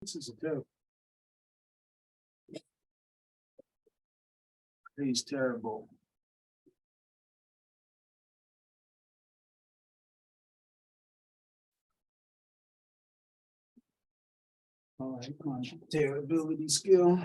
This is a terrible. He's terrible. All right, terribility skill.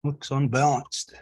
Looks unbalanced.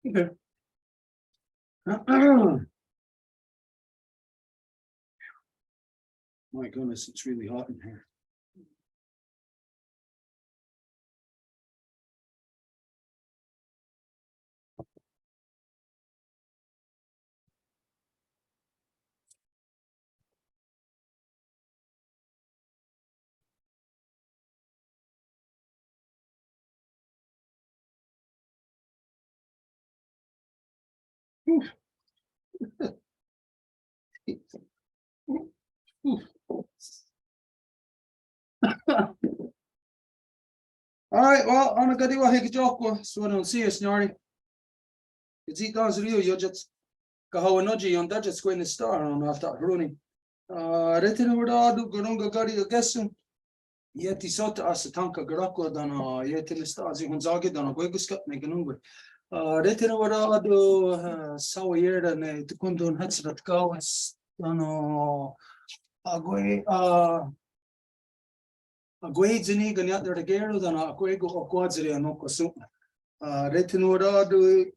Okay. My goodness, it's really hot in here. All right, well, on a good way, hit your so I don't see you, Snorri. It's eat guns with you just Kahawanoji on Dutch Square in the star on after running. Written over the Gurunga Gari, I guess. Yet he sought to us a tanka Garako than yet in the stars in Gonzaga than a Gueguscut make an umber. Written over the Sawyer and to come to Hats that goes on a Guedzini and yet the Gero than a Guego or Quadzeri and Okosu. Written over the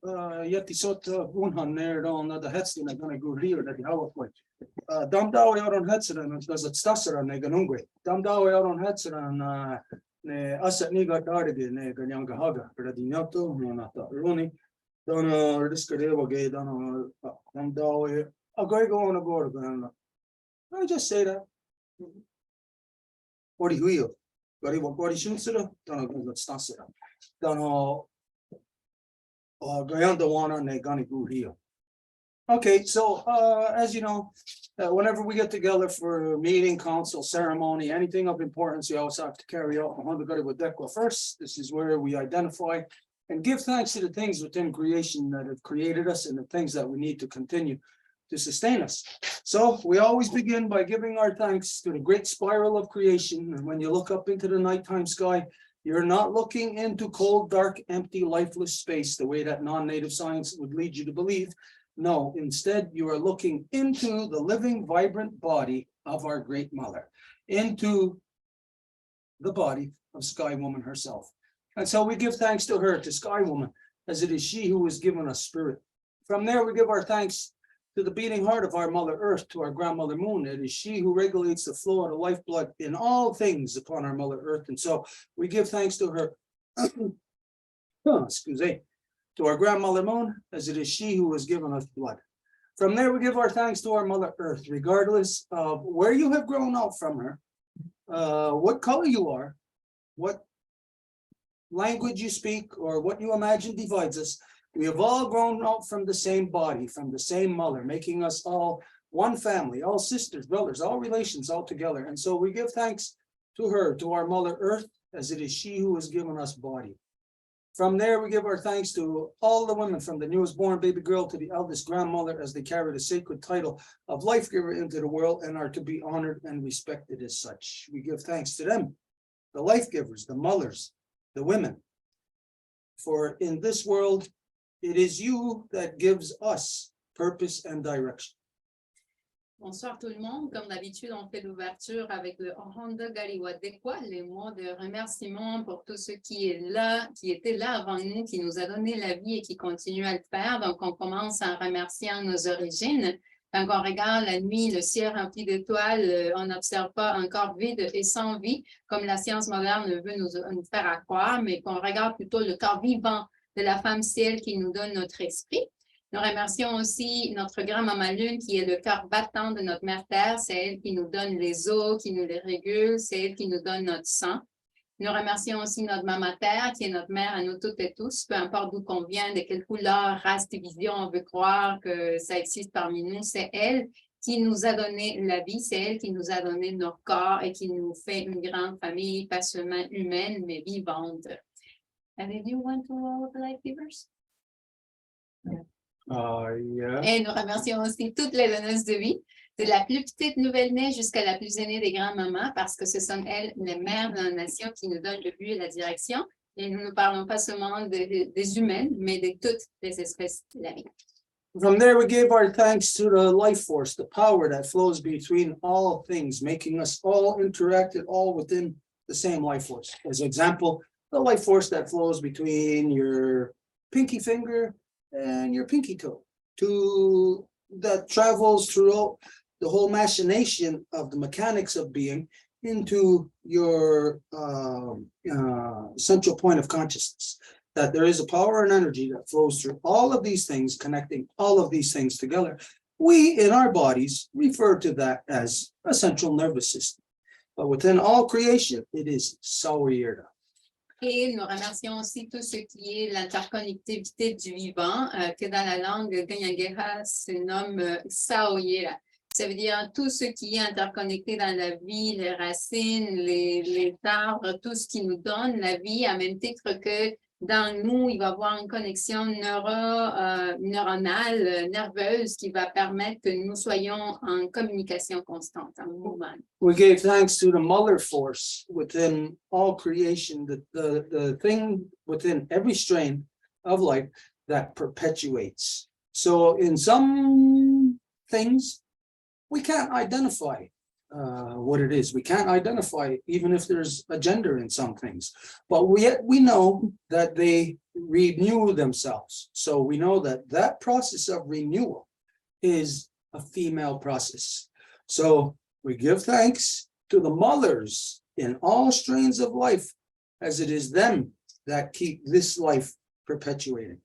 yet he sought Unhan there on the heads and I'm going to go here that the hour point. Damdao out on Hetzeran and does it Stasser and Neganungwe. Damdao out on Hetzeran ne Asset Niga Dardi, Neganyanga Haga, Radinato, Nonata, Roni, Donna Riscadeva Gay, Donna Damdao, a great go on a board. I just say that. What do you? What he shoots it up? Donna Stasser. Donna Gayanda Wana Negani Gurio. Okay, so as you know, whenever we get together for a meeting, council, ceremony, anything of importance, you always have to carry out the first. This is where we identify and give thanks to the things within creation that have created us and the things that we need to continue to sustain us. So we always begin by giving our thanks to the great spiral of creation. And when you look up into the nighttime sky, you're not looking into cold, dark, empty, lifeless space the way that non-native science would lead you to believe. No, instead, you are looking into the living, vibrant body of our great mother, into the body of Sky Woman herself. And so we give thanks to her, to Sky Woman, as it is she who has given us spirit. From there, we give our thanks to the beating heart of our Mother Earth, to our grandmother Moon. It is she who regulates the flow of the lifeblood in all things upon our Mother Earth. And so we give thanks to her. Excuse me. To our grandmother Moon, as it is she who has given us blood. From there, we give our thanks to our Mother Earth, regardless of where you have grown up from her, what color you are, what language you speak, or what you imagine divides us. We have all grown up from the same body, from the same mother, making us all one family, all sisters, brothers, all relations, all together. And so we give thanks to her, to our Mother Earth, as it is she who has given us body. From there, we give our thanks to all the women, from the newest born baby girl to the eldest grandmother, as they carry the sacred title of life giver into the world and are to be honored and respected as such. We give thanks to them, the life givers, the mothers, the women. For in this world, it is you that gives us purpose and direction. Bonsoir tout le monde. Comme d'habitude, on fait l'ouverture avec le Honda Galiwadekwa, les mots de remerciement pour tous ceux qui étaient là avant nous, qui nous a donné la vie et qui continuent à le faire. Donc, on commence en remerciant nos origines. Quand on regarde la nuit, le ciel rempli d'étoiles, on n'observe pas un corps vide et sans vie, comme la science moderne veut nous faire croire, mais qu'on regarde plutôt le corps vivant de la femme ciel qui nous donne notre esprit. Nous remercions aussi notre grand-maman Lune qui est le cœur battant de notre mère Terre. C'est elle qui nous donne les os, qui nous les régule. C'est elle qui nous donne notre sang. Nous remercions aussi notre maman Terre qui est notre mère à nous toutes et tous, peu importe d'où qu'on vient, de quelle couleur, race, division on veut croire que ça existe parmi nous. C'est elle qui nous a donné la vie. C'est elle qui nous a donné nos corps et qui nous fait une grande famille, pas seulement humaine, mais vivante. And if you want to all the life givers? Yeah. Et nous remercions aussi toutes les donneuses de vie, de la plus petite nouvelle-née jusqu'à la plus aînée des grands-mamans, parce que ce sont elles, les mères de la nation, qui nous donnent le but et la direction. Et nous ne parlons pas seulement des humaines, mais de toutes les espèces de la vie. From there, we gave our thanks to the life force, the power that flows between all things, making us all interacted, all within the same life force. As an example, the life force that flows between your pinky finger and your pinky toe, that travels throughout the whole machination of the mechanics of being into your central point of consciousness, that there is a power and energy that flows through all of these things, connecting all of these things together. We, in our bodies, refer to that as a central nervous system. But within all creation, it is Saurierda. Et nous remercions aussi tout ce qui est l'interconnectivité du vivant, que dans la langue Ganyangera se nomme Saoyera. Ça veut dire tout ce qui est interconnecté dans la vie, les racines, les arbres, tout ce qui nous donne la vie, à même titre que dans nous, il va y avoir une connexion neuronale, nerveuse, qui va permettre que nous soyons en communication constante, en mouvement. We gave thanks to the mother force within all creation, the thing within every strain of life that perpetuates. So in some things, we can't identify what it is. We can't identify even if there's a gender in some things, but yet we know that they renew themselves. So we know that that process of renewal is a female process. So we give thanks to the mothers in all strains of life, as it is them that keep this life perpetuating.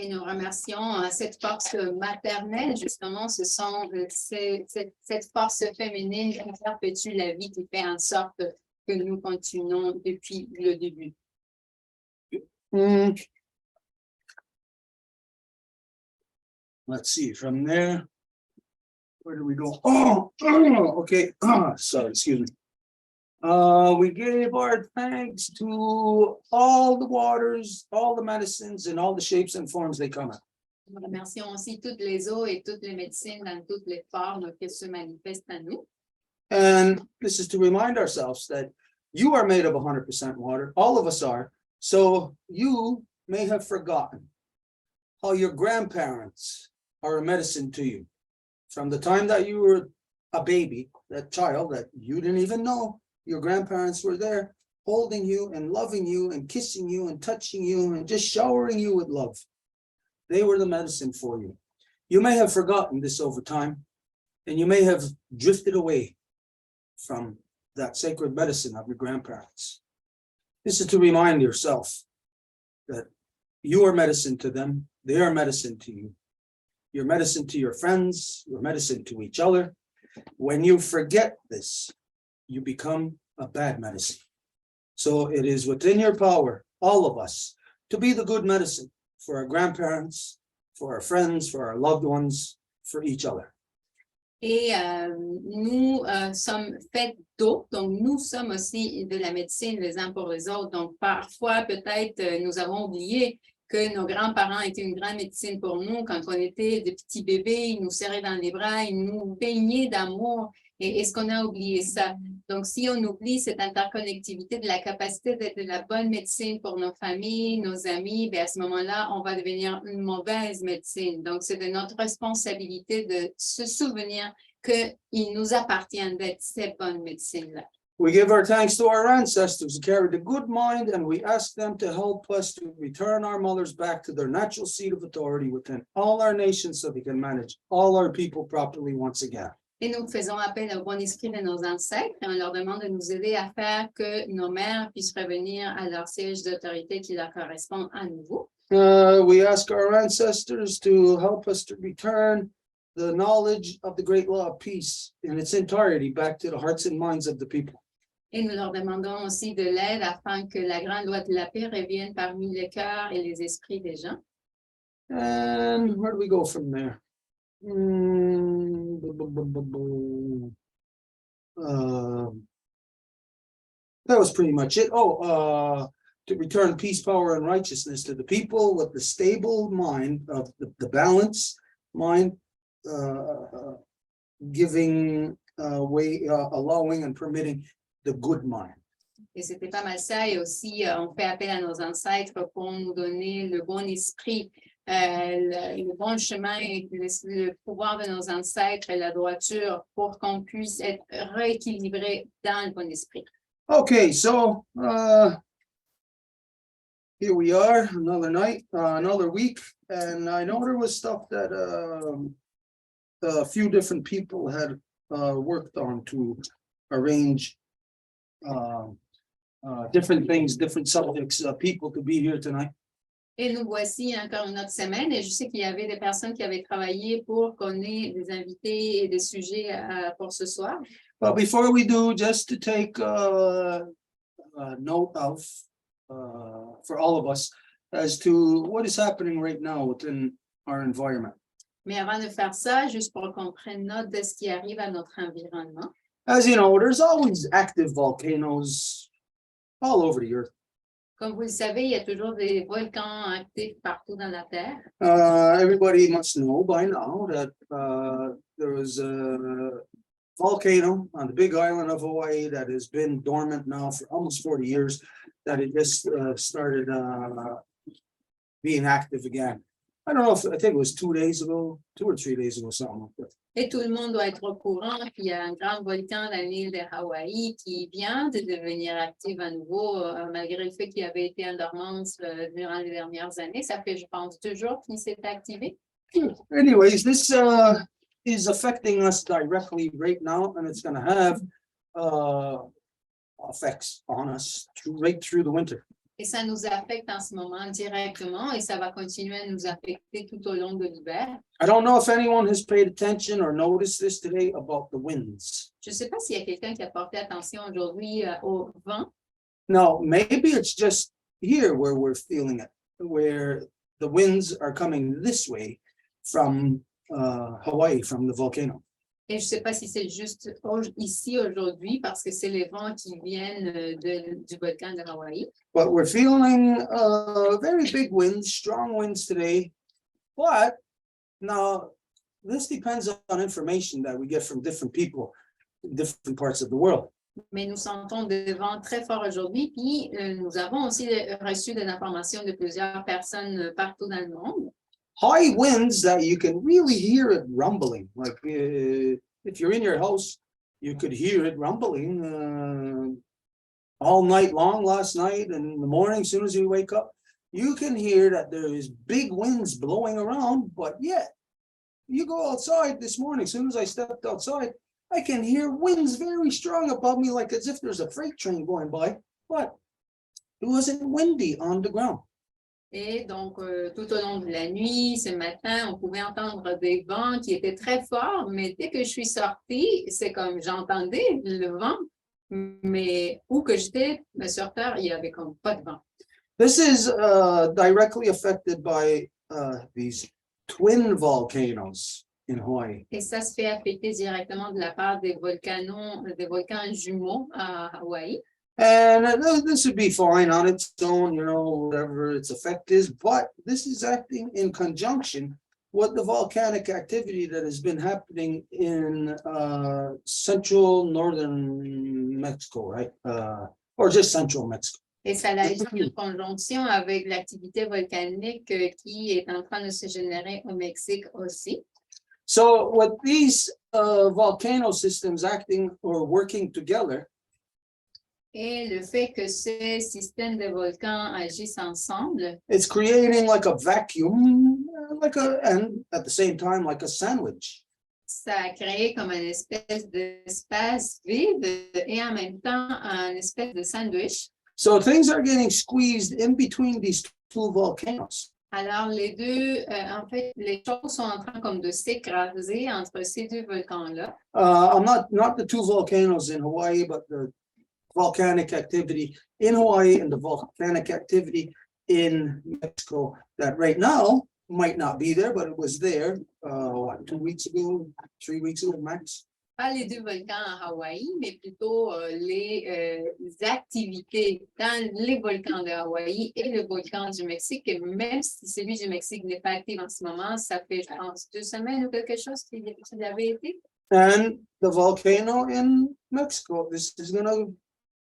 Et nous remercions cette force maternelle, justement, ce sont cette force féminine qui perpétue la vie, qui fait en sorte que nous continuons depuis le début. Let's see, from there, where do we go? Okay, sorry, excuse me. We gave our thanks to all the waters, all the medicines, and all the shapes and forms they come in. Nous remercions aussi toutes les eaux et toutes les médecines dans toutes les formes qui se manifestent en nous. And this is to remind ourselves that you are made of 100% water, all of us are, so you may have forgotten how your grandparents are a medicine to you. From the time that you were a baby, that child that you didn't even know, your grandparents were there holding you and loving you and kissing you and touching you and just showering you with love. They were the medicine for you. You may have forgotten this over time, and you may have drifted away from that sacred medicine of your grandparents. This is to remind yourself that you are medicine to them, they are medicine to you. You're medicine to your friends, you're medicine to each other. When you forget this, you become a bad medicine. So it is within your power, all of us, to be the good medicine for our grandparents, for our friends, for our loved ones, for each other. Et nous sommes faits d'eau, donc nous sommes aussi de la médecine les uns pour les autres. Donc parfois, peut-être, nous avons oublié que nos grands-parents étaient une grande médecine pour nous. Quand on était de petits bébés, ils nous serraient dans les bras, ils nous baignaient d'amour. Et est-ce qu'on a oublié ça? Donc, si on oublie cette interconnectivité de la capacité d'être de la bonne médecine pour nos familles, nos amis, bien à ce moment-là, on va devenir une mauvaise médecine. Donc, c'est de notre responsabilité de se souvenir qu'il nous appartient d'être cette bonne médecine-là. We give our thanks to our ancestors who carried a good mind, and we ask them to help us to return our mothers back to their natural seat of authority within all our nations so they can manage all our people properly once again. Et nous faisons appel au bon esprit de nos ancêtres et on leur demande de nous aider à faire que nos mères puissent revenir à leur siège d'autorité qui leur correspond à nouveau. We ask our ancestors to help us to return the knowledge of the great law of peace in its entirety back to the hearts and minds of the people. Et nous leur demandons aussi de l'aide afin que la grande loi de la paix revienne parmi les cœurs et les esprits des gens. And where do we go from there? That was pretty much it. To return peace, power, and righteousness to the people with the stable mind of the balance mind, giving way, allowing and permitting the good mind. Et c'était pas mal ça. Et aussi, on fait appel à nos ancêtres pour nous donner le bon esprit, le bon chemin, le pouvoir de nos ancêtres et la droiture pour qu'on puisse être rééquilibré dans le bon esprit. Okay, so here we are, another night, another week, and I know there was stuff that a few different people had worked on to arrange different things, different subjects, people to be here tonight. Et nous voici encore une autre semaine et je sais qu'il y avait des personnes qui avaient travaillé pour qu'on ait des invités et des sujets pour ce soir. But before we do, just to take a note of, for all of us, as to what is happening right now within our environment. Mais avant de faire ça, juste pour qu'on prenne note de ce qui arrive à notre environnement. As you know, there's always active volcanoes all over the earth. Comme vous le savez, il y a toujours des volcans actifs partout dans la Terre. Everybody must know by now that there was a volcano on the big island of Hawaii that has been dormant now for almost 40 years, that it just started being active again. I don't know if, I think it was 2 days ago, 2 or 3 days ago, something like that. Et tout le monde doit être au courant qu'il y a un grand volcan dans l'île de Hawaï qui vient de devenir actif à nouveau, malgré le fait qu'il avait été en dormance durant les dernières années. Ça fait, je pense, 2 jours qu'il s'est activé. Anyways, this is affecting us directly right now, and it's going to have effects on us right through the winter. Et ça nous affecte en ce moment directement et ça va continuer à nous affecter tout au long de l'hiver. I don't know if anyone has paid attention or noticed this today about the winds. Je ne sais pas s'il y a quelqu'un qui a porté attention aujourd'hui au vent. No, maybe it's just here where we're feeling it, where the winds are coming this way from Hawaii, from the volcano. Et je ne sais pas si c'est juste ici aujourd'hui parce que c'est les vents qui viennent du volcan de Hawaï. But we're feeling very big winds, strong winds today. But now this depends on information that we get from different people in different parts of the world. Mais nous sentons des vents très forts aujourd'hui, puis nous avons aussi reçu des informations de plusieurs personnes partout dans le monde. High winds that you can really hear it rumbling. Like if you're in your house, you could hear it rumbling all night long last night, and in the morning, as soon as you wake up, you can hear that there is big winds blowing around. But yet, you go outside this morning, as soon as I stepped outside, I can hear winds very strong above me, like as if there's a freight train going by, but it wasn't windy on the ground. Et donc, tout au long de la nuit, ce matin, on pouvait entendre des vents qui étaient très forts, mais dès que je suis sortie, c'est comme j'entendais le vent, mais où que j'étais, sur Terre, il n'y avait comme pas de vent. This is directly affected by these twin volcanoes in Hawaii. Et ça se fait affecter directement de la part des volcans jumeaux à Hawaï. And this would be fine on its own, you know, whatever its effect is, but this is acting in conjunction what the volcanic activity that has been happening in central northern Mexico, right? Or just central Mexico. Et ça a été en conjonction avec l'activité volcanique qui est en train de se générer au Mexique aussi. So with these volcano systems acting or working together, Et le fait que ces systèmes de volcans agissent ensemble, it's creating like a vacuum, and at the same time like a sandwich. ça a créé comme une espèce d'espace vide et en même temps une espèce de sandwich. So things are getting squeezed in between these two volcanoes. Alors, les deux, en fait, les choses sont en train comme de s'écraser entre ces deux volcans-là. I'm not the two volcanoes in Hawaii, but the volcanic activity in Hawaii and the volcanic activity in Mexico that right now might not be there, but it was there, 2 weeks ago, 3 weeks ago max. Pas les deux volcans en Hawaï, mais plutôt les activités dans les volcans de Hawaï et le volcan du Mexique. Et même si celui du Mexique n'est pas actif en ce moment, ça fait, je pense, 2 semaines ou quelque chose qu'il avait été. And the volcano in Mexico, this is going to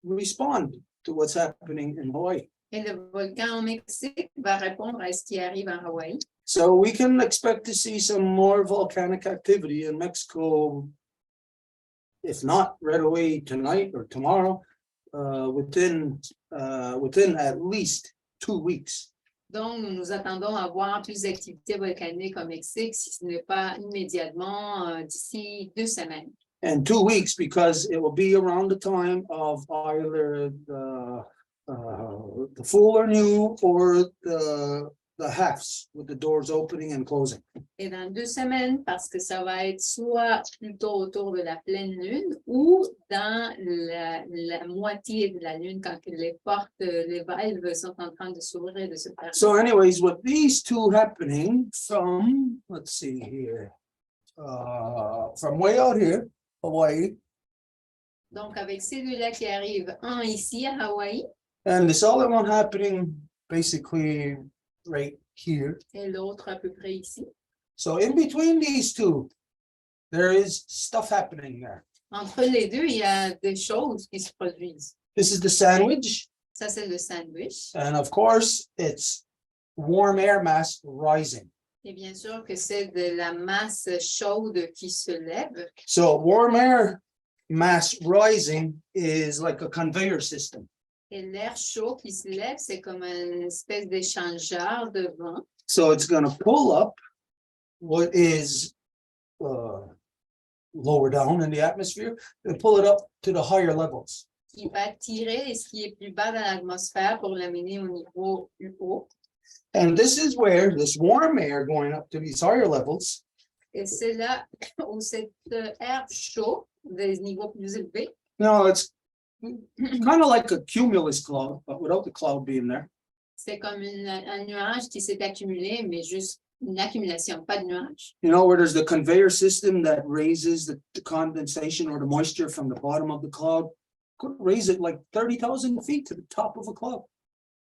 respond to what's happening in Hawaii. Et le volcan au Mexique va répondre à ce qui arrive en Hawaï. So we can expect to see some more volcanic activity in Mexico, if not right away tonight or tomorrow, within at least 2 weeks. Donc, nous nous attendons à voir plus d'activités volcaniques au Mexique, si ce n'est pas immédiatement d'ici 2 semaines. And 2 weeks because it will be around the time of either the full or new or the halves with the doors opening and closing. Et dans 2 semaines, parce que ça va être soit plutôt autour de la pleine lune ou dans la moitié de la lune quand les portes, les valves sont en train de s'ouvrir et de se fermer. So anyways, with these two happening from, let's see here, from way out here, Hawaii, Donc, avec ces deux-là qui arrivent, un ici à Hawaï and this other one happening basically right here. et l'autre à peu près ici. So in between these two, there is stuff happening there. Entre les deux, il y a des choses qui se produisent. This is the sandwich. Ça, c'est le sandwich. And of course, it's warm air mass rising. Et bien sûr que c'est de la masse chaude qui se lève. So warm air mass rising is like a conveyor system. Et l'air chaud qui se lève, c'est comme une espèce d'échangeur de vent. So it's going to pull up what is lower down in the atmosphere and pull it up to the higher levels. Qui va tirer ce qui est plus bas dans l'atmosphère pour l'amener au niveau plus haut. And this is where this warm air going up to these higher levels Et c'est là où cet air chaud des niveaux plus élevés, it's kind of like a cumulus cloud, but without the cloud being there. c'est comme un nuage qui s'est accumulé, mais juste une accumulation, pas de nuage. Where there's the conveyor system that raises the condensation or the moisture from the bottom of the cloud, could raise it like 30,000 feet to the top of a cloud.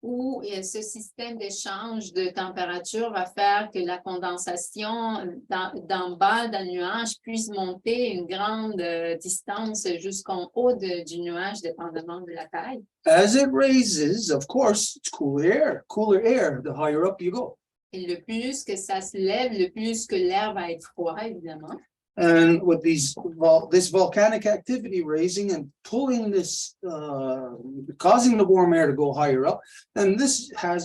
Où ce système d'échange de température va faire que la condensation d'en bas dans le nuage puisse monter une grande distance jusqu'en haut du nuage, dépendamment de la taille. As it raises, of course, it's cooler air, the higher up you go. Et le plus que ça se lève, le plus que l'air va être froid, évidemment. And with this volcanic activity raising and pulling this, causing the warm air to go higher up, then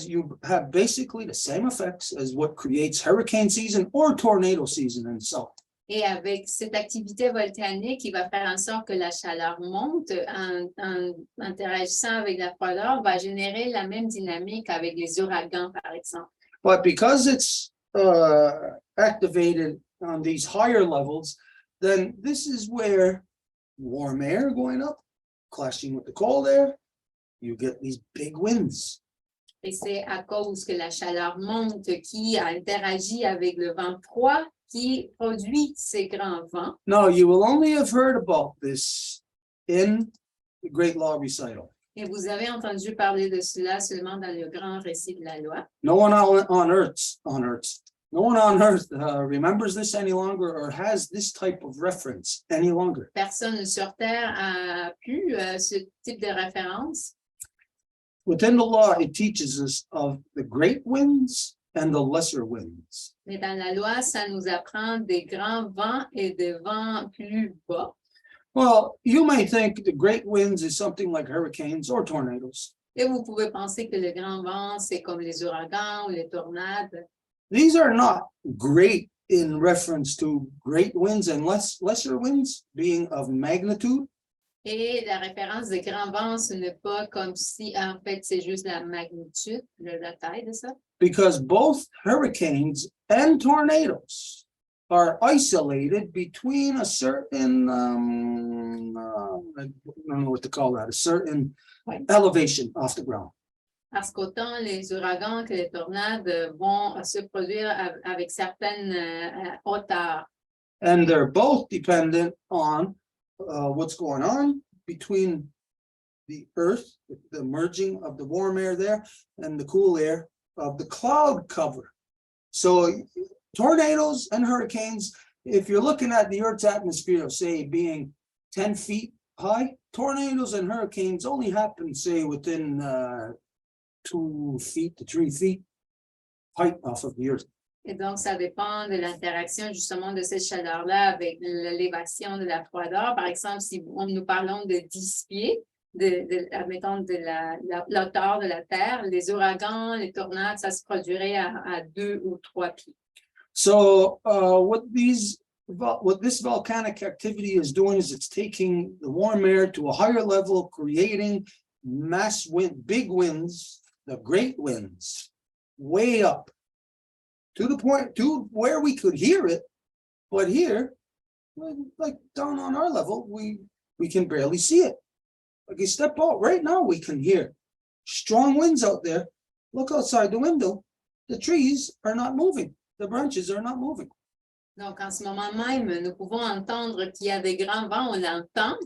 you have basically the same effects as what creates hurricane season or tornado season in the south. Et avec cette activité volcanique, il va faire en sorte que la chaleur monte en interagissant avec la froideur, va générer la même dynamique avec les ouragans, par exemple. But because it's activated on these higher levels, then this is where warm air going up, clashing with the cold air, you get these big winds. Et c'est à cause que la chaleur monte qui interagit avec le vent froid qui produit ces grands vents. No, you will only have heard about this in the Great Law Recital. Et vous avez entendu parler de cela seulement dans le grand récit de la loi. No one on earth No one on earth remembers this any longer or has this type of reference any longer. Personne sur Terre a plus ce type de référence. Within the law, it teaches us of the great winds and the lesser winds. Mais dans la loi, ça nous apprend des grands vents et des vents plus bas. Well, you may think the great winds is something like hurricanes or tornadoes. Et vous pouvez penser que le grand vent, c'est comme les ouragans ou les tornades. These are not great in reference to great winds and lesser winds being of magnitude. Et la référence de grand vent, ce n'est pas comme si, en fait, c'est juste la magnitude, la taille de ça. Because both hurricanes and tornadoes are isolated between a certain, I don't know what to call that, a certain elevation off the ground. Parce qu'autant les ouragans que les tornades vont se produire avec certaines hauteurs. And they're both dependent on what's going on between the earth, the merging of the warm air there, and the cool air of the cloud cover. So tornadoes and hurricanes, if you're looking at the Earth's atmosphere, say being 10 feet high, tornadoes and hurricanes only happen, say, within 2 feet to 3 feet height off of the Earth. Et donc, ça dépend de l'interaction justement de cette chaleur-là avec l'élévation de la froideur. Par exemple, si nous parlons de 10 pieds, admettons de la hauteur de la Terre, les ouragans, les tornades, ça se produirait à 2 ou 3 pieds. So what this volcanic activity is doing is it's taking the warm air to a higher level, creating mass wind, big winds, the great winds, way up to the point to where we could hear it, but here, like down on our level, we can barely see it. Like you step out right now, we can hear strong winds out there. Look outside the window. The trees are not moving. The branches are not moving. Donc, en ce moment même, nous pouvons entendre qu'il y a des grands vents, on entend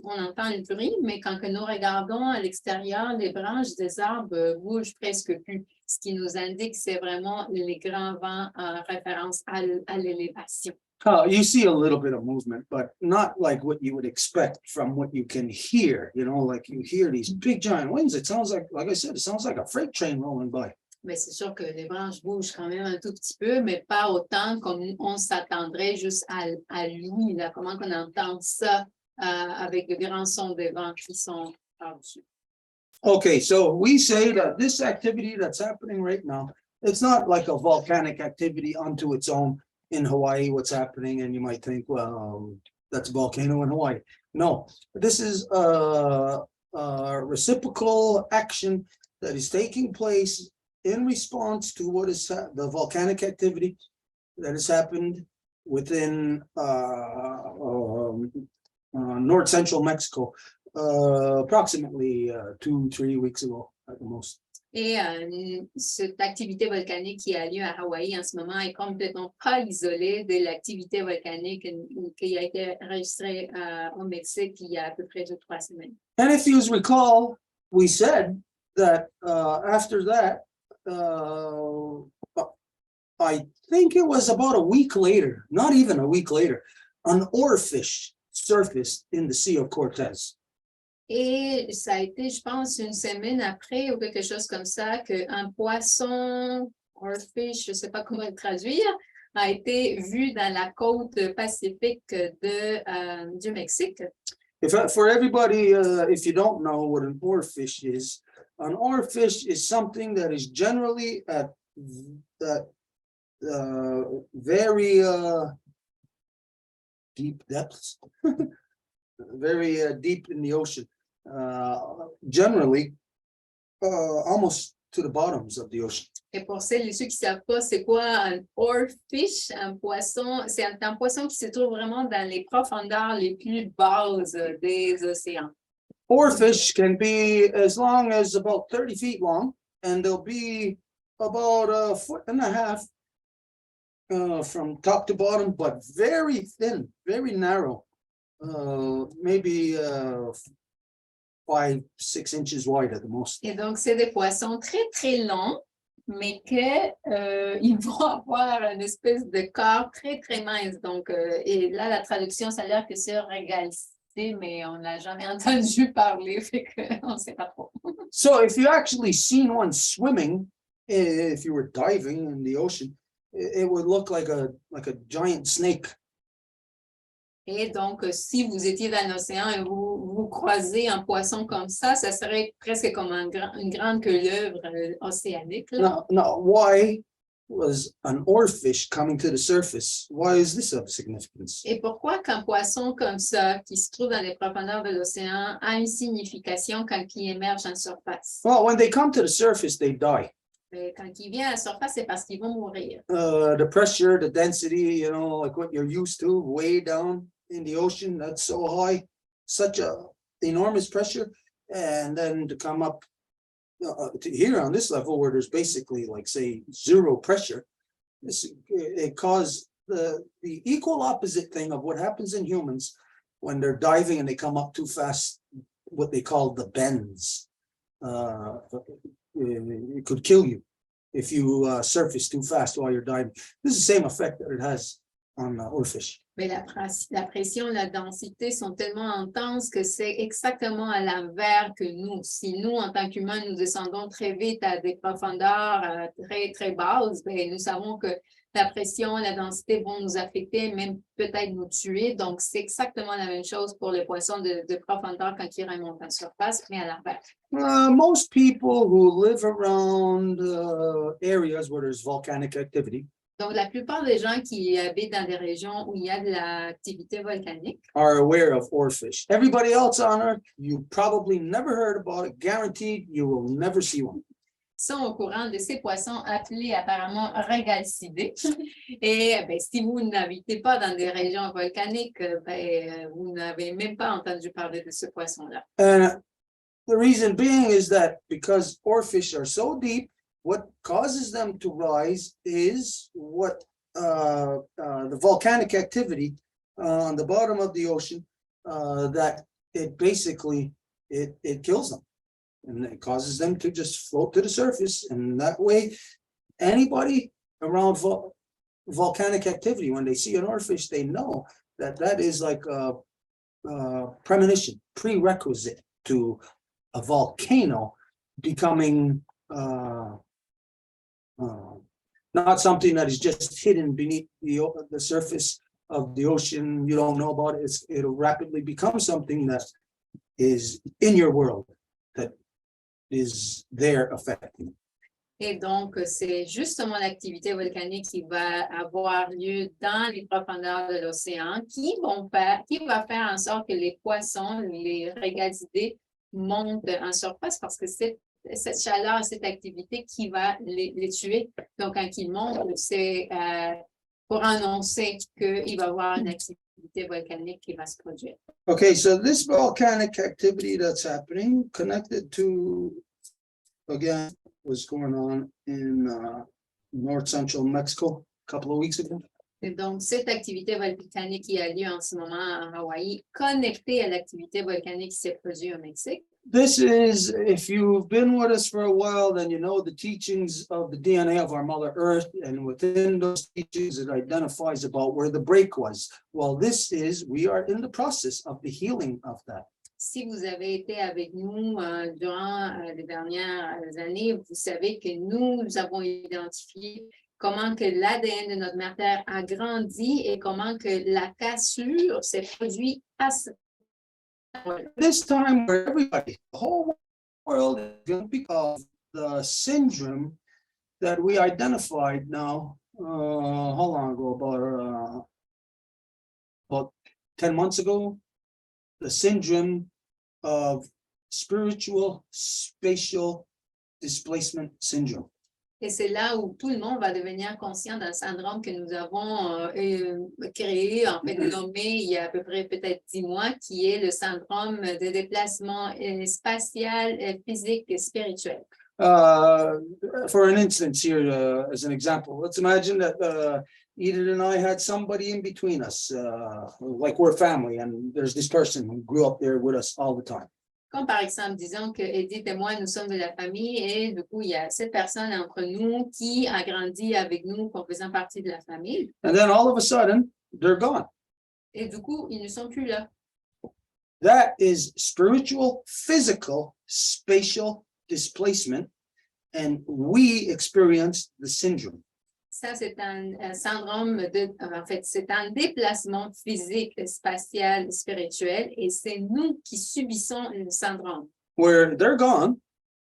le bruit, mais quand que nous regardons à l'extérieur, les branches des arbres bougent presque plus. Ce qui nous indique, c'est vraiment les grands vents en référence à l'élévation. You see a little bit of movement, but not like what you would expect from what you can hear. You know, like you hear these big giant winds. It sounds like I said, it sounds like a freight train rolling by. Mais c'est sûr que les branches bougent quand même un tout petit peu, mais pas autant comme on s'attendrait juste à l'ouïe, là, comment on entend ça avec le grand son des vents qui sont par-dessus. Okay, so we say that this activity that's happening right now, it's not like a volcanic activity unto its own in Hawaii, what's happening, and you might think, well, that's a volcano in Hawaii. No, this is a reciprocal action that is taking place in response to what is the volcanic activity that has happened within north central Mexico approximately 2-3 weeks ago at the most. Et cette activité volcanique qui a lieu à Hawaï en ce moment est complètement pas isolée de l'activité volcanique qui a été enregistrée au Mexique il y a à peu près 2-3 semaines. And if you recall, we said that after that, I think it was about a week later, not even a week later, an oarfish surfaced in the Sea of Cortez. Et ça a été, je pense, une semaine après ou quelque chose comme ça, qu'un poisson, oarfish, je ne sais pas comment le traduire, a été vu dans la côte pacifique du Mexique. For everybody, if you don't know what an oarfish is something that is generally at very deep depths, very deep in the ocean, generally almost to the bottoms of the ocean. Et pour celles et ceux qui ne savent pas, c'est quoi un oarfish, un poisson? C'est un poisson qui se trouve vraiment dans les profondeurs les plus basses des océans. Oarfish can be as long as about 30 feet long, and they'll be about 1.5 feet from top to bottom, but very thin, very narrow, maybe 5-6 inches wide at the most. Et donc, c'est des poissons très, très longs, mais qu'ils vont avoir une espèce de corps très, très mince. Donc, et là, la traduction, ça a l'air que c'est régalicité, mais on n'a jamais entendu parler, fait qu'on ne sait pas trop. So if you actually seen one swimming, if you were diving in the ocean, it would look like a giant snake. Et donc, si vous étiez dans l'océan et vous croisez un poisson comme ça serait presque comme une grande couleuvre océanique. Là. Now, why was an oarfish coming to the surface? Why is this of significance? Et pourquoi qu'un poisson comme ça, qui se trouve dans les profondeurs de l'océan, a une signification quand il émerge en surface? Well, when they come to the surface, they die. Mais quand il vient à la surface, c'est parce qu'ils vont mourir. The pressure, the density, like what you're used to, way down in the ocean, that's so high, such a enormous pressure, and then to come up to here on this level where there's basically like say zero pressure, it caused the equal opposite thing of what happens in humans when they're diving and they come up too fast, what they call the bends. It could kill you if you surface too fast while you're diving. This is the same effect that it has on oarfish. Mais la pression, la densité sont tellement intenses que c'est exactement à l'envers que nous. Si nous, en tant qu'humains, nous descendons très vite à des profondeurs très, très basses, bien, nous savons que la pression, la densité vont nous affecter, même peut-être nous tuer. Donc, c'est exactement la même chose pour les poissons de profondeur quand ils remontent en surface, mais à l'envers. Most people who live around areas where there's volcanic activity Donc, la plupart des gens qui habitent dans des régions où il y a de l'activité volcanique are aware of oarfish. Everybody else on Earth, you probably never heard about it. Guaranteed, you will never see one. sont au courant de ces poissons appelés apparemment régalcidés. Et ben, si vous n'habitez pas dans des régions volcaniques, vous n'avez même pas entendu parler de ce poisson-là. And the reason being is that because oarfish are so deep, what causes them to rise is what the volcanic activity on the bottom of the ocean that it basically it kills them, and it causes them to just float to the surface. And that way, anybody around volcanic activity, when they see an oarfish, they know that that is like a premonition, prerequisite to a volcano becoming not something that is just hidden beneath the surface of the ocean. You don't know about it. It'll rapidly become something that is in your world, that is there affecting. Et donc, c'est justement l'activité volcanique qui va avoir lieu dans les profondeurs de l'océan qui va faire en sorte que les poissons, les régalcidés, montent en surface parce que c'est cette chaleur, cette activité qui va les tuer. Donc, quand ils montent, c'est pour annoncer qu'il va y avoir une activité volcanique qui va se produire. Okay, so this volcanic activity that's happening connected to, again, what's going on in north central Mexico a couple of weeks ago. Et donc, cette activité volcanique qui a lieu en ce moment en Hawaï, connectée à l'activité volcanique qui s'est produite au Mexique. This is, if you've been with us for a while, then you know the teachings of the DNA of our Mother Earth, and within those teachings, it identifies about where the break was. Well, this is, we are in the process of the healing of that. Si vous avez été avec nous durant les dernières années, vous savez que nous avons identifié comment que l'ADN de notre mère Terre a grandi et comment que la cassure s'est produite à ce This time where everybody, the whole world is going to be of the syndrome that we identified now, how long ago, about 10 months ago, the syndrome of spiritual spatial displacement syndrome. Et c'est là où tout le monde va devenir conscient d'un syndrome que nous avons créé, en fait nommé il y a à peu près peut-être 10 mois, qui est le syndrome de déplacement spatial, physique et spirituel. For an instance here, as an example, let's imagine that Edith and I had somebody in between us, like we're family, and there's this person who grew up there with us all the time. Comme par exemple, disons que Edith et moi, nous sommes de la famille et du coup, il y a cette personne entre nous qui a grandi avec nous comme faisant partie de la famille. And then all of a sudden, they're gone. Et du coup, ils ne sont plus là. That is spiritual, physical, spatial displacement. And we experience the syndrome. Ça, c'est un syndrome en fait, c'est un déplacement physique, spatial, spirituel, et c'est nous qui subissons le syndrome. Where they're gone,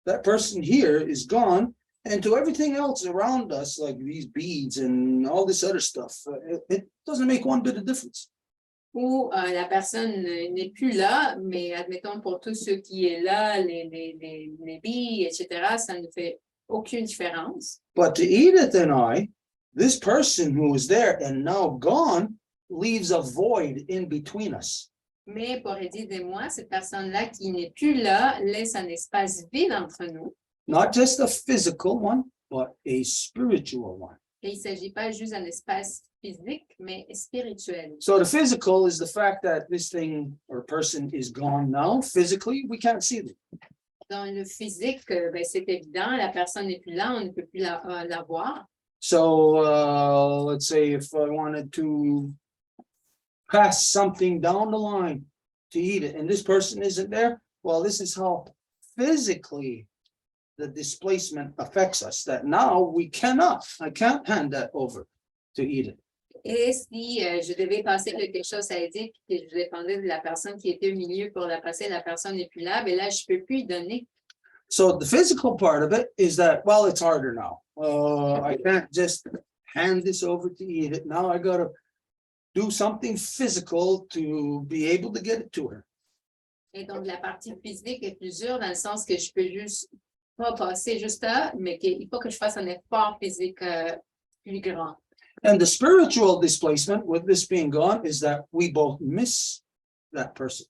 that person here is gone, and to everything else around us, like these beads and all this other stuff, it doesn't make one bit of difference. Où la personne n'est plus là, mais admettons pour tout ce qui est là, les billes, etc., ça ne fait aucune différence. But to Edith and I, this person who was there and now gone leaves a void in between us. Mais pour Edith et moi, cette personne-là qui n'est plus là laisse un espace vide entre nous. Not just a physical one, but a spiritual one. Et il ne s'agit pas juste d'un espace physique, mais spirituel. So the physical is the fact that this thing or person is gone now. Physically, we can't see them. Dans le physique, ben, c'est évident, la personne n'est plus là, on ne peut plus la voir. So let's say if I wanted to pass something down the line to eat it, and this person isn't there, well, this is how physically the displacement affects us, that now I can't hand that over to eat it. Et si je devais passer quelque chose à Edith, et je dépendais de la personne qui était au milieu pour la passer, la personne n'est plus là, ben là, je ne peux plus y donner. So the physical part of it is that, well, it's harder now. I can't just hand this over to eat it. Now I got to do something physical to be able to get it to her. Et donc, la partie physique est plus dure dans le sens que je peux juste pas passer juste là, mais qu'il faut que je fasse un effort physique plus grand. And the spiritual displacement with this being gone is that we both miss that person.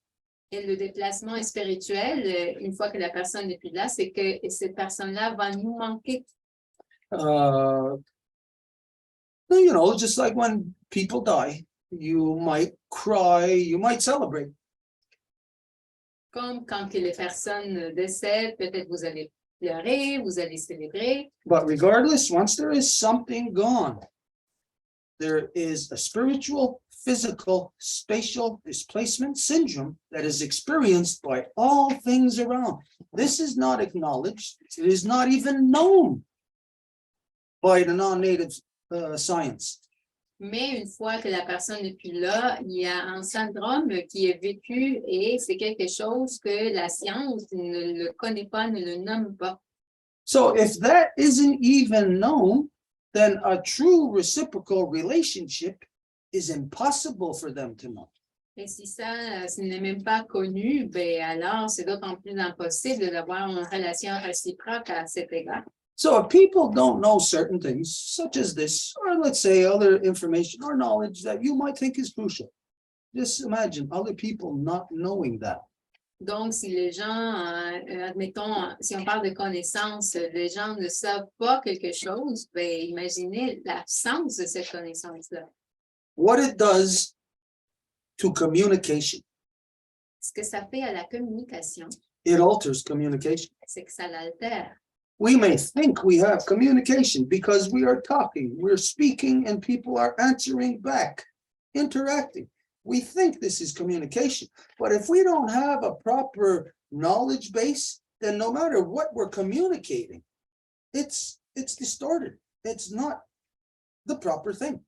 Et le déplacement spirituel, une fois que la personne n'est plus là, c'est que cette personne-là va nous manquer. You know, just like when people die, you might cry, you might celebrate. Comme quand que les personnes décèdent, peut-être vous allez pleurer, vous allez célébrer. But regardless, once there is something gone, there is a spiritual, physical, spatial displacement syndrome that is experienced by all things around. This is not acknowledged. It is not even known by the non-native science. Mais une fois que la personne n'est plus là, il y a un syndrome qui est vécu et c'est quelque chose que la science ne le connaît pas, ne le nomme pas. So if that isn't even known, then a true reciprocal relationship is impossible for them to know. Et si ça, ce n'est même pas connu, ben alors c'est d'autant plus impossible d'avoir une relation réciproque à cet égard. So if people don't know certain things, such as this, or let's say other information or knowledge that you might think is crucial, just imagine other people not knowing that. Donc, si les gens, admettons, si on parle de connaissances, les gens ne savent pas quelque chose, ben imaginez l'absence de cette connaissance-là. What it does to communication. Ce que ça fait à la communication, It alters communication. c'est que ça l'altère. We may think we have communication because we are talking, we're speaking, and people are answering back, interacting. We think this is communication, but if we don't have a proper knowledge base, then no matter what we're communicating, it's distorted. It's not the proper thing.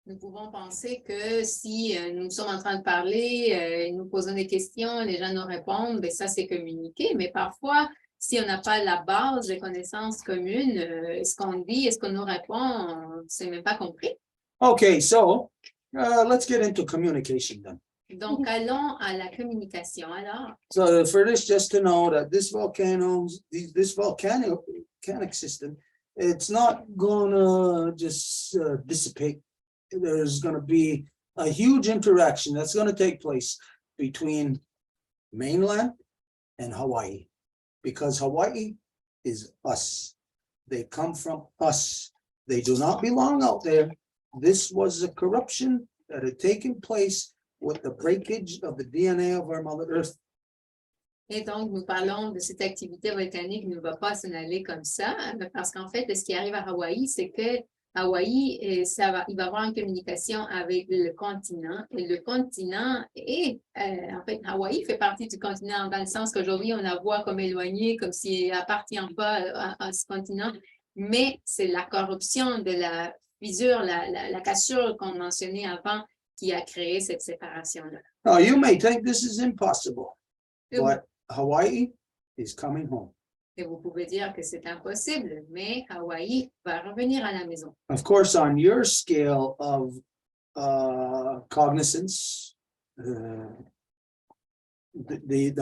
Nous pouvons penser que si nous sommes en train de parler, nous posons des questions, les gens nous répondent, ben ça c'est communiquer, mais parfois, si on n'a pas la base de connaissances communes, ce qu'on dit et ce qu'on nous répond, on ne s'est même pas compris. Okay, so let's get into communication then. Donc, allons à la communication alors. So for this, just to know that this volcanic system, it's not gonna just dissipate. There's gonna be a huge interaction that's gonna take place between mainland and Hawaii, because Hawaii is us. They come from us. They do not belong out there. This was a corruption that had taken place with the breakage of the DNA of our Mother Earth. Et donc, nous parlons de cette activité volcanique ne va pas s'en aller comme ça, parce qu'en fait, ce qui arrive à Hawaï, c'est que Hawaï, il va y avoir une communication avec le continent. Et le continent est, en fait, Hawaï fait partie du continent dans le sens qu'aujourd'hui, on la voit comme éloignée, comme s'il n'appartient pas à ce continent. Mais c'est la corruption de la fissure, la cassure qu'on mentionnait avant qui a créé cette séparation-là. Now, you may think this is impossible, Et but Hawaii is coming home. Et vous pouvez dire que c'est impossible, mais Hawaï va revenir à la maison. Of course, on your scale of cognizance, the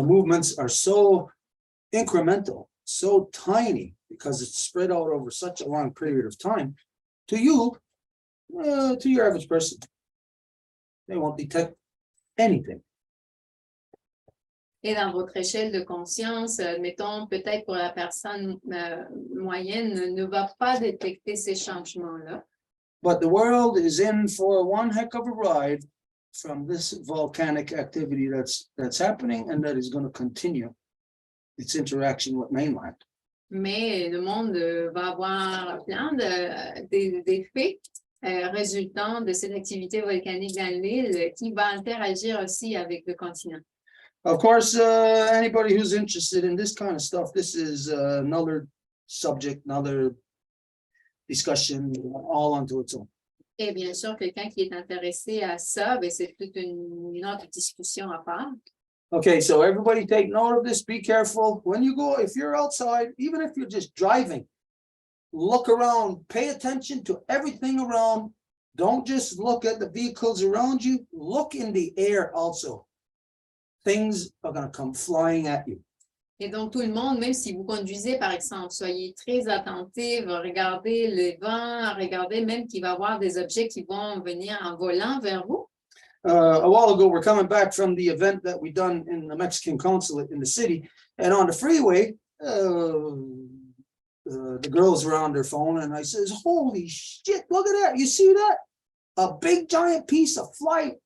movements are so incremental, so tiny, because it's spread out over such a long period of time. To you, to your average person, they won't detect anything. Et dans votre échelle de conscience, mettons, peut-être pour la personne moyenne, ne va pas détecter ces changements-là. But the world is in for one heck of a ride from this volcanic activity that's happening and that is going to continue its interaction with mainland. Mais le monde va avoir plein d'effets résultant de cette activité volcanique dans l'île qui va interagir aussi avec le continent. Of course, anybody who's interested in this kind of stuff, this is another subject, another discussion all onto its own. Et bien sûr, quelqu'un qui est intéressé à ça, c'est toute une autre discussion à part. Okay, so everybody take note of this, be careful. When you go, if you're outside, even if you're just driving, look around, pay attention to everything around. Don't just look at the vehicles around you, look in the air also. Things are going to come flying at you. Et donc, tout le monde, même si vous conduisez, par exemple, soyez très attentifs, regardez le vent, regardez même qu'il va y avoir des objets qui vont venir en volant vers vous. A while ago, we're coming back from the event that we done in the Mexican consulate in the city, and on the freeway, the girls were on their phone, and I says, "Holy shit! Look at that! You see that? A big giant piece of plywood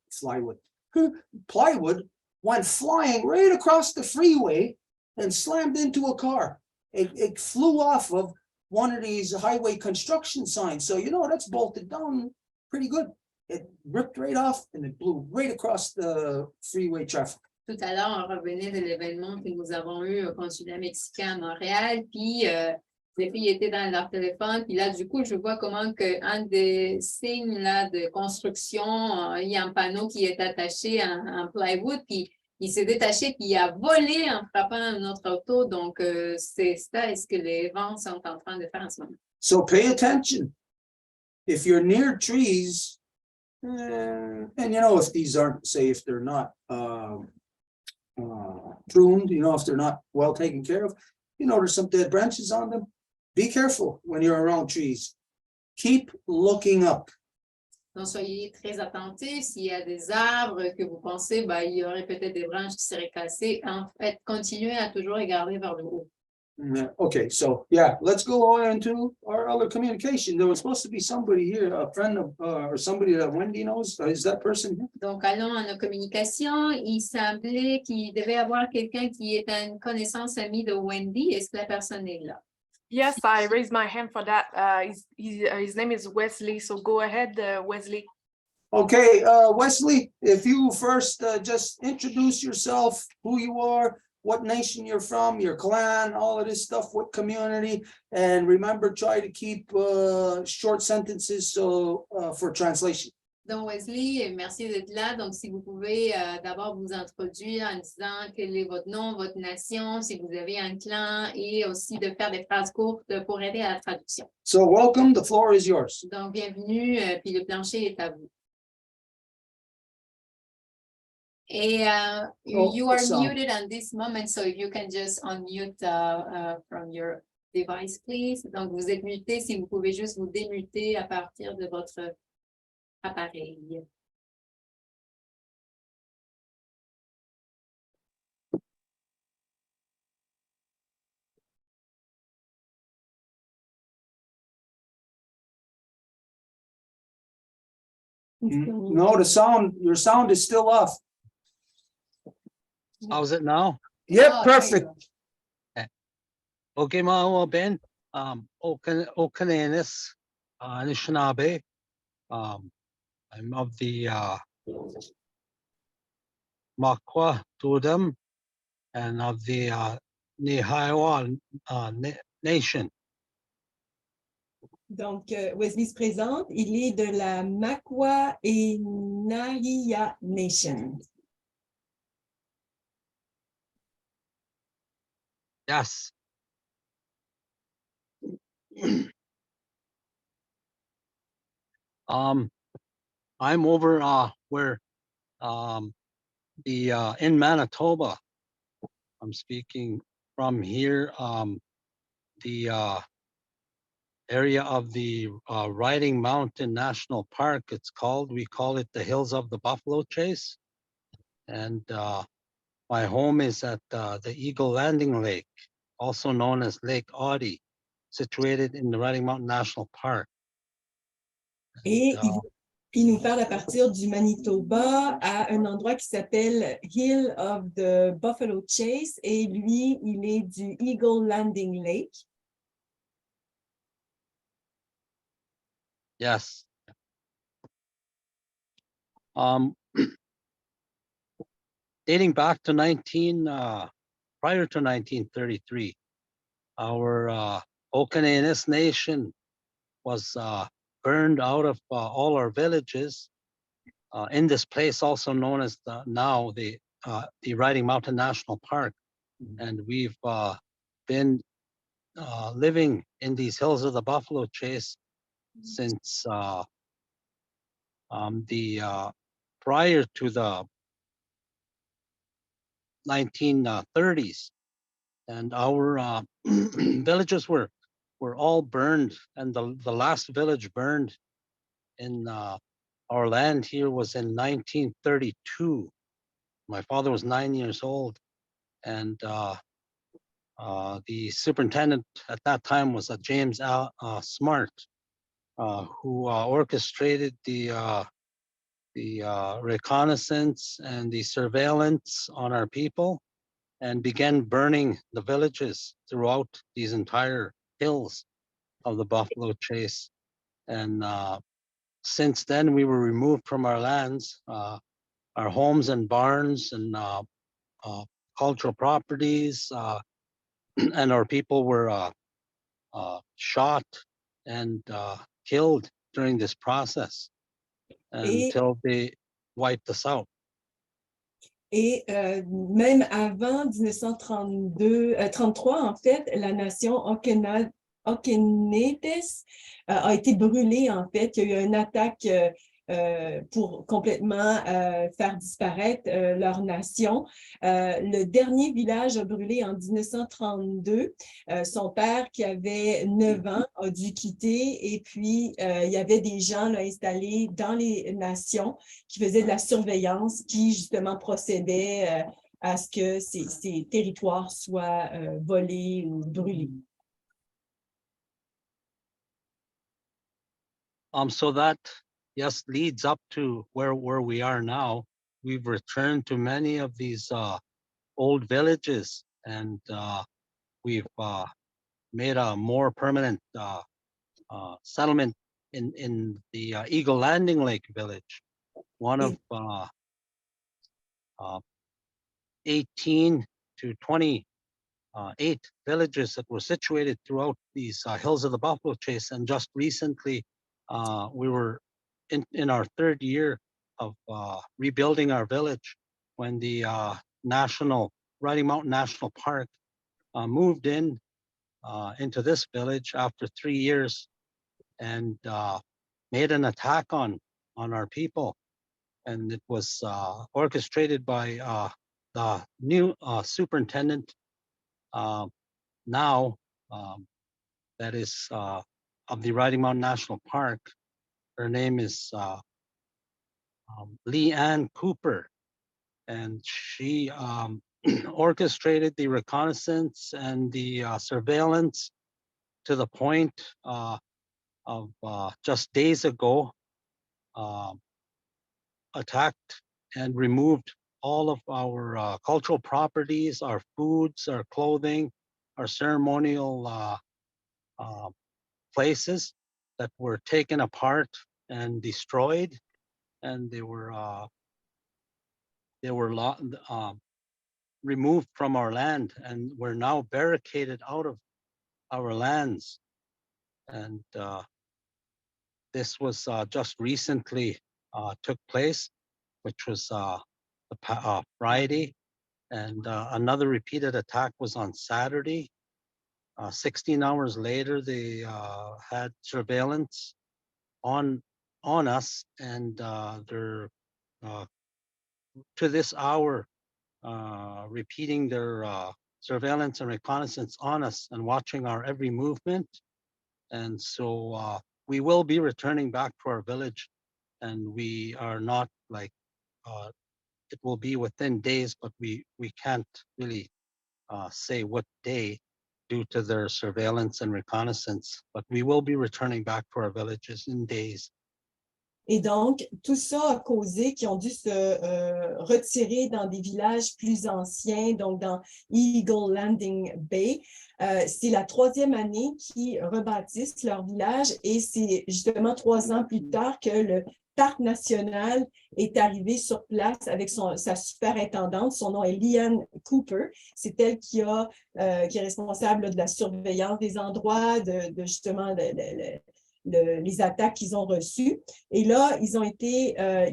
went flying right across the freeway and slammed into a car. It flew off of one of these highway construction signs, so you know that's bolted down pretty good. It ripped right off and it blew right across the freeway traffic." Tout à l'heure, on revenait de l'événement que nous avons eu au consulat mexicain à Montréal, puis les filles étaient dans leur téléphone, puis là, du coup, je vois comment un des signes là, de construction, il y a un panneau qui est attaché en plywood, puis il s'est détaché, puis il a volé en frappant notre auto. Donc, c'est ça, est-ce que les vents sont en train de faire en ce moment. So pay attention. If you're near trees, and you know, if these aren't, say, if they're not pruned, you know, if they're not well taken care of, you know, there's some dead branches on them. Be careful when you're around trees. Keep looking up. Donc, soyez très attentifs. S'il y a des arbres que vous pensez, il y aurait peut-être des branches qui seraient cassées. En fait, continuez à toujours regarder vers le haut. Okay, so yeah, let's go on into our other communication. There was supposed to be somebody here, a friend of, or somebody that Wendy knows. Is that person here? Donc, allons à nos communications. Il semblait qu'il devait y avoir quelqu'un qui est une connaissance amie de Wendy. Est-ce que la personne est là? Yes, I raised my hand for that. His name is Wesley. So go ahead, Wesley. Okay, Wesley, if you first just introduce yourself, who you are, what nation you're from, your clan, all of this stuff, what community, and remember, try to keep short sentences so for translation. Donc, Wesley, merci d'être là. Donc, si vous pouvez d'abord vous introduire en disant quel est votre nom, votre nation, si vous avez un clan, et aussi de faire des phrases courtes pour aider à la traduction. So welcome, the floor is yours. Donc, bienvenue, puis le plancher est à vous. Et you are muted at this moment, so if you can just unmute from your device, please. Donc, vous êtes muté, si vous pouvez juste vous démuter à partir de votre appareil. No, your sound is still off. How's it now? Yeah, perfect. Okay, mga Ben, Okanenis, Anishinaabe. I'm of the Makwa Tudum and of the Nihaiwa Nation. Donc, Wesley se présente. Il est de la Makwa et Nahiya Nation. Yes. I'm over where in Manitoba. I'm speaking from here. The area of the Riding Mountain National Park. It's called. We call it the Hills of the Buffalo Chase, and my home is at the Eagle Landing Lake, also known as Lake Audie, situated in the Riding Mountain National Park. Et il nous parle à partir du Manitoba à un endroit qui s'appelle Hill of the Buffalo Chase et lui, il est du Eagle Landing Lake. Yes. Dating back to prior to 1933, our Okanenis Nation was burned out of all our villages in this place, also known as now the Riding Mountain National Park. And we've been living in these hills of the Buffalo Chase since prior to the 1930s, and our villages were all burned, and the last village burned in our land here was in 1932. My father was 9 years old, and the superintendent at that time was James Smart, who orchestrated the reconnaissance and the surveillance on our people and began burning the villages throughout these entire hills of the Buffalo Chase. And since then, we were removed from our lands, our homes and barns and cultural properties, and our people were shot and killed during this process until they wiped us out. Et même avant 1933, en fait, la nation Okenetes a été brûlée, en fait. Il y a eu une attaque pour complètement faire disparaître leur nation. Le dernier village a brûlé en 1932. Son père, qui avait 9 ans, a dû quitter et puis il y avait des gens là, installés dans les nations qui faisaient de la surveillance, qui justement procédaient à ce que ces territoires soient volés ou brûlés. So that, yes, leads up to where we are now. We've returned to many of these old villages, and we've made a more permanent settlement in the Eagle Landing Lake village, one of 18 to 28 villages that were situated throughout these hills of the Buffalo Chase. And just recently, we were in our 3rd year of rebuilding our village when the Riding Mountain National Park moved into this village after 3 years and made an attack on our people. And it was orchestrated by the new superintendent now that is of the Riding Mountain National Park. Her name is Lee Ann Cooper, and she orchestrated the reconnaissance and the surveillance to the point of just days ago attacked and removed all of our cultural properties, our foods, our clothing, our ceremonial places that were taken apart and destroyed, and they were removed from our land, and we're now barricaded out of our lands. And this was just recently took place, which was Friday, and another repeated attack was on Saturday. 16 hours later, they had surveillance on us, and they're to this hour repeating their surveillance and reconnaissance on us and watching our every movement. And so we will be returning back to our village, and we are not like it will be within days, but we can't really say what day due to their surveillance and reconnaissance. But we will be returning back to our villages in days. Et donc, tout ça a causé qu'ils ont dû se retirer dans des villages plus anciens, donc dans Eagle Landing Bay. C'est la 3e année qu'ils rebâtissent leur village et c'est justement 3 ans plus tard que le Parc national est arrivé sur place avec sa superintendante. Son nom est Leanne Cooper. C'est elle qui est responsable de la surveillance des endroits, de justement les attaques qu'ils ont reçues. Et là, il y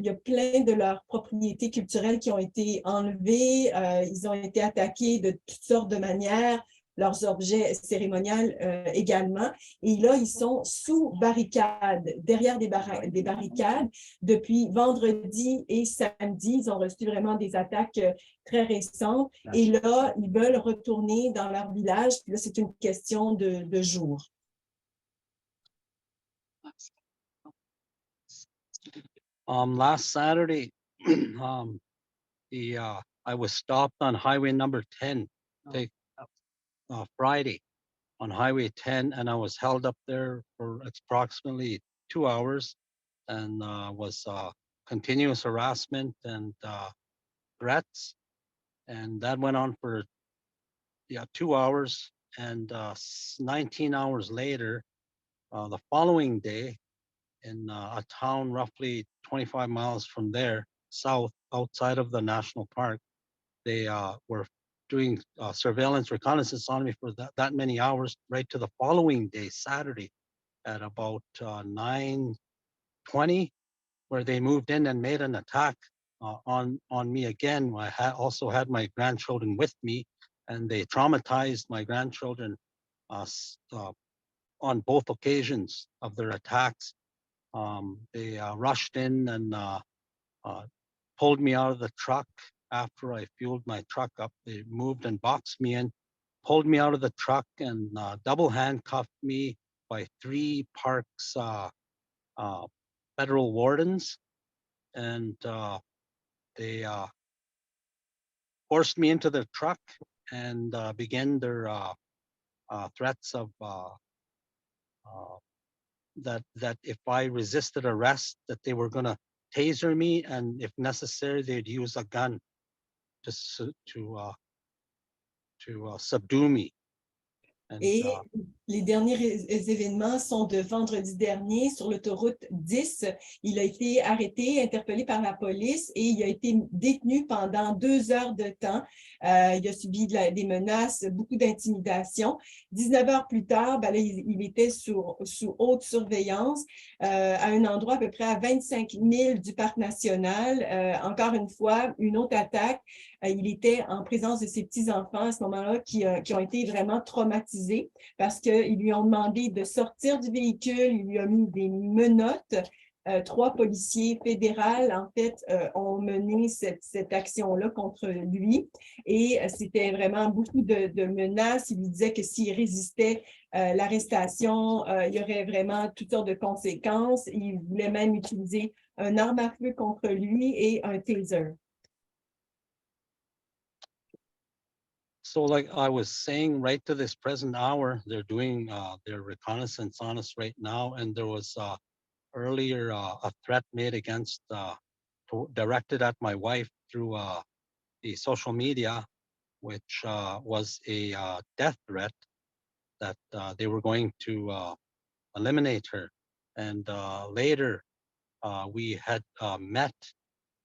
a plein de leurs propriétés culturelles qui ont été enlevées. Ils ont été attaqués de toutes sortes de manières, leurs objets cérémoniels également. Et là, ils sont sous barricades, derrière des barricades. Depuis vendredi et samedi, ils ont reçu vraiment des attaques très récentes. Et là, ils veulent retourner dans leur village. Puis là, c'est une question de jours. Last Saturday, I was stopped on highway number 10, Friday on highway 10, and I was held up there for approximately 2 hours, and was continuous harassment and threats, and that went on for 2 hours, and 19 hours later, the following day, in a town roughly 25 miles from there, south, outside of the national park. They were doing surveillance reconnaissance on me for that many hours, right to the following day, Saturday, at about 9:20, where they moved in and made an attack on me again. I also had my grandchildren with me, and they traumatized my grandchildren on both occasions of their attacks. They rushed in and pulled me out of the truck after I fueled my truck up. They moved and boxed me in, pulled me out of the truck, and double handcuffed me by 3 parks federal wardens. And they forced me into the truck and began their threats of that if I resisted arrest, that they were going to taser me, and if necessary, they'd use a gun to subdue me. And, Et les derniers événements sont de vendredi dernier sur l'autoroute 10. Il a été arrêté, interpellé par la police et il a été détenu pendant 2 heures de temps. Il a subi des menaces, beaucoup d'intimidation. 19 heures plus tard, là, il était sous haute surveillance à un endroit à peu près à 25 000 du parc national. Encore une fois, une autre attaque. Il était en présence de ses petits-enfants à ce moment-là qui ont été vraiment traumatisés parce qu'ils lui ont demandé de sortir du véhicule, il lui a mis des menottes. 3 policiers fédéraux, en fait, ont mené cette action-là contre lui. Et c'était vraiment beaucoup de menaces. Il lui disait que s'il résistait l'arrestation, il y aurait vraiment toutes sortes de conséquences. Il voulait même utiliser une arme à feu contre lui et un taser. So like I was saying, right to this present hour, they're doing their reconnaissance on us right now. And there was earlier a threat made against, directed at my wife through the social media, which was a death threat that they were going to eliminate her. And later, we had met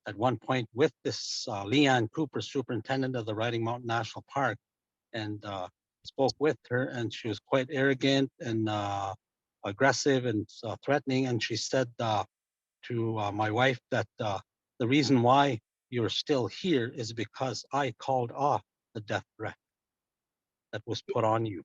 at one point with this Leanne Cooper, superintendent of the Riding Mountain National Park, and spoke with her, and she was quite arrogant and aggressive and threatening. And she said to my wife that the reason why you're still here is because I called off the death threat that was put on you.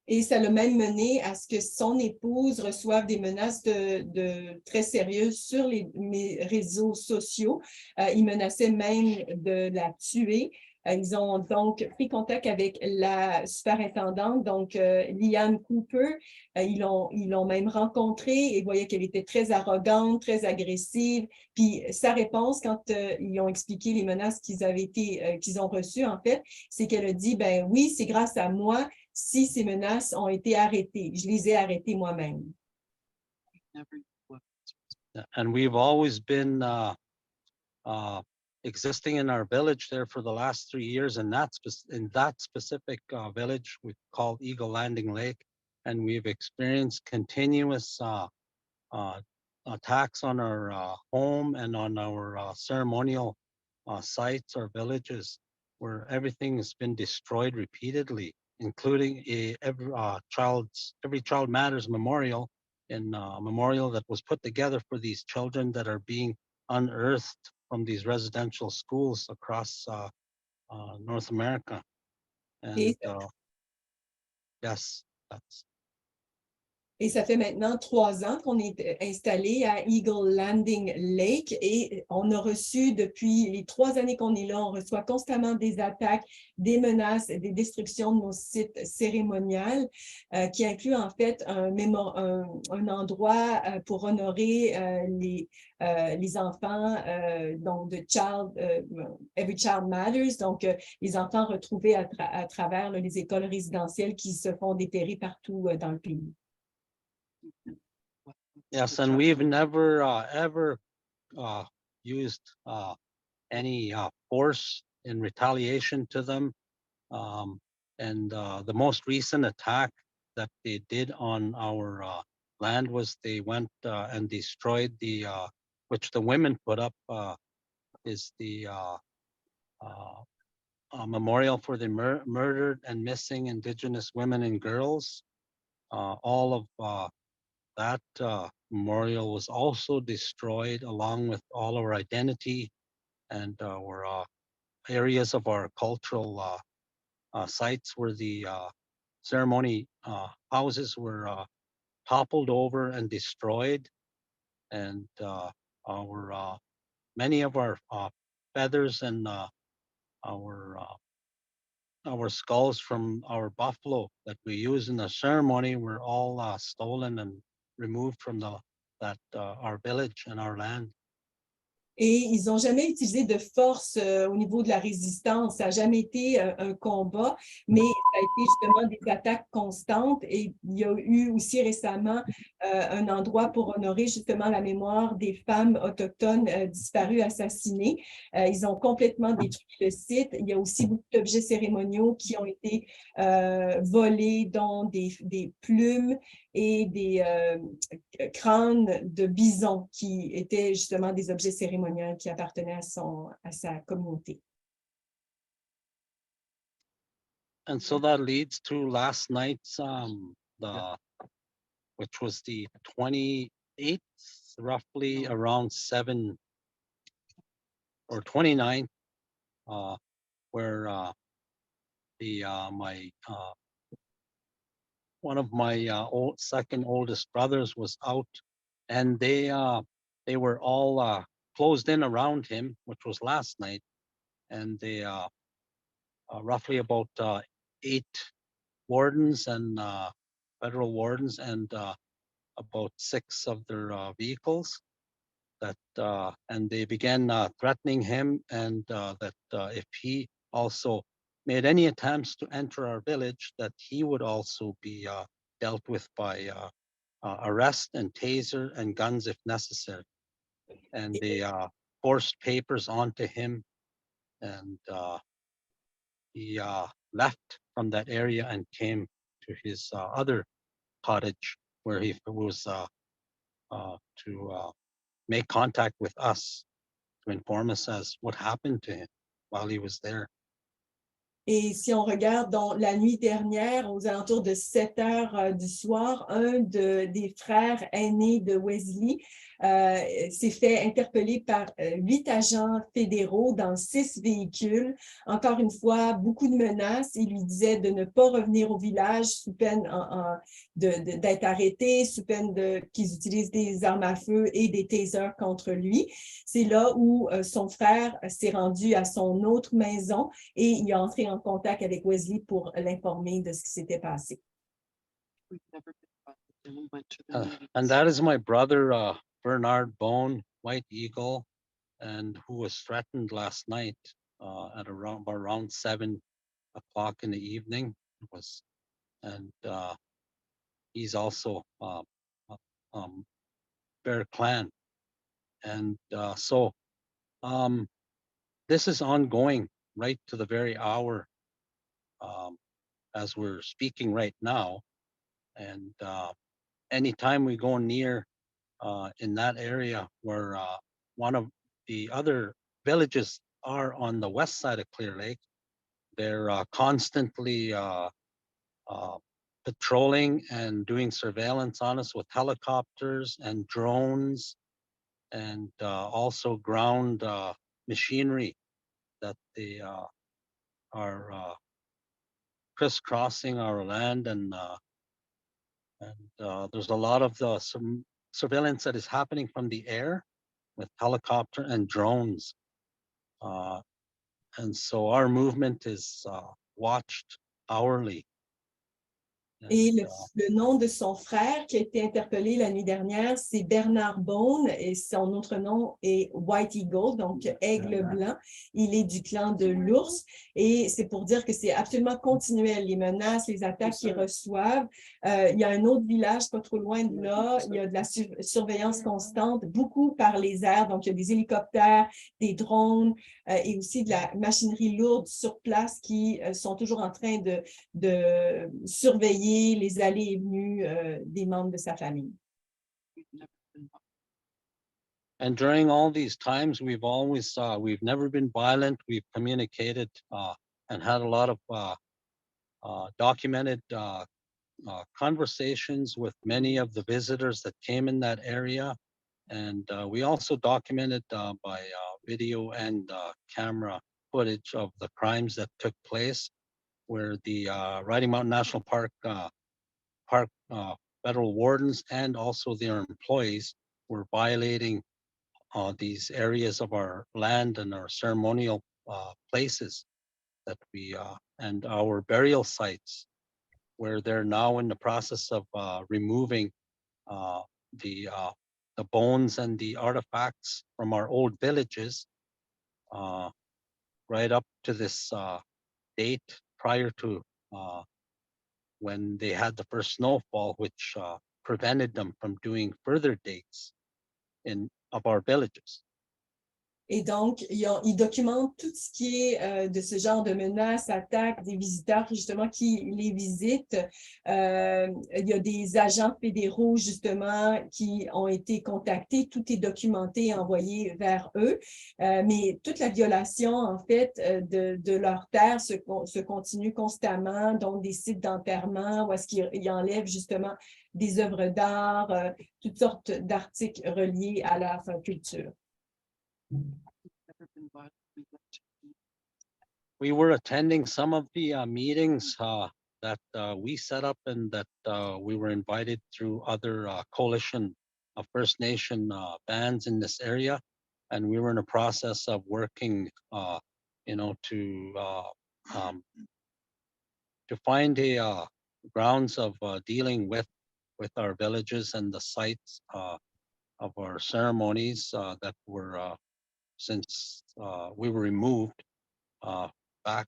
Et ça l'a même mené à ce que son épouse reçoive des menaces de très sérieuses sur mes réseaux sociaux. Il menaçait même de la tuer. Ils ont donc pris contact avec la superintendante, donc Leanne Cooper. Ils l'ont même rencontrée et voyaient qu'elle était très arrogante, très agressive. Puis sa réponse, quand ils ont expliqué les menaces qu'ils ont reçues, en fait, c'est qu'elle a dit, ben oui, c'est grâce à moi si ces menaces ont été arrêtées. Je les ai arrêtées moi-même. And we've always been existing in our village there for the last 3 years, and in that specific village we called Eagle Landing Lake, and we've experienced continuous attacks on our home and on our ceremonial sites or villages, where everything has been destroyed repeatedly, including every Child Matters memorial, memorial that was put together for these children that are being unearthed from these residential schools across North America. And yes, that's. Et ça fait maintenant 3 ans qu'on est installé à Eagle Landing Lake et on a reçu depuis les 3 années qu'on est là, on reçoit constamment des attaques, des menaces, des destructions de nos sites cérémonials qui incluent en fait un endroit pour honorer les enfants, donc de Every Child Matters, donc les enfants retrouvés à travers les écoles résidentielles qui se font dépérer partout dans le pays. Yes, and we've never ever used any force in retaliation to them. And the most recent attack that they did on our land was they went and destroyed which the women put up, is the memorial for the murdered and missing Indigenous women and girls. All of that memorial was also destroyed, along with all our identity and our areas of our cultural sites where the ceremony houses were toppled over and destroyed, and many of our feathers and our skulls from our buffalo that we use in the ceremony were all stolen and removed from our village and our land. Et ils n'ont jamais utilisé de force au niveau de la résistance. Ça n'a jamais été un combat, mais ça a été justement des attaques constantes. Et il y a eu aussi récemment un endroit pour honorer justement la mémoire des femmes autochtones disparues, assassinées. Ils ont complètement détruit le site. Il y a aussi beaucoup d'objets cérémoniaux qui ont été volés, dont des plumes et des crânes de bison qui étaient justement des objets cérémoniaux qui appartenaient à sa communauté. And so that leads to last night's which was the 28th, roughly around 7 or 29th, where one of my second oldest brothers was out, and they were all closed in around him, which was last night, and they roughly about 8 wardens and federal wardens and about 6 of their vehicles and they began threatening him, and that if he also made any attempts to enter our village, that he would also be dealt with by arrest and taser and guns if necessary. And they forced papers onto him and he left from that area and came to his other cottage where he was to make contact with us to inform us as what happened to him while he was there. Et si on regarde donc la nuit dernière, aux alentours de 7 heures du soir, des frères aînés de Wesley s'est fait interpeller par 8 agents fédéraux dans 6 véhicules. Encore une fois, beaucoup de menaces. Il lui disait de ne pas revenir au village sous peine d'être arrêté, sous peine qu'ils utilisent des armes à feu et des tasers contre lui. C'est là où son frère s'est rendu à son autre maison et il est entré en contact avec Wesley pour l'informer de ce qui s'était passé. And that is my brother, Bernard Bone, White Eagle, and who was threatened last night at around 7 o'clock in the evening. He's also Bear Clan. And so this is ongoing right to the very hour as we're speaking right now. And anytime we go near in that area where one of the other villages are on the west side of Clear Lake, they're constantly patrolling and doing surveillance on us with helicopters and drones, and also ground machinery that they are crisscrossing our land, and there's a lot of some surveillance that is happening from the air with helicopter and drones. And so our movement is watched hourly. Et le nom de son frère qui a été interpellé la nuit dernière, c'est Bernard Bone et son autre nom est White Eagle, donc aigle blanc. Il est du clan de l'ours et c'est pour dire que c'est absolument continuel, les menaces, les attaques qu'ils reçoivent. Il y a un autre village pas trop loin de là, il y a de la surveillance constante, beaucoup par les airs, donc il y a des hélicoptères, des drones et aussi de la machinerie lourde sur place qui sont toujours en train de surveiller les allées et venues des membres de sa famille. And during all these times, we've always, we've never been violent. We've communicated and had a lot of documented conversations with many of the visitors that came in that area. And we also documented by video and camera footage of the crimes that took place, where the Riding Mountain National Park federal wardens and also their employees were violating these areas of our land and our ceremonial places that we and our burial sites, where they're now in the process of removing the bones and the artifacts from our old villages right up to this date prior to when they had the first snowfall, which prevented them from doing further dates of our villages. Et donc, ils documentent tout ce qui est de ce genre de menaces, attaques, des visiteurs justement qui les visitent. Il y a des agents fédéraux justement qui ont été contactés. Tout est documenté et envoyé vers eux. Mais toute la violation, en fait, de leur terre se continue constamment. Donc, des sites d'enterrement où est-ce qu'ils enlèvent justement des œuvres d'art, toutes sortes d'articles reliés à leur culture. We were attending some of the meetings that we set up and that we were invited through other coalition of First Nation bands in this area. And we were in a process of working, to find a grounds of dealing with our villages and the sites of our ceremonies that were since we were removed back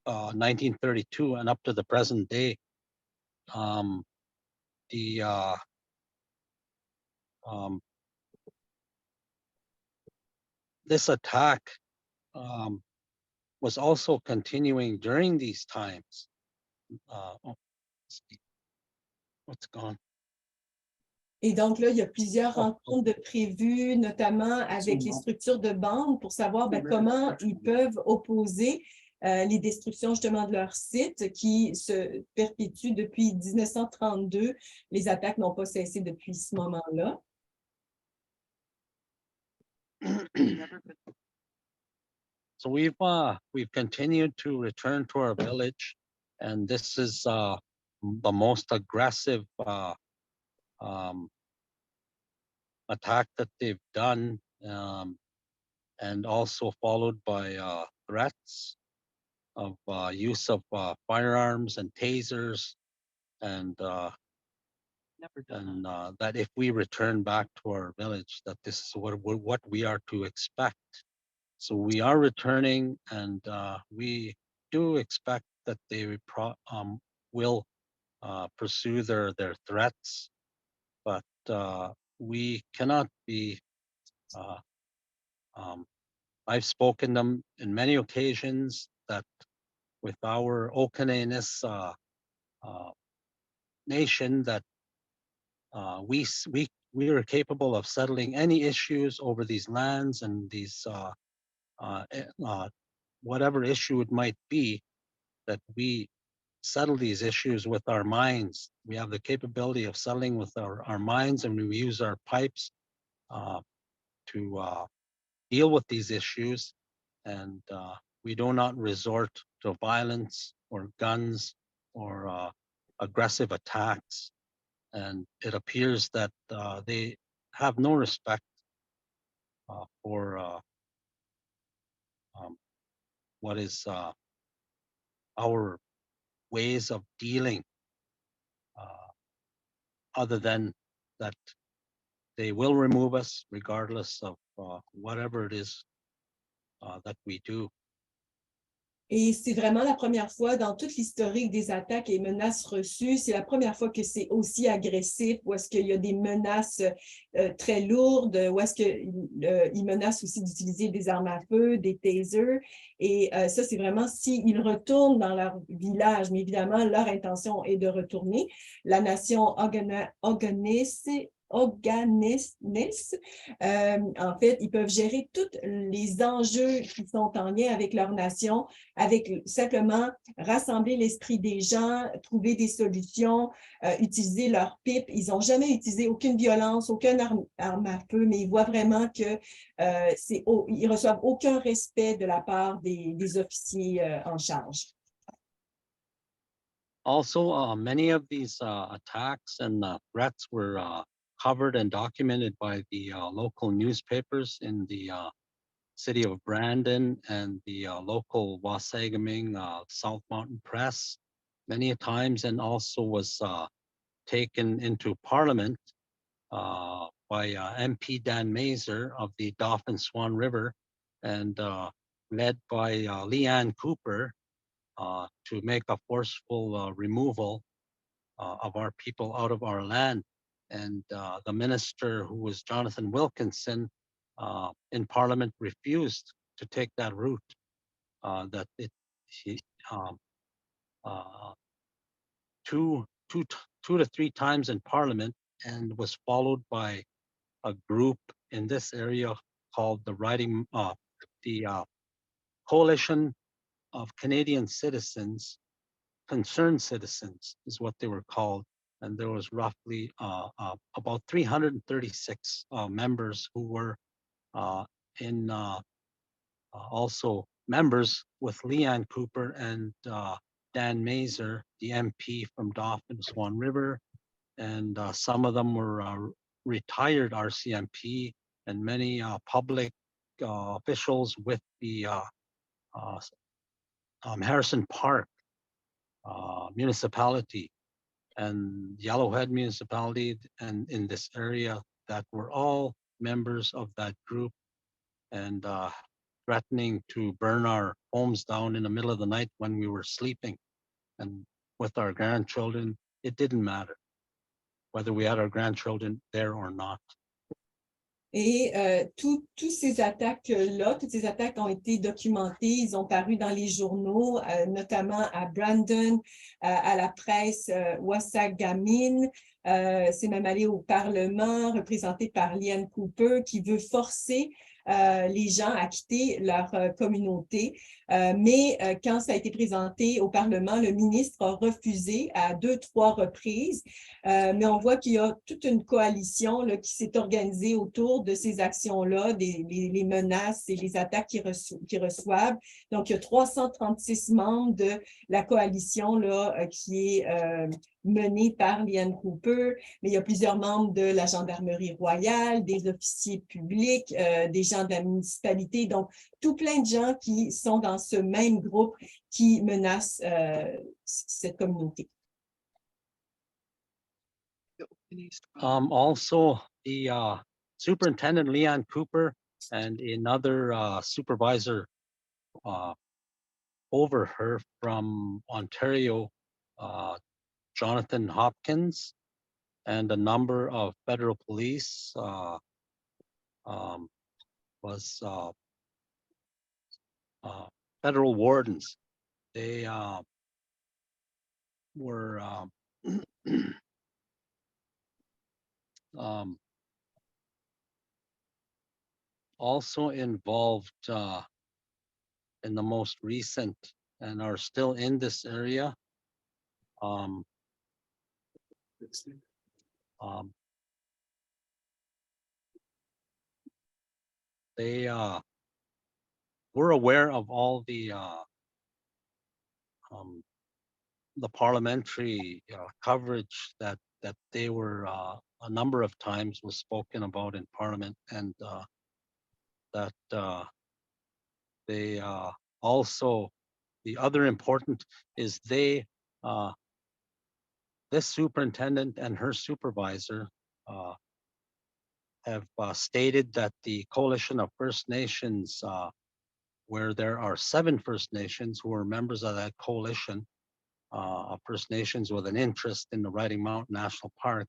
1932 and up to the present day. This attack was also continuing during these times. Let's see. What's gone? Et donc là, il y a plusieurs Oh, rencontres de prévues, notamment avec les structures de bande pour savoir comment ils peuvent opposer les destructions justement de leur site qui se perpétuent depuis 1932. Les attaques n'ont pas cessé depuis ce moment-là. So we've continued to return to our village, and this is the most aggressive attack that they've done, and also followed by threats of use of firearms and tasers, and that if we return back to our village, that this is what we are to expect. So we are returning, and we do expect that they will pursue their threats, but we cannot be. I've spoken them in many occasions that with our Okaneness nation, that we are capable of settling any issues over these lands and these whatever issue it might be, that we settle these issues with our minds. We have the capability of settling with our minds, and we use our pipes to deal with these issues, and we do not resort to violence or guns or aggressive attacks. And it appears that they have no respect for what is our ways of dealing, other than that they will remove us regardless of whatever it is that we do. Et c'est vraiment la première fois dans toute l'historique des attaques et menaces reçues, c'est la première fois que c'est aussi agressif, où est-ce qu'il y a des menaces très lourdes, où est-ce qu'ils menacent aussi d'utiliser des armes à feu, des tasers. Et ça, c'est vraiment s'ils retournent dans leur village, mais évidemment, leur intention est de retourner. La nation oganese, en fait, ils peuvent gérer tous les enjeux qui sont en lien avec leur nation, avec simplement rassembler l'esprit des gens, trouver des solutions, utiliser leurs pipes. Ils n'ont jamais utilisé aucune violence, aucune arme à feu, mais ils voient vraiment que ils reçoivent aucun respect de la part des officiers en charge. Also, many of these attacks and threats were covered and documented by the local newspapers in the city of Brandon and the local Wasagaming South Mountain Press many a times, and also was taken into Parliament by MP Dan Mazer of the Dauphin Swan River, and led by Leanne Cooper to make a forceful removal of our people out of our land. And the minister, who was Jonathan Wilkinson, in Parliament refused to take that route. Two to three times in Parliament, and was followed by a group in this area called the Coalition of Canadian Citizens, Concerned Citizens is what they were called. And there was roughly about 336 members who were also members with Leanne Cooper and Dan Mazer, the MP from Dauphin Swan River. And some of them were retired RCMP, and many public officials with the Harrison Park municipality and Yellowhead municipality, and in this area, that were all members of that group, and threatening to burn our homes down in the middle of the night when we were sleeping. And with our grandchildren, it didn't matter whether we had our grandchildren there or not. Et toutes ces attaques-là, toutes ces attaques ont été documentées, ils ont paru dans les journaux, notamment à Brandon, à la presse Wasagamine. C'est même allé au Parlement, représenté par Liane Cooper, qui veut forcer les gens à quitter leur communauté. Mais quand ça a été présenté au Parlement, le ministre a refusé à 2-3 reprises. Mais on voit qu'il y a toute une coalition là, qui s'est organisée autour de ces actions-là, les menaces et les attaques qu'ils reçoivent. Donc, il y a 336 membres de la coalition là, qui est menée par Liane Cooper, mais il y a plusieurs membres de la gendarmerie royale, des officiers publics, des gens de la municipalité, donc tout plein de gens qui sont dans ce même groupe qui menacent cette communauté. Also, the Superintendent Leon Cooper and another supervisor over her from Ontario, Jonathan Hopkins, and a number of federal police was federal wardens. They were also involved in the most recent and are still in this area. They were aware of all the parliamentary coverage that they were a number of times was spoken about in Parliament, and that they also, the other important is they this superintendent and her supervisor have stated that the coalition of First Nations, where there are 7 First Nations who are members of that coalition of First Nations with an interest in the Riding Mountain National Park,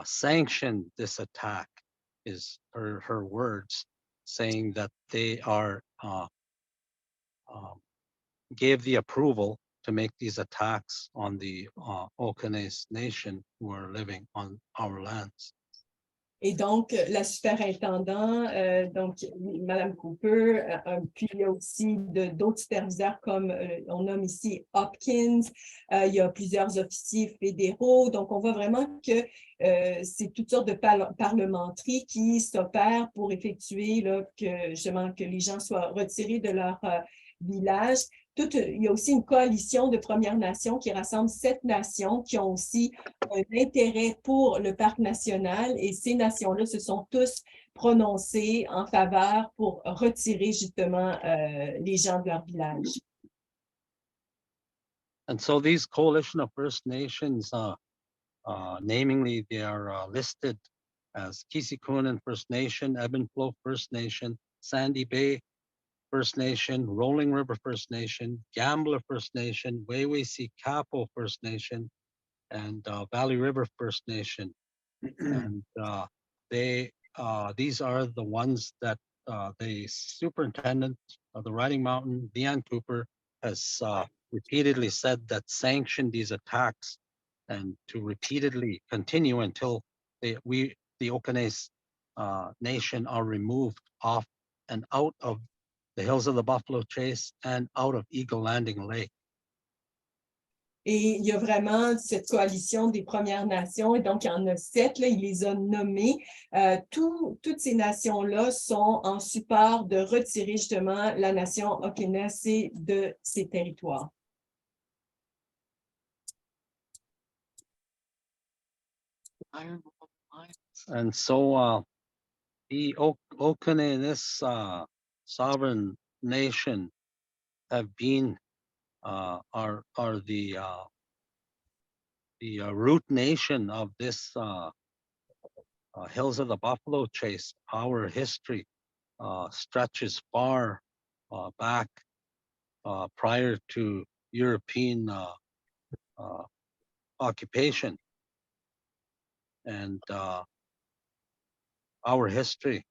sanctioned this attack, is her words, saying that they are gave the approval to make these attacks on the Okanese Nation who are living on our lands. Et donc, la superintendant, donc Mme Cooper, puis il y a aussi d'autres superviseurs comme on nomme ici Hopkins, il y a plusieurs officiers fédéraux. Donc, on voit vraiment que c'est toutes sortes de parlementeries qui s'opèrent pour effectuer là, que les gens soient retirés de leur village. Il y a aussi une coalition de Premières Nations qui rassemble 7 nations qui ont aussi un intérêt pour le parc national, et ces nations-là se sont tous prononcées en faveur pour retirer justement les gens de leur village. And so these coalition of First Nations, namely, they are listed as Kisikunan First Nation, Ebenflow First Nation, Sandy Bay First Nation, Rolling River First Nation, Gambler First Nation, Wewesi Kapo First Nation, and Valley River First Nation. And these are the ones that the superintendent of the Riding Mountain, Leon Cooper, has repeatedly said that sanctioned these attacks, and to repeatedly continue until the Okanese Nation are removed off and out of the hills of the Buffalo Chase and out of Eagle Landing Lake. Et il y a vraiment cette coalition des Premières Nations, et donc il y en a 7, là, il les a nommés. Toutes ces nations-là sont en support de retirer justement la nation Okanese de ses territoires. And so the Okanese sovereign nation have been are the root nation of this Hills of the Buffalo Chase. Our history stretches far back prior to European occupation, and our history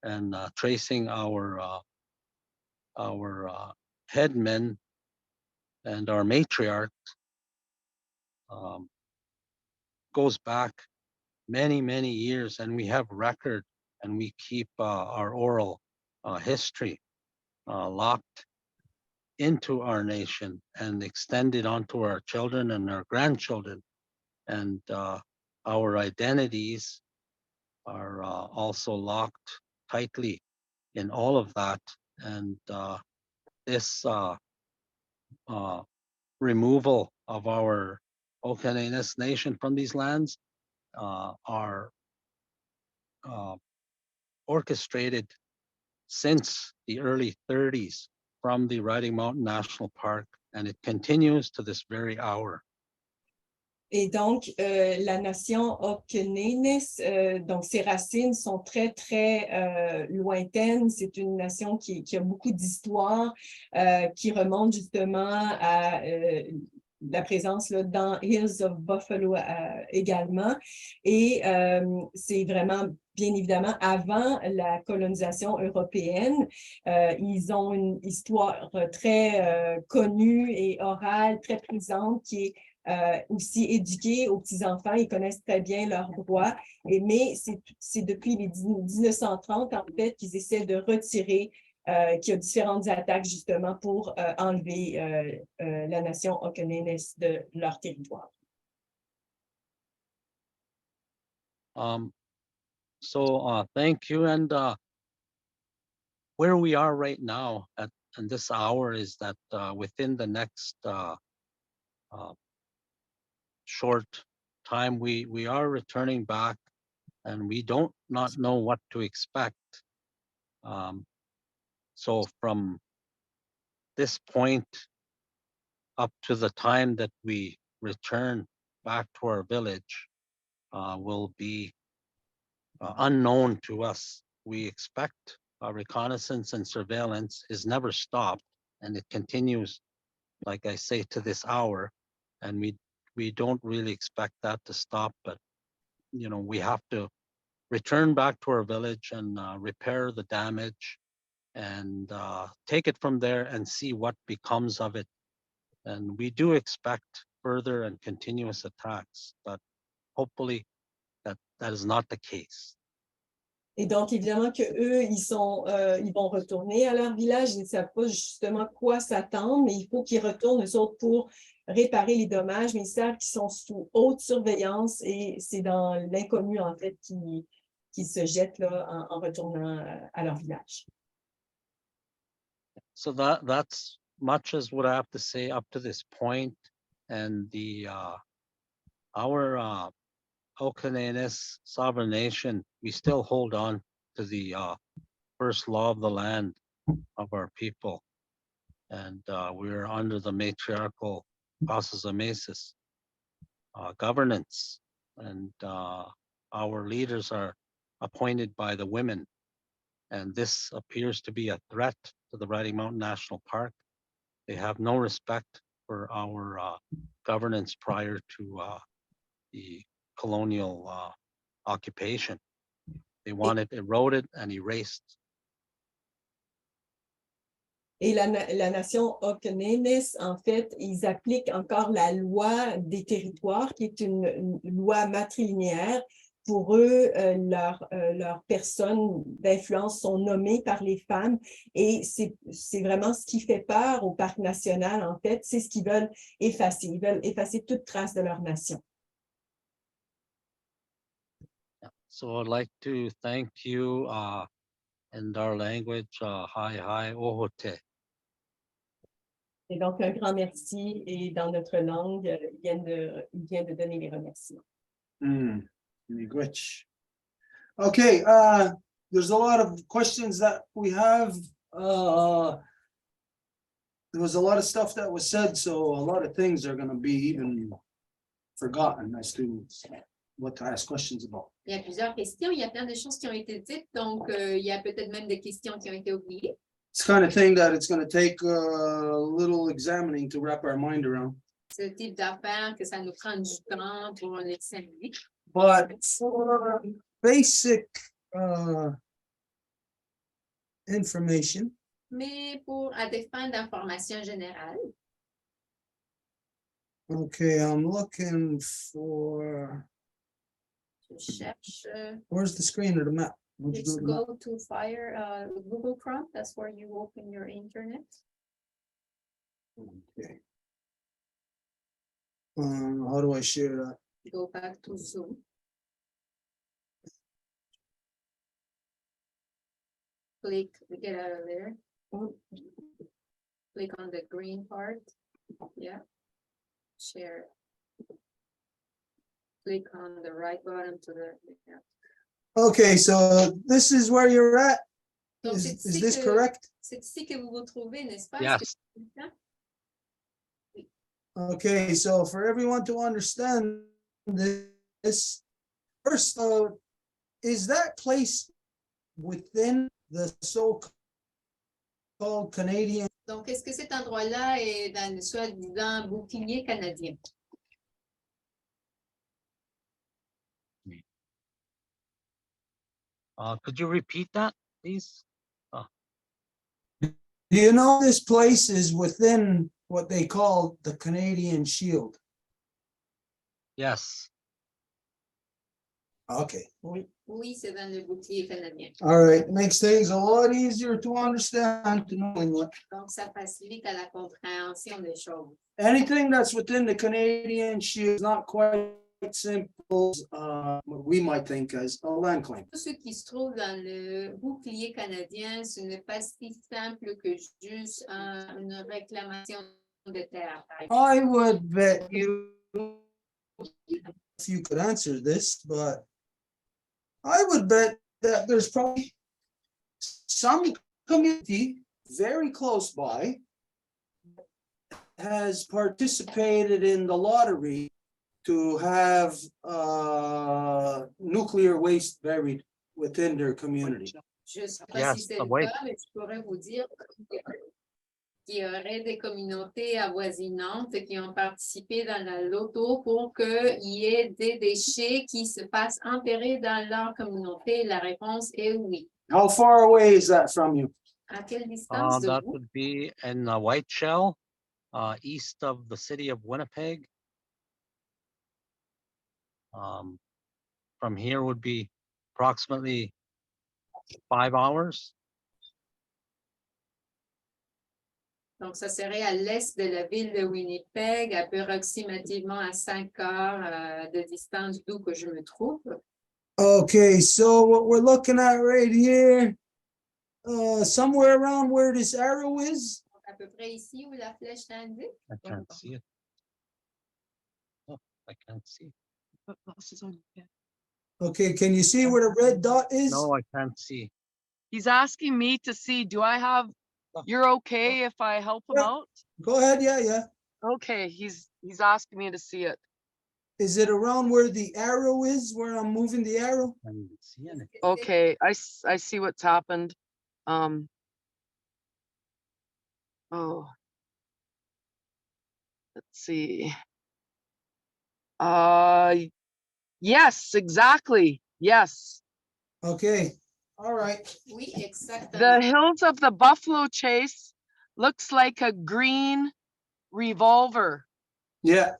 and tracing our headmen and our matriarch goes back many years, and we have record, and we keep our oral history locked into our nation and extended onto our children and our grandchildren. And our identities are also locked tightly in all of that. And this removal of our Okanenus nation from these lands are orchestrated since the early 30s from the Riding Mountain National Park, and it continues to this very hour. Et donc, la nation Okanenus, donc ses racines sont très lointaines. C'est une nation qui a beaucoup d'histoire, qui remonte justement à la présence là, dans Hills of Buffalo également. Et c'est vraiment, bien évidemment, avant la colonisation européenne. Ils ont une histoire très connue et orale, très présente, qui est aussi éduqués aux petits-enfants, ils connaissent très bien leurs droits, mais c'est depuis les 1930, en fait, qu'ils essaient de retirer, qu'il y a différentes attaques, justement, pour enlever la nation Okanenus de leur territoire. So thank you. And where we are right now in this hour is that within the next short time, we are returning back, and we not know what to expect. So from this point up to the time that we return back to our village will be unknown to us. We expect reconnaissance and surveillance is never stopped, and it continues, like I say, to this hour, and we don't really expect that to stop, but we have to return back to our village and repair the damage and take it from there and see what becomes of it. And we do expect further and continuous attacks, but hopefully that is not the case. Et donc, évidemment qu'eux, ils vont retourner à leur village. Ils ne savent pas justement quoi s'attendre, mais il faut qu'ils retournent, eux autres, pour réparer les dommages. Mais ils savent qu'ils sont sous haute surveillance et c'est dans l'inconnu, en fait, qu'ils se jettent là, en retournant à leur village. So that's much as what I have to say up to this point. And our Okanenus sovereign nation, we still hold on to the first law of the land of our people. And we're under the matriarchal Casas Amesis governance. And our leaders are appointed by the women. And this appears to be a threat to the Riding Mountain National Park. They have no respect for our governance prior to the colonial occupation. They want it eroded and erased. Et la nation Okanenus, en fait, ils appliquent encore la loi des territoires, qui est une loi matrilinéaire. Pour eux, leurs personnes d'influence sont nommées par les femmes et c'est vraiment ce qui fait peur au parc national, en fait. C'est ce qu'ils veulent effacer. Ils veulent effacer toute trace de leur nation. So I'd like to thank you in our language, Hai Ohote. Et donc, un grand merci et dans notre langue, il vient de donner les remerciements. Okay, there's a lot of questions that we have. There was a lot of stuff that was said, so a lot of things are going to be even forgotten as to what to ask questions about. Il y a plusieurs questions, il y a plein de choses qui ont été dites, donc il y a peut-être même des questions qui ont été oubliées. It's the kind of thing that it's going to take a little examining to wrap our mind around. Ce type d'affaires que ça nous prend du temps pour l'examiner. But for basic information. Mais à des fins d'information générale, Okay, I'm looking for, je cherche, where's the screen of the map? Where'd you let's go to the map? go to Fire, Google Chrome, that's where you open your internet. Okay. How do I share that? Go back to Zoom. Get out of there. Click on the green part. Yeah. Share. Click on the right bottom to the. Yeah. Okay, so this is where you're at? Donc, Is c'est is ici this que- correct? C'est ici que vous vous trouvez, n'est-ce pas? Est-ce que Yes. c'est ça? Okay, so for everyone to understand this, first, is that place within the so-called Canadian? Donc, est-ce que cet endroit-là est dans le soi-disant bouclier canadien? Could you repeat that, please? Do you know this place is within what they call the Canadian Shield? Yes. Okay, Oui, c'est dans le bouclier canadien. all right, makes things a lot easier to understand, to know English. Donc, ça facilite à la compréhension des choses. Anything that's within the Canadian Shield is not quite simple, what we might think as a land claim. Tout ce qui se trouve dans le bouclier canadien, ce n'est pas si simple que juste une réclamation de terre. I would bet you, if you could answer this, but I would bet that there's probably some community very close by has participated in the lottery to have nuclear waste buried within their community. Je ne sais pas Yes, si c'est the le way- cas, mais je pourrais vous dire qu'il y aurait des communautés avoisinantes qui ont participé dans la loto pour qu'il y ait des déchets qui se fassent enterrer dans leur communauté. La réponse est oui. How far away is that from you? À quelle distance de That vous? would be in White Shell, east of the city of Winnipeg. From here would be approximately 5 hours. Donc, ça serait à l'est de la ville de Winnipeg, approximativement à 5 heures de distance d'où que je me trouve. Okay, so what we're looking at right here, somewhere around where this arrow is, Donc, à peu près ici où la flèche indique. I can't see it. Oh, I can't see. okay, can you see where the red dot is? No, I can't see. He's asking me to see, do I have, you're okay if I help him Yeah. out? Go ahead, yeah. Okay, he's asking me to see it. Is it around where the arrow is, where I'm moving the arrow? I can't even see anything. Okay, I see what's happened. Oh. Let's see. Yes, exactly. Yes. Okay, all right. Oui, The exactement. hills of the Buffalo Chase looks like a green revolver. Yeah,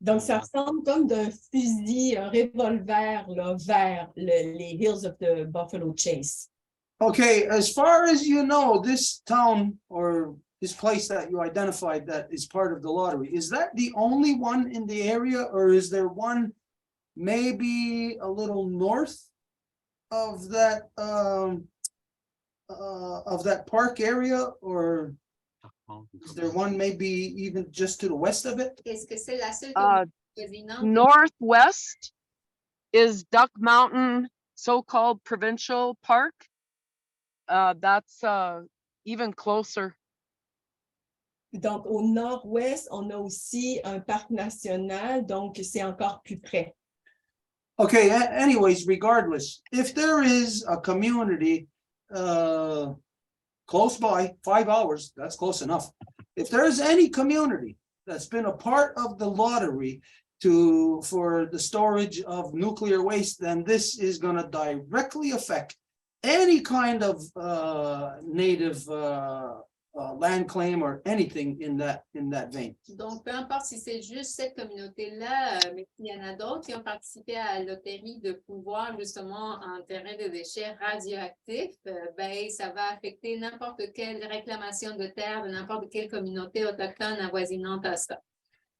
Donc, ça ressemble comme d'un fusil, un revolver là, vers les Hills of the Buffalo Chase. okay, as far as you know, this town or this place that you identified that is part of the lottery, is that the only one in the area, or is there one maybe a little north of that park area, or is there one maybe even just to the west of it? Est-ce que c'est la seule Uh, communauté voisinante? Northwest is Duck Mountain, so-called provincial park. That's even closer. Donc, au nord-ouest, on a aussi un parc national, donc c'est encore plus près. Okay, anyways, regardless, if there is a community close by, 5 hours, that's close enough. If there's any community that's been a part of the lottery for the storage of nuclear waste, then this is going to directly affect any kind of native land claim or anything in that vein. Donc, peu importe si c'est juste cette communauté-là, mais il y en a d'autres qui ont participé à la loterie de pouvoir justement enterrer des déchets radioactifs, ben, ça va affecter n'importe quelle réclamation de terre de n'importe quelle communauté autochtone avoisinante à ça.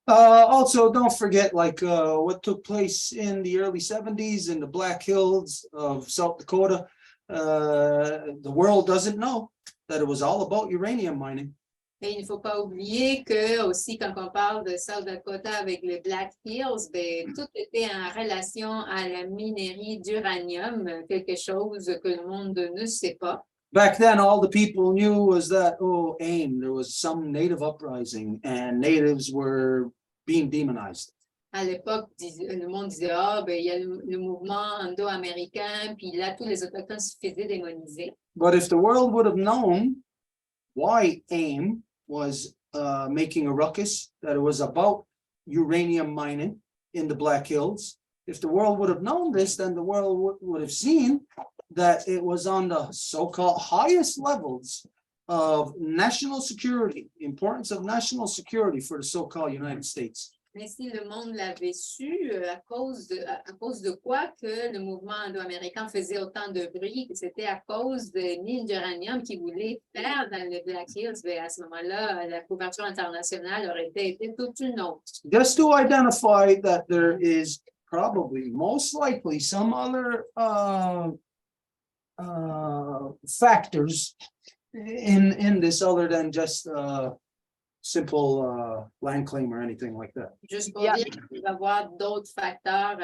Also, don't forget what took place in the early 70s in the Black Hills of South Dakota. The world doesn't know that it was all about uranium mining. Mais il ne faut pas oublier que aussi quand on parle de South Dakota avec les Black Hills, ben, tout était en relation à la minerie d'uranium, quelque chose que le monde ne sait pas. Back then, all the people knew was that, AIM, there was some native uprising and natives were being demonized. À l'époque, le monde disait, ben, il y a le mouvement indo-américain, puis là, tous les Autochtones se faisaient démoniser. But if the world would have known why AIM was making a ruckus, that it was about uranium mining in the Black Hills, if the world would have known this, then the world would have seen that it was on the so-called highest levels of national security, importance of national security for the so-called United States. Mais si le monde l'avait su, à cause de quoi que le mouvement indo-américain faisait autant de bruit, que c'était à cause des mines d'uranium qu'ils voulaient faire dans le Black Hills, bien, à ce moment-là, la couverture internationale aurait été toute une autre. Just to identify that there is probably, most likely, some other factors in this other than just simple land claim or anything like that. Juste pour Yeah. dire qu'il va y avoir d'autres facteurs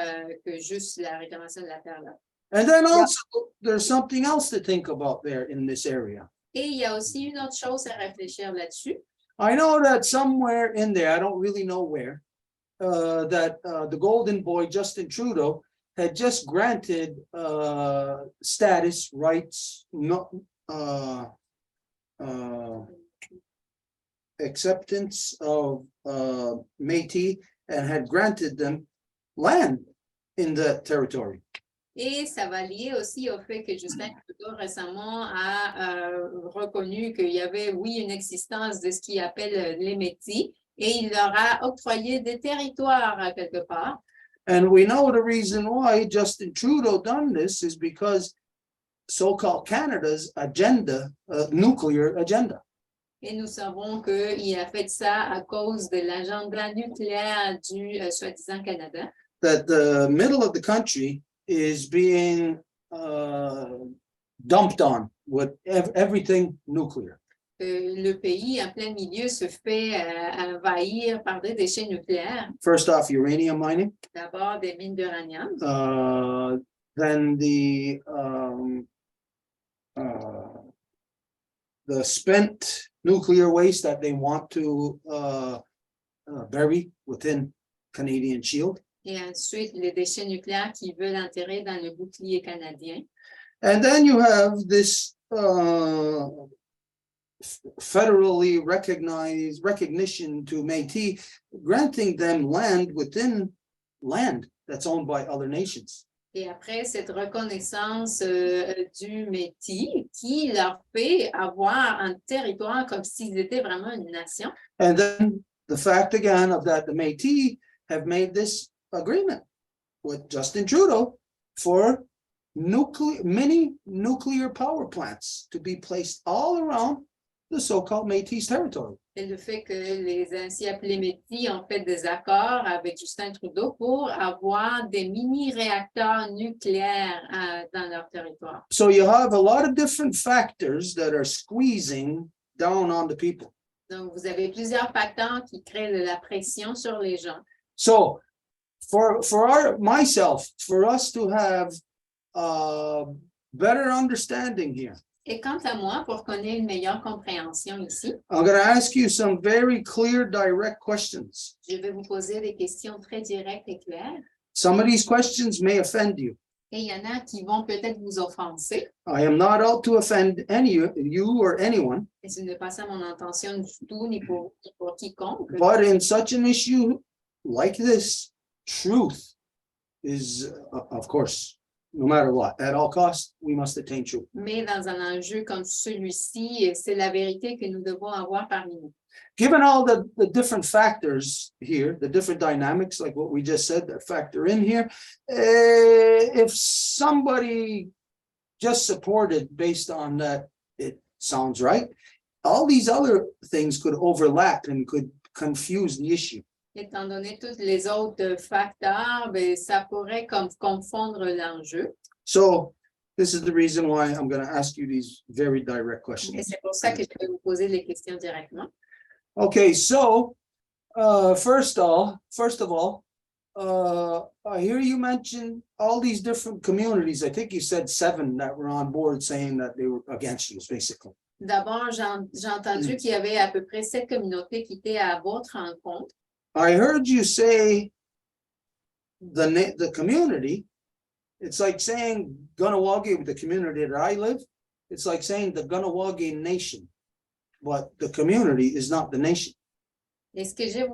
que juste la réclamation de la terre là. And then also, there's something else to think about there in this area. Et il y a aussi une autre chose à réfléchir là-dessus. I know that somewhere in there, I don't really know where, that the golden boy, Justin Trudeau, had just granted status rights, acceptance of Métis, and had granted them land in the territory. Et ça va lier aussi au fait que Justin Trudeau récemment a reconnu qu'il y avait, oui, une existence de ce qu'il appelle les Métis, et il leur a octroyé des territoires quelque part. And we know the reason why Justin Trudeau done this is because so-called Canada's agenda, nuclear agenda. Et nous savons qu'il a fait ça à cause de l'agenda nucléaire du soi-disant Canada. That the middle of the country is being dumped on with everything nuclear. Le pays en plein milieu se fait envahir par des déchets nucléaires. First off, uranium mining, D'abord des mines d'uranium, then the spent nuclear waste that they want to bury within Canadian Shield. et ensuite les déchets nucléaires qu'ils veulent enterrer dans le bouclier canadien. And then you have this federally recognized recognition to Métis, granting them land within land that's owned by other nations. Et après cette reconnaissance du Métis qui leur fait avoir un territoire comme s'ils étaient vraiment une nation. And then the fact again of that the Métis have made this agreement with Justin Trudeau for mini nuclear power plants to be placed all around the so-called Métis territory. Et le fait que les ainsi appelés Métis ont fait des accords avec Justin Trudeau pour avoir des mini-réacteurs nucléaires dans leur territoire. So you have a lot of different factors that are squeezing down on the people. Donc, vous avez plusieurs facteurs qui créent de la pression sur les gens. So for us to have better understanding here, Et quant à moi, pour qu'on ait une meilleure compréhension ici, I'm going to ask you some very clear, direct questions. je vais vous poser des questions très directes et claires. Some of these questions may offend you. Et il y en a qui vont peut-être vous offenser. I am not out to offend you or anyone, Et ce n'est pas ça mon intention du tout, ni pour quiconque. but in such an issue like this, truth is, of course, no matter what, at all costs, we must attain truth. Mais dans un enjeu comme celui-ci, c'est la vérité que nous devons avoir parmi nous. Given all the different factors here, the different dynamics, like what we just said, that factor in here, if somebody just supported based on that, it sounds right. All these other things could overlap and could confuse the issue. Étant donné tous les autres facteurs, ben, ça pourrait confondre l'enjeu. So this is the reason why I'm going to ask you these very direct Et questions. c'est pour ça que je vais vous poser les questions directement. Okay, so first of all, I hear you mention all these different communities. I think you said 7 that were on board saying that they were against you, basically. D'abord, j'ai entendu qu'il y avait à peu près 7 communautés qui étaient à votre rencontre. I heard you say the community. It's like saying Ganawagi, the community that I live. It's like saying the Ganawagi nation, but the community is not the nation. Et ce que je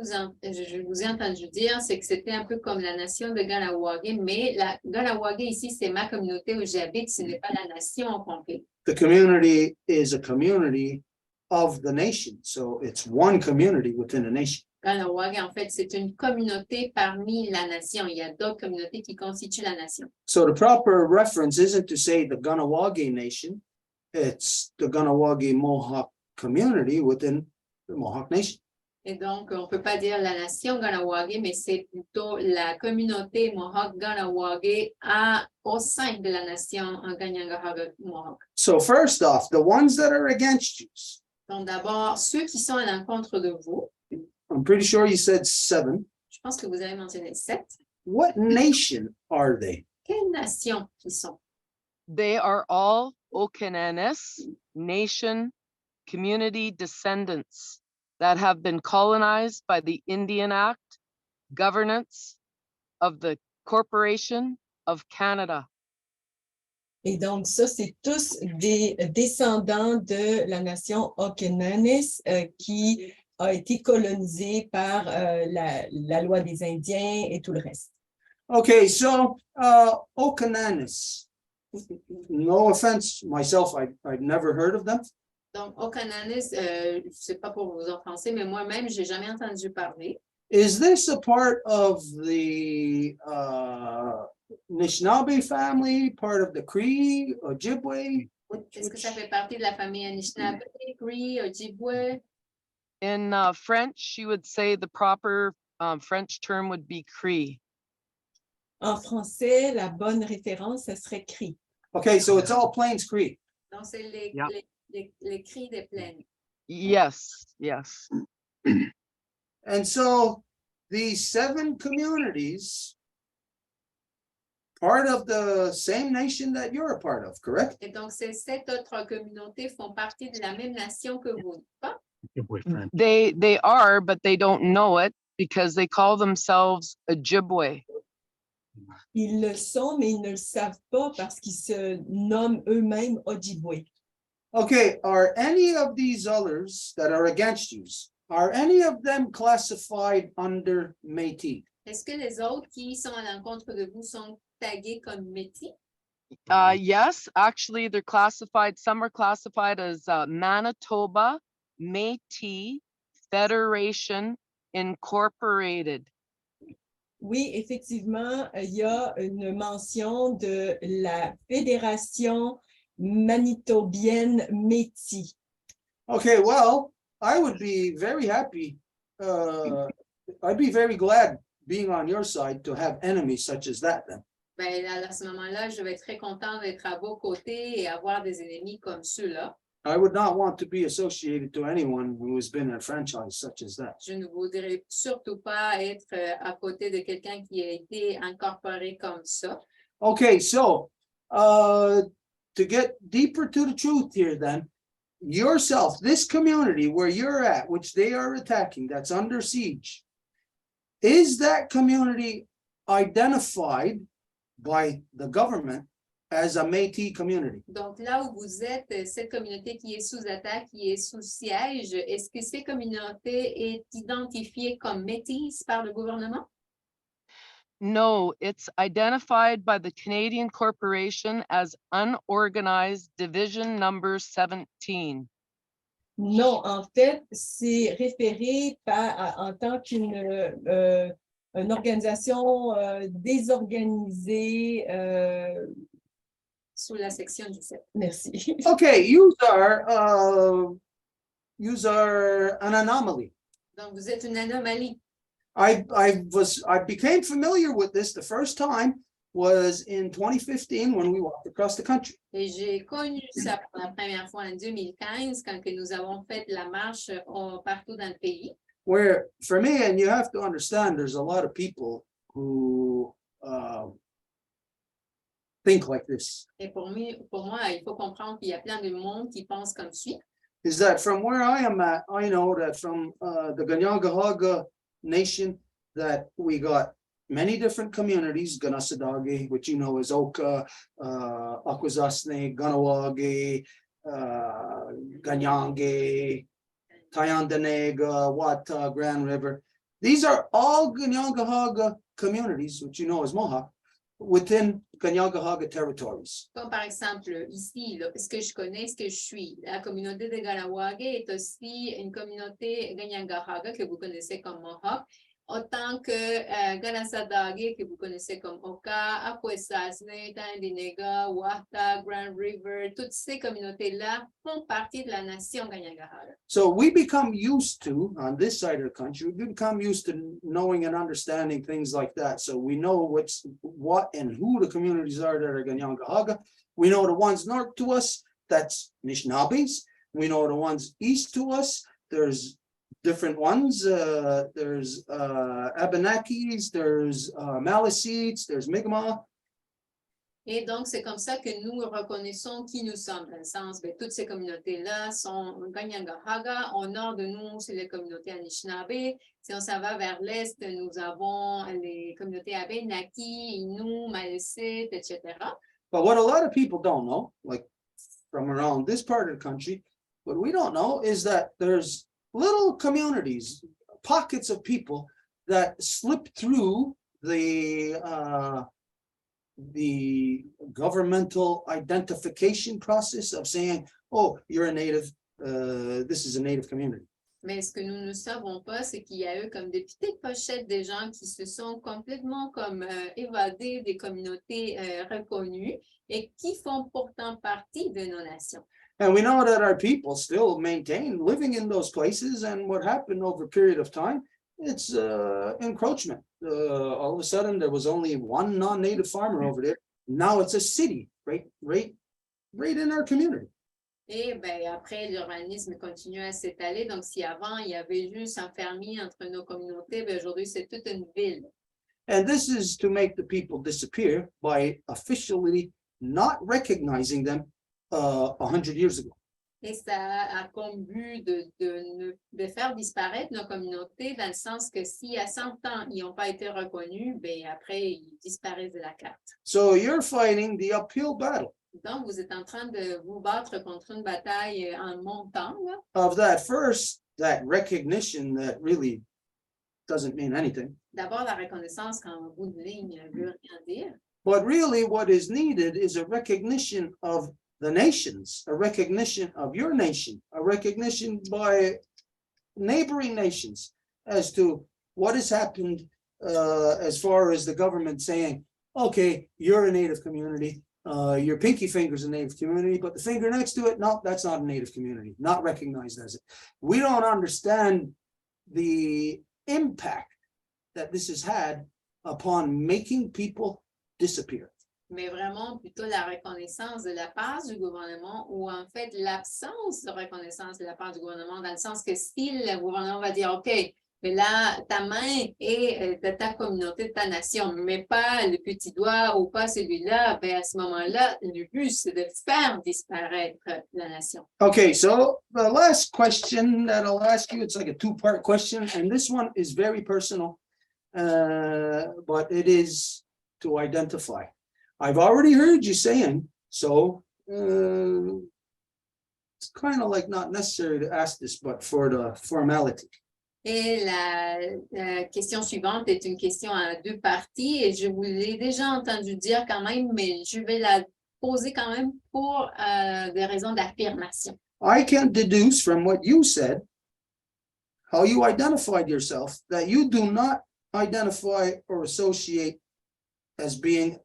vous ai entendu dire, c'est que c'était un peu comme la nation de Ganawagi, mais la Ganawagi ici, c'est ma communauté où j'habite, ce n'est pas la nation en complet. The community is a community of the nation, so it's one community within a nation. Ganawagi, en fait, c'est une communauté parmi la nation. Il y a d'autres communautés qui constituent la nation. So the proper reference isn't to say the Ganawagi nation, it's the Ganawagi Mohawk community within the Mohawk nation. Et donc, on ne peut pas dire la nation Ganawagi, mais c'est plutôt la communauté Mohawk Ganawagi au sein de la nation Ganyangahaga Mohawk. So first off, the ones that are against you, Donc, d'abord, ceux qui sont à l'encontre de vous, I'm pretty sure you said 7. je pense que vous avez mentionné 7. What nation are they? Quelles nations qui sont? They are all Okananis Nation community descendants that have been colonized by the Indian Act, governance of the Corporation of Canada. Et donc, ça, c'est tous des descendants de la nation Okananis qui a été colonisée par la loi des Indiens et tout le reste. Okay, so Okananis. No offense, myself, I've never heard of them. Donc, Okananis, je ne sais pas pour vous offenser, mais moi-même, je n'ai jamais entendu parler. Is this a part of the Anishinaabe family, part of the Cree, Ojibwe? Est-ce que ça fait partie de la famille Anishinaabe, Cree, Ojibwe? In French, you would say the proper French term would be Cree. En français, la bonne référence, ce serait Cree. Okay, so it's all Plains Cree. Donc, c'est les, Yeah. les cris des plaines. Yes, yes. And so these 7 communities, part of the same nation that you're a part of, correct? Et donc, ces 7 autres communautés font partie de la même nation que vous, n'est-ce pas? Your boyfriend. They are, but they don't know it because they call themselves Ojibwe. Ils le sont, mais ils ne le savent pas parce qu'ils se nomment eux-mêmes Ojibwe. Okay, are any of these others that are against you, are any of them classified under Métis? Est-ce que les autres qui sont à l'encontre de vous sont tagués comme Métis? Yes, actually, they're classified. Some are classified as Manitoba Métis Federation Incorporated. Oui, effectivement, il y a une mention de la Fédération manitobienne Métis. Okay, well, I would be very happy. I'd be very glad being on your side to have enemies such as that then. Ben, à ce moment-là, je vais être très contente d'être à vos côtés et avoir des ennemis comme ceux-là. I would not want to be associated to anyone who has been a franchise such as that. Je ne voudrais surtout pas être à côté de quelqu'un qui a été incorporé comme ça. Okay, so to get deeper to the truth here then, yourself, this community where you're at, which they are attacking, that's under siege, is that community identified by the government as a Métis community? Donc là où vous êtes, cette communauté qui est sous attaque, qui est sous siège, est-ce que cette communauté est identifiée comme métisse par le gouvernement? No, it's identified by the Canadian Corporation as unorganized division number 17. Non, en fait, c'est référé en tant une organisation désorganisée. Sous la section 17. Merci. Okay, yous are an anomaly. Donc, vous êtes une anomalie. I became familiar with this the first time was in 2015 when we walked across the country. Et j'ai connu ça pour la première fois en 2015 quand que nous avons fait la marche partout dans le pays. Where for me, and you have to understand, there's a lot of people who think like this. Et pour moi, il faut comprendre qu'il y a plein de monde qui pense comme suit. Is that from where I am at, I know that from the Ganyangahaga Nation that we got many different communities, Ganasadagi, which you know is Oka, Akwesasne, Ganawagi, Ganyange, Tayandanega, Wata, Grand River. These are all Ganyangahaga communities, which you know as Mohawk, within Ganyangahaga territories. Comme par exemple, ici, là, ce que je connais, ce que je suis, la communauté de Ganawage est aussi une communauté Ganyangahaga que vous connaissez comme Mohawk, autant que Ganasadage que vous connaissez comme Oka, Akwesasne, Tayandanega, Wata, Grand River, toutes ces communautés-là font partie de la nation Ganyangahaga. So we become used to, on this side of the country, we become used to knowing and understanding things like that. So we know what and who the communities are that are Ganyangahaga. We know the ones north to us, that's Nishnabes. We know the ones east to us, there's different ones. There's Abenakis, there's Maliseets, there's Mi'kmaq. Et donc, c'est comme ça que nous reconnaissons qui nous sommes, dans le sens, ben, toutes ces communautés-là sont Ganyangahaga. Au nord de nous, c'est les communautés Anishinaabe. Si on s'en va vers l'est, nous avons les communautés Abenaki, Innu, Maliseet, etc. But what a lot of people don't know, like from around this part of the country, what we don't know is that there's little communities, pockets of people that slip through the governmental identification process of saying, oh, you're a native, this is a native community. Mais ce que nous ne savons pas, c'est qu'il y a eu comme des petites pochettes de gens qui se sont complètement comme évadés des communautés reconnues et qui font pourtant partie de nos nations. And we know that our people still maintain living in those places, and what happened over a period of time, it's encroachment. All of a sudden, there was only one non-native farmer over there. Now it's a city, right in our community. Et ben, après, l'urbanisme continue à s'étaler. Donc, si avant, il y avait juste un fermier entre nos communautés, ben, aujourd'hui, c'est toute une ville. And this is to make the people disappear by officially not recognizing them 100 years ago. Et ça a comme but de faire disparaître nos communautés dans le sens que si à 100 ans, ils n'ont pas été reconnus, ben, après, ils disparaissent de la carte. So you're fighting the uphill battle Donc, vous êtes en train de vous battre contre une bataille en montant, là. of that recognition that really doesn't mean anything. D'abord, la reconnaissance qu'en bout de ligne ne veut rien dire. But really what is needed is a recognition of the nations, a recognition of your nation, a recognition by neighboring nations as to what has happened as far as the government saying, okay, you're a native community, your pinky finger's a native community, but the finger next to it, no, that's not a native community, not recognized as it. We don't understand the impact that this has had upon making people disappear. Mais vraiment plutôt la reconnaissance de la part du gouvernement ou en fait l'absence de reconnaissance de la part du gouvernement dans le sens que si le gouvernement va dire OK, mais là ta main est de ta communauté, de ta nation, mais pas le petit doigt ou pas celui-là, ben à ce moment-là, le but c'est de faire disparaître la nation. Okay, so the last question that I'll ask you, it's like a two-part question, and this one is very personal, but it is to identify. I've already heard you saying, so it's kind of like not necessary to ask this, but for the formality. Et la question suivante est une question à deux parties et je vous l'ai déjà entendu dire quand même, mais je vais la poser quand même pour des raisons d'affirmation. I can deduce from what you said, how you identified yourself, that you do not identify or associate as being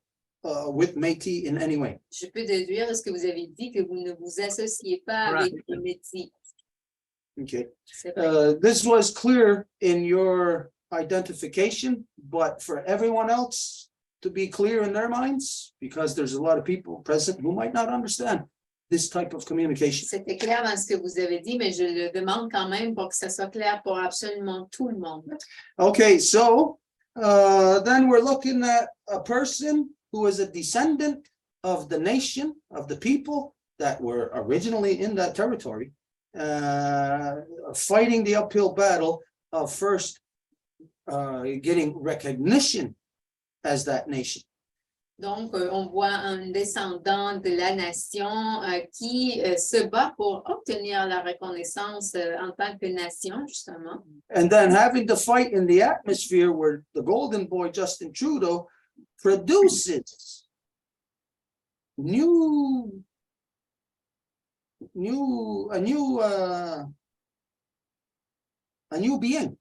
with Métis in any way. Je peux déduire de ce que vous avez dit que vous ne vous associez pas avec les Métis. Okay. C'est vrai. This was clear in your identification, but for everyone else to be clear in their minds, because there's a lot of people present who might not understand this type of communication. C'était clair dans ce que vous avez dit, mais je le demande quand même pour que ça soit clair pour absolument tout le monde. Okay, so then we're looking at a person who is a descendant of the nation, of the people that were originally in that territory, fighting the uphill battle of first getting recognition as that nation. Donc, on voit un descendant de la nation qui se bat pour obtenir la reconnaissance en tant que nation, justement. And then having to fight in the atmosphere where the golden boy, Justin Trudeau, produces a new being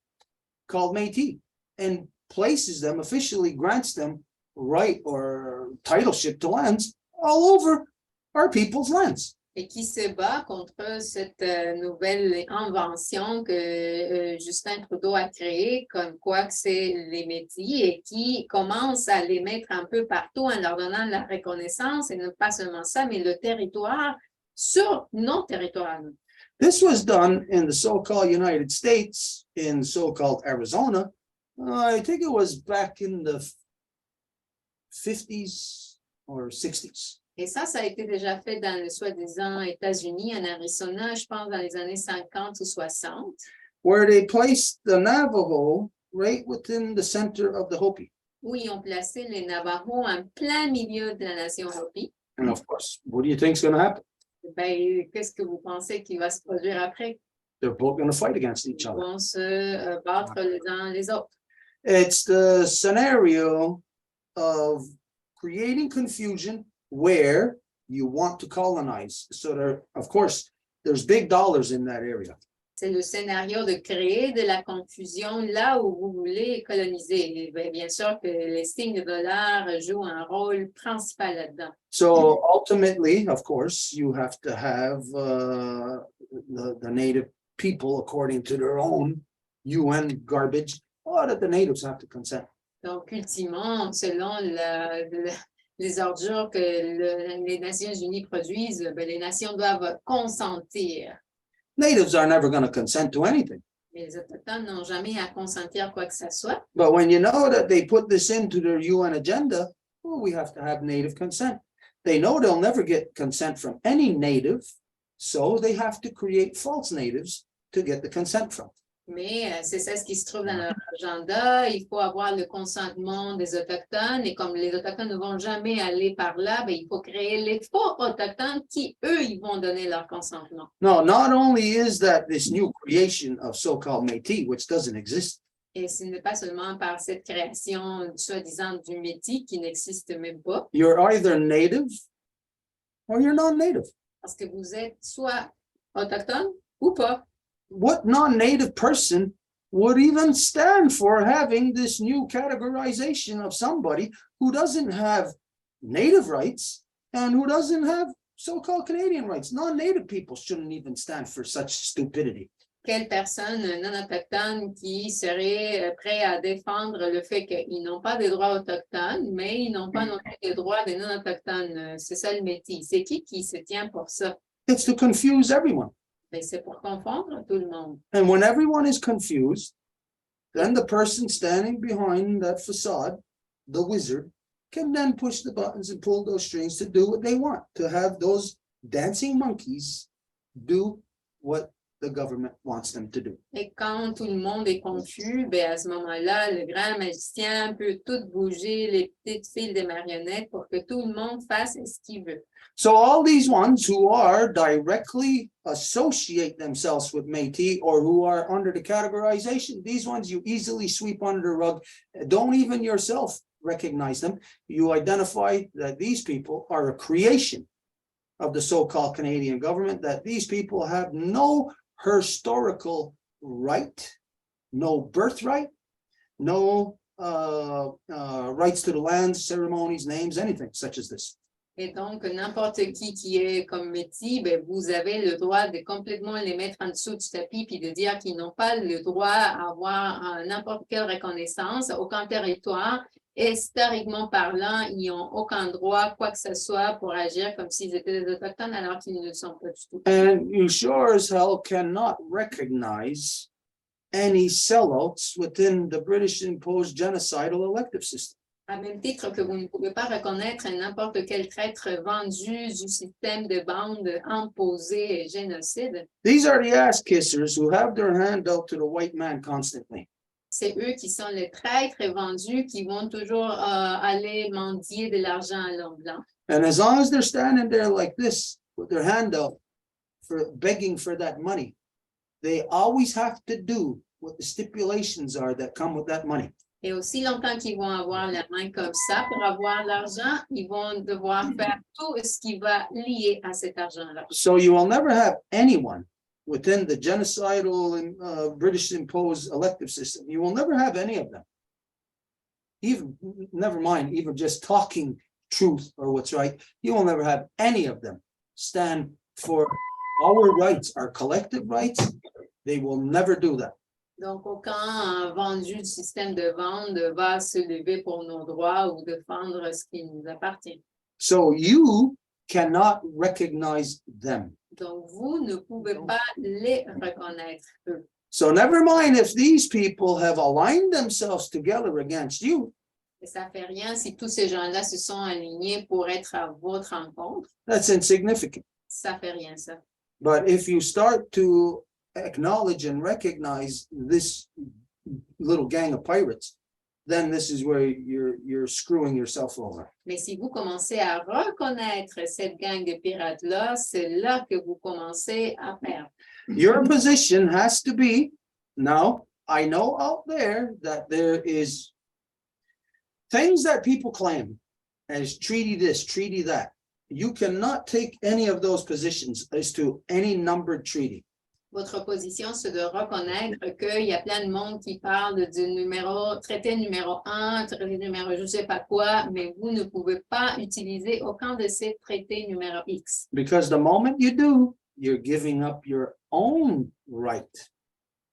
called Métis and places them, officially grants them right or titleship to lands all over our people's lands. Et qui se bat contre cette nouvelle invention que Justin Trudeau a créée, comme quoi que c'est les Métis, et qui commence à les mettre un peu partout en leur donnant la reconnaissance, et non pas seulement ça, mais le territoire sur nos territoires. This was done in the so-called United States, in so-called Arizona. I think it was back in the 50s or 60s. Et ça a été déjà fait dans le soi-disant États-Unis, en Arizona, je pense dans les années 50 ou 60. Where they placed the Navajo right within the center of the Hopi. Où ils ont placé les Navajos en plein milieu de la nation Hopi. And of course, what do you think is going to happen? Ben, qu'est-ce que vous pensez qui va se produire après? They're both going to fight against each Ils other. vont se battre les uns les autres. It's the scenario of creating confusion where you want to colonize. So there, of course, there's big dollars in that area. C'est le scénario de créer de la confusion là où vous voulez coloniser. Et bien sûr que les signes de dollars jouent un rôle principal là-dedans. So ultimately, of course, you have to have the native people, according to their own UN garbage, or that the natives have to consent. Donc, ultimement, selon les ordures que les Nations Unies produisent, ben, les nations doivent consentir. Natives are never going to consent to anything. Mais les Autochtones n'ont jamais à consentir à quoi que ce soit. But when you know that they put this into their UN agenda, well, we have to have native consent. They know they'll never get consent from any native, so they have to create false natives to get the consent from. Mais c'est ça ce qui se trouve dans leur agenda. Il faut avoir le consentement des Autochtones. Et comme les Autochtones ne vont jamais aller par là, ben, il faut créer les faux Autochtones qui, eux, ils vont donner leur consentement. No, not only is that this new creation of so-called Métis, which doesn't exist, Et ce n'est pas seulement par cette création, soi-disant, du Métis qui n'existe même pas. you're either native or you're non-native. Parce que vous êtes soit Autochtone ou pas. What non-native person would even stand for having this new categorization of somebody who doesn't have native rights and who doesn't have so-called Canadian rights? Non-native people shouldn't even stand for such stupidity. Quelle personne non autochtone qui serait prêt à défendre le fait qu'ils n'ont pas de droits autochtones, mais ils n'ont pas non plus de droits des non autochtones. C'est ça le métis. C'est qui se tient pour ça? It's to confuse everyone. Mais c'est pour confondre tout le monde. And when everyone is confused, then the person standing behind that facade, the wizard, can then push the buttons and pull those strings to do what they want, to have those dancing monkeys do what the government wants them to do. Et quand tout le monde est confus, ben à ce moment-là, le grand magicien peut tout bouger, les petites fils des marionnettes pour que tout le monde fasse ce qu'il veut. So all these ones who are directly associate themselves with Métis or who are under the categorization, these ones you easily sweep under the rug. Don't even yourself recognize them. You identify that these people are a creation of the so-called Canadian government, that these people have no historical right, no birthright, no rights to the land, ceremonies, names, anything such as this. Et donc, n'importe qui est comme Métis, ben, vous avez le droit de complètement les mettre en dessous du tapis puis de dire qu'ils n'ont pas le droit à avoir n'importe quelle reconnaissance, aucun territoire. Historiquement parlant, ils n'ont aucun droit, quoi que ce soit, pour agir comme s'ils étaient des Autochtones alors qu'ils ne le sont pas du tout. And you sure as hell cannot recognize any sellouts within the British imposed genocidal elective system. À même titre que vous ne pouvez pas reconnaître n'importe quel traître vendu du système de bande imposé et génocide. These are the ass kissers who have their hand out to the white man constantly. C'est eux qui sont les traîtres vendus qui vont toujours aller mendier de l'argent à l'homme blanc. And as long as they're standing there like this with their hand out for begging for that money, they always have to do what the stipulations are that come with that money. Et aussi longtemps qu'ils vont avoir la main comme ça pour avoir l'argent, ils vont devoir faire tout ce qui va lier à cet argent-là. So you will never have anyone within the genocidal and British imposed elective system. You will never have any of them. Even, never mind, even just talking truth or what's right. You will never have any of them stand for our rights, our collective rights. They will never do that. Donc, aucun vendu du système de vente va se lever pour nos droits ou défendre ce qui nous appartient. So you cannot recognize them. Donc, vous ne pouvez pas les reconnaître, eux. So never mind if these people have aligned themselves together against you. Et ça fait rien si tous ces gens-là se sont alignés pour être à votre rencontre. That's insignificant. Ça fait rien, ça. But if you start to acknowledge and recognize this little gang of pirates, then this is where you're screwing yourself over. Mais si vous commencez à reconnaître cette gang de pirates-là, c'est là que vous commencez à perdre. Your position has to be, now, I know out there that there is things that people claim as treaty this, treaty that. You cannot take any of those positions as to any numbered treaty. Votre position, c'est de reconnaître qu'il y a plein de monde qui parle du numéro, traité numéro 1, traité numéro je ne sais pas quoi, mais vous ne pouvez pas utiliser aucun de ces traités numéro X. Because the moment you do, you're giving up your own right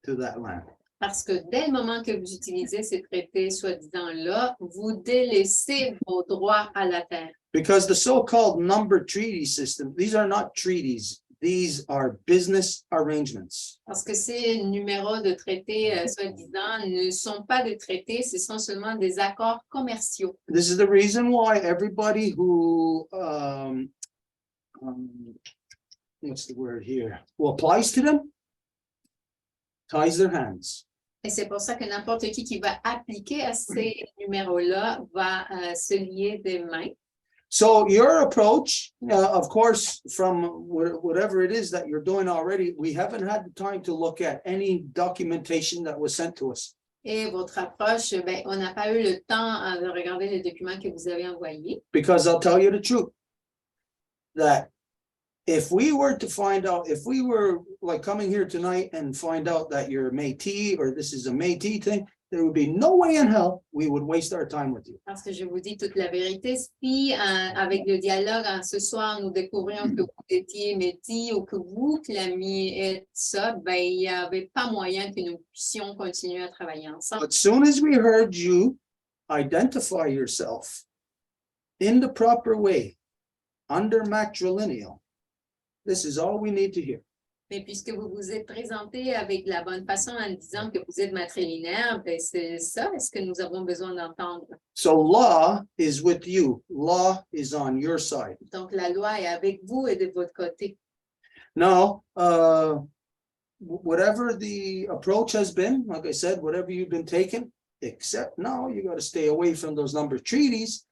to that land. Parce que dès le moment que vous utilisez ces traités soi-disant-là, vous délaissez vos droits à la terre. Because the so-called numbered treaty system, these are not treaties. These are business arrangements. Parce que ces numéros de traités soi-disant ne sont pas des traités, ce sont seulement des accords commerciaux. This is the reason why everybody who, what's the word here, who applies to them, ties their hands. Et c'est pour ça que n'importe qui va appliquer à ces numéros-là va se lier des mains. So your approach, of course, from whatever it is that you're doing already, we haven't had the time to look at any documentation that was sent to us. Et votre approche, ben, on n'a pas eu le temps de regarder les documents que vous avez envoyés. Because I'll tell you the truth, that if we were to find out, if we were like coming here tonight and find out that you're Métis or this is a Métis thing, there would be no way in hell we would waste our time with you. Parce que je vous dis toute la vérité, si avec le dialogue ce soir, nous découvrions que vous étiez Métis ou que vous clamiez ça, ben, il n'y avait pas moyen que nous puissions continuer à travailler ensemble. As soon as we heard you identify yourself in the proper way, under matrilineal, this is all we need to hear. Mais puisque vous vous êtes présenté avec la bonne façon en disant que vous êtes matrilinéaire, ben c'est ça, est-ce que nous avons besoin d'entendre? So law is with you. Law is on your side. Donc, la loi est avec vous et de votre côté. Now, whatever the approach has been, like I said, whatever you've been taking, except now you got to stay away from those number treaties.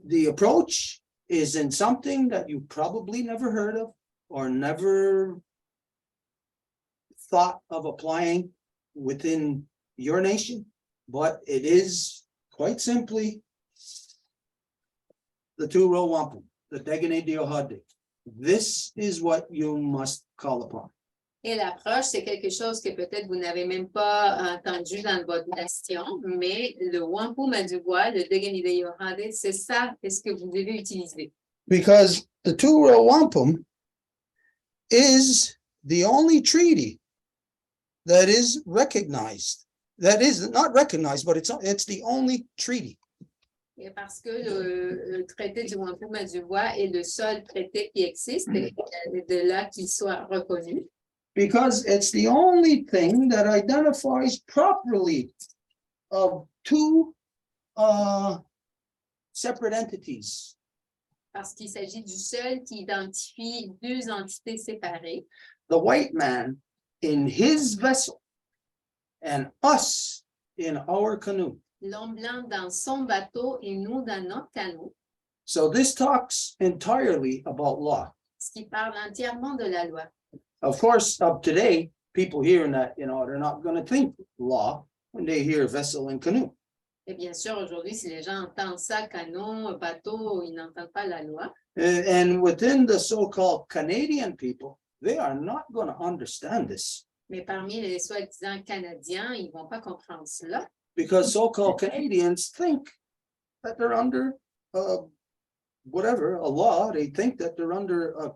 The approach is in something that you probably never heard of or never thought of applying within your nation, but it is quite simply the two-row wampum, the Degane Diohade. This is what you must call upon. Et l'approche, c'est quelque chose que peut-être vous n'avez même pas entendu dans votre nation, mais le Wampum à Dubois, le Deganide Yohade, c'est ça, qu'est-ce que vous devez utiliser. Because the two-row wampum is the only treaty that is recognized. That is not recognized, but it's the only treaty. Et parce que le traité du Wampum à Dubois est le seul traité qui existe, et de là qu'il soit reconnu. Because it's the only thing that identifies properly of two separate entities. Parce qu'il s'agit du seul qui identifie deux entités séparées. The white man in his vessel and us in our canoe. L'homme blanc dans son bateau et nous dans notre canot, So this talks entirely about law. ce qui parle entièrement de la loi. Of course, up today, people hearing that, they're not going to think law when they hear vessel and canoe. Et bien sûr, aujourd'hui, si les gens entendent ça, canot, bateau, ils n'entendent pas la loi. And within the so-called Canadian people, they are not going to understand this Mais parmi les soi-disant Canadiens, ils ne vont pas comprendre cela. because so-called Canadians think that they're under whatever, a law. They think that they're under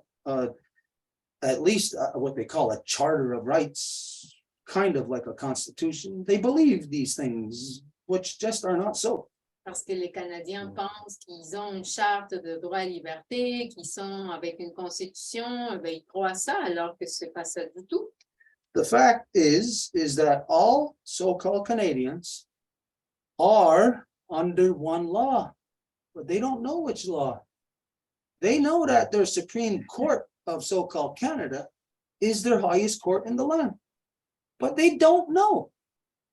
at least what they call a charter of rights, kind of like a constitution. They believe these things, which just are not so. Parce que les Canadiens pensent qu'ils ont une charte de droits et liberté, qu'ils sont avec une constitution, ben, ils croient ça, alors que ce n'est pas ça du tout. The fact is that all so-called Canadians are under one law, but they don't know which law. They know that their Supreme Court of so-called Canada is their highest court in the land, but they don't know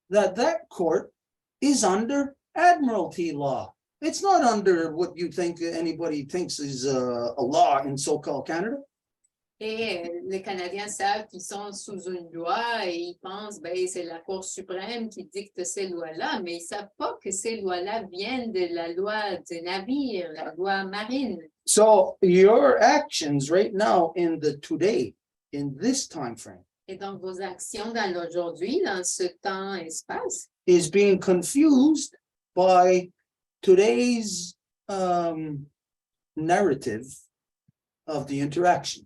that that court is under admiralty law. It's not under what you think anybody thinks is a law in so-called Canada. Et les Canadiens savent qu'ils sont sous une loi et ils pensent ben c'est la Cour suprême qui dicte ces lois-là, mais ils ne savent pas que ces lois-là viennent de la loi des navires, la loi marine. So your actions right now in the today, in this time frame, Et donc vos actions dans l'aujourd'hui, dans ce temps-espace, is being confused by today's narrative of the interaction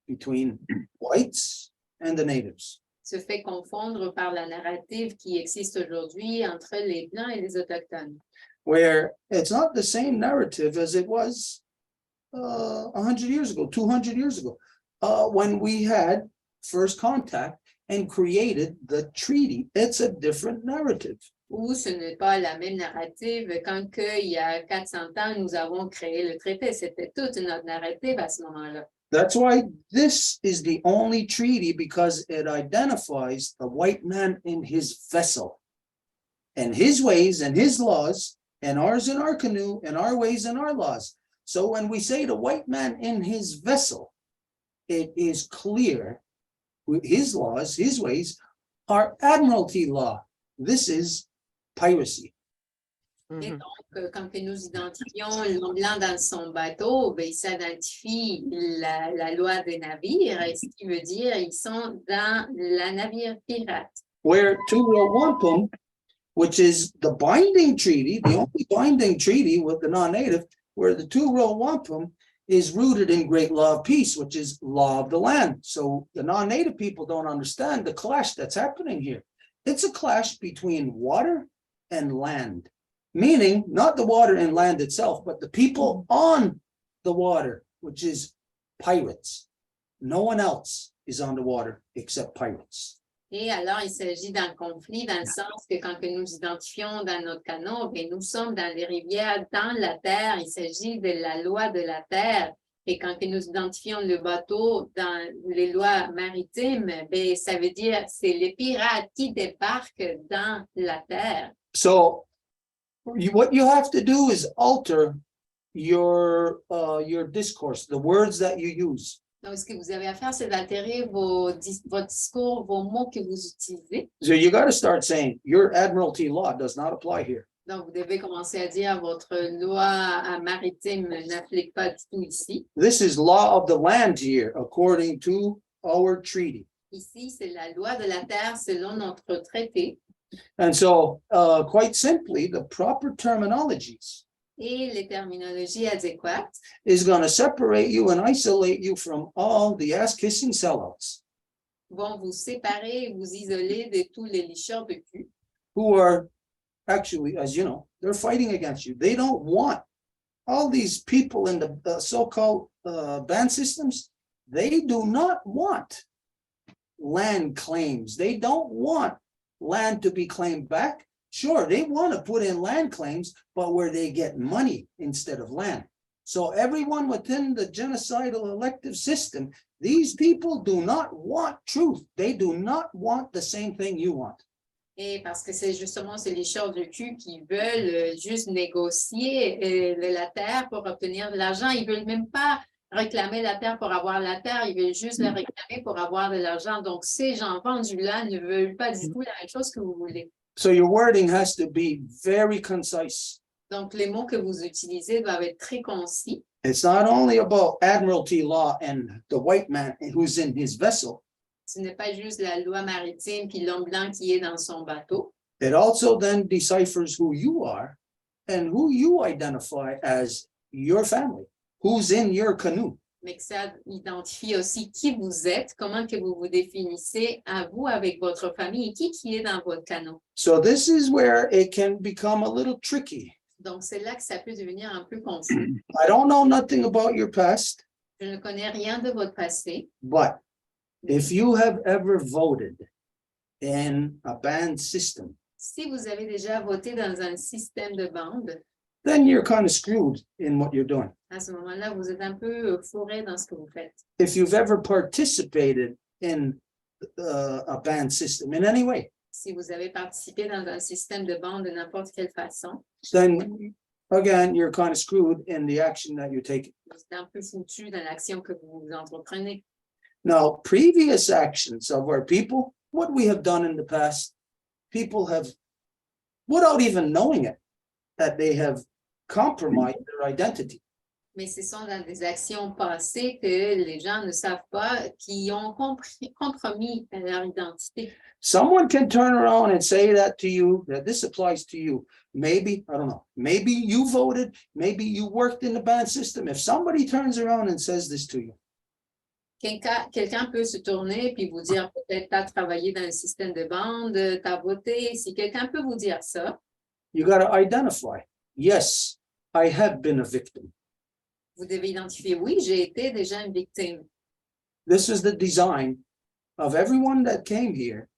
between whites and the natives. se fait confondre par la narrative qui existe aujourd'hui entre les Blancs et les Autochtones. Where it's not the same narrative as it was 100 years ago, 200 years ago, when we had first contact and created the treaty. It's a different narrative. Ou ce n'est pas la même narrative quand il y a 400 ans, nous avons créé le traité. C'était toute notre narrative à ce moment-là. That's why this is the only treaty, because it identifies the white man in his vessel and his ways and his laws, and ours in our canoe and our ways and our laws. So when we say the white man in his vessel, it is clear his laws, his ways are admiralty law. This is piracy. Et donc, quand que nous identifions l'homme blanc dans son bateau, ben, il s'identifie la loi des navires, et ce qui veut dire ils sont dans la navire pirate. Where two-row wampum, which is the binding treaty, the only binding treaty with the non-native, where the two-row wampum is rooted in great law of peace, which is law of the land. So the non-native people don't understand the clash that's happening here. It's a clash between water and land, meaning not the water and land itself, but the people on the water, which is pirates. No one else is on the water except pirates. Et alors, il s'agit d'un conflit dans le sens que quand que nous identifions dans notre canot, bien, nous sommes dans les rivières, dans la terre. Il s'agit de la loi de la terre. Et quand que nous identifions le bateau dans les lois maritimes, ben, ça veut dire c'est les pirates qui débarquent dans la terre. So what you have to do is alter your discourse, the words that you use. Donc, ce que vous avez à faire, c'est d'altérer votre discours, vos mots que vous utilisez. So you got to start saying your admiralty law does not apply here. Donc, vous devez commencer à dire votre loi maritime n'applique pas du tout ici. This is law of the land here, according to our treaty. Ici, c'est la loi de la terre selon notre traité. And so, quite simply, the proper terminologies Et les terminologies adéquates is going to separate you and isolate you from all the ass-kissing sellouts vont vous séparer et vous isoler de tous les licheurs de cul who are actually, as you know, they're fighting against you. They don't want all these people in the so-called ban systems. They do not want land claims. They don't want land to be claimed back. Sure, they want to put in land claims, but where they get money instead of land. So everyone within the genocidal elective system, these people do not want truth. They do not want the same thing you want. Et parce que c'est justement ces licheurs de cul qui veulent juste négocier la terre pour obtenir de l'argent. Ils veulent même pas réclamer la terre pour avoir la terre. Ils veulent juste la réclamer pour avoir de l'argent. Donc, ces gens vendus-là ne veulent pas du tout la même chose que vous voulez. So your wording has to be very concise. Donc, les mots que vous utilisez doivent être très concis. It's not only about admiralty law and the white man who's in his vessel. Ce n'est pas juste la loi maritime puis l'homme blanc qui est dans son bateau. It also then deciphers who you are and who you identify as your family, who's in your canoe. Mais que ça identifie aussi qui vous êtes, comment que vous vous définissez à vous avec votre famille et qui est dans votre canot. So this is where it can become a little tricky. Donc, c'est là que ça peut devenir un peu confus. I don't know nothing about your past, Je ne connais rien de votre passé, but if you have ever voted in a band system, si vous avez déjà voté dans un système de bande, then you're kind of screwed in what you're doing. à ce moment-là, vous êtes un peu fourré dans ce que vous faites. If you've ever participated in a band system in any way, Si vous avez participé dans un système de bande de n'importe quelle façon, then again, you're kind of screwed in the action that you're taking. vous êtes un peu foutu dans l'action que vous entreprenez. Now, previous actions of our people, what we have done in the past, people have, without even knowing it, that they have compromised their identity. Mais ce sont dans des actions passées que les gens ne savent pas, qui ont compromis leur identité. Someone can turn around and say that to you, that this applies to you. Maybe, I don't know, maybe you voted, maybe you worked in the band system. If somebody turns around and says this to you, Quelqu'un peut se tourner puis vous dire peut-être tu as travaillé dans le système de bande, tu as voté. Si quelqu'un peut vous dire ça, you got to identify, yes, I have been a victim. vous devez identifier, oui, j'ai été déjà une victime. This is the design of everyone that came here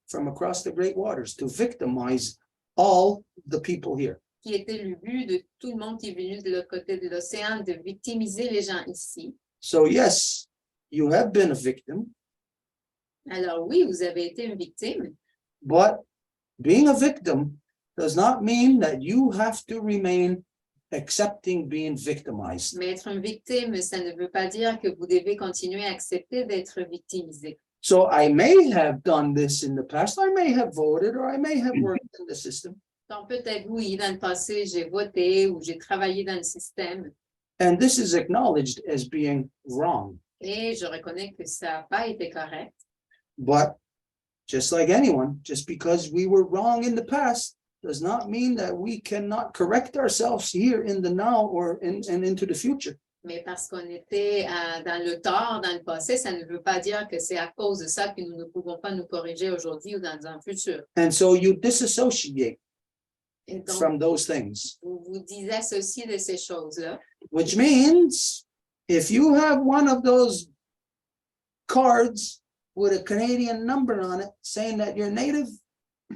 from across the great waters to victimize all the people here. Qui était le but de tout le monde qui est venu de l'autre côté de l'océan, de victimiser les gens ici. So yes, you have been a victim, Alors oui, vous avez été une victime, but being a victim does not mean that you have to remain accepting being victimized. mais être une victime, ça ne veut pas dire que vous devez continuer à accepter d'être victimisé. So I may have done this in the past, I may have voted, or I may have worked in the system. Donc peut-être oui, dans le passé, j'ai voté ou j'ai travaillé dans le système And this is acknowledged as being wrong. et je reconnais que ça n'a pas été correct. But just like anyone, just because we were wrong in the past does not mean that we cannot correct ourselves here in the now or and into the future. Mais parce qu'on était dans le tort, dans le passé, ça ne veut pas dire que c'est à cause de ça que nous ne pouvons pas nous corriger aujourd'hui ou dans un futur. And so you disassociate Et donc, from those things, vous vous disassociez de ces choses-là, which means if you have one of those cards with a Canadian number on it saying that you're native,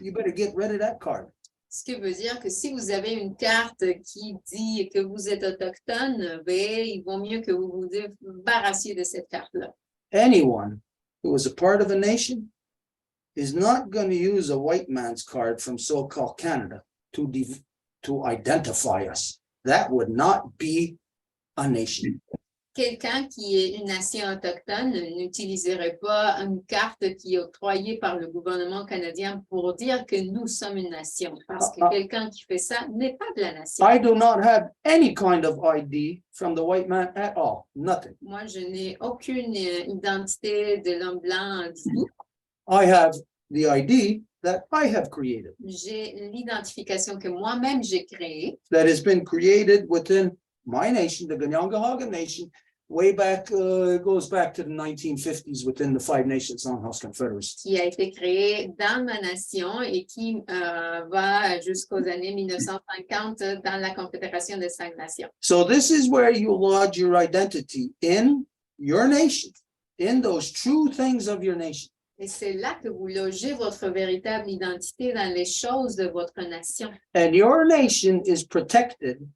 you better get rid of that card. Ce qui veut dire que si vous avez une carte qui dit que vous êtes autochtone, ben, il vaut mieux que vous vous débarrassiez de cette carte-là. Anyone who is a part of a nation is not going to use a white man's card from so-called Canada to identify us. That would not be a nation. Quelqu'un qui est une nation autochtone n'utiliserait pas une carte qui est octroyée par le gouvernement canadien pour dire que nous sommes une nation. Parce que quelqu'un qui fait ça n'est pas de la nation. I do not have any kind of ID from the white man at all. Nothing. Moi, je n'ai aucune identité de l'homme blanc du tout. I have the ID that I have created, J'ai l'identification que moi-même j'ai créée, that has been created within my nation, the Ganyangahaga Nation, way back, goes back to the 1950s within the Five Nations Longhouse Confederacy. qui a été créée dans ma nation et qui va jusqu'aux années 1950 dans la Confédération des 5 nations. So this is where you lodge your identity in your nation, in those true things of your nation. Et c'est là que vous logez votre véritable identité dans les choses de votre nation. And your nation is protected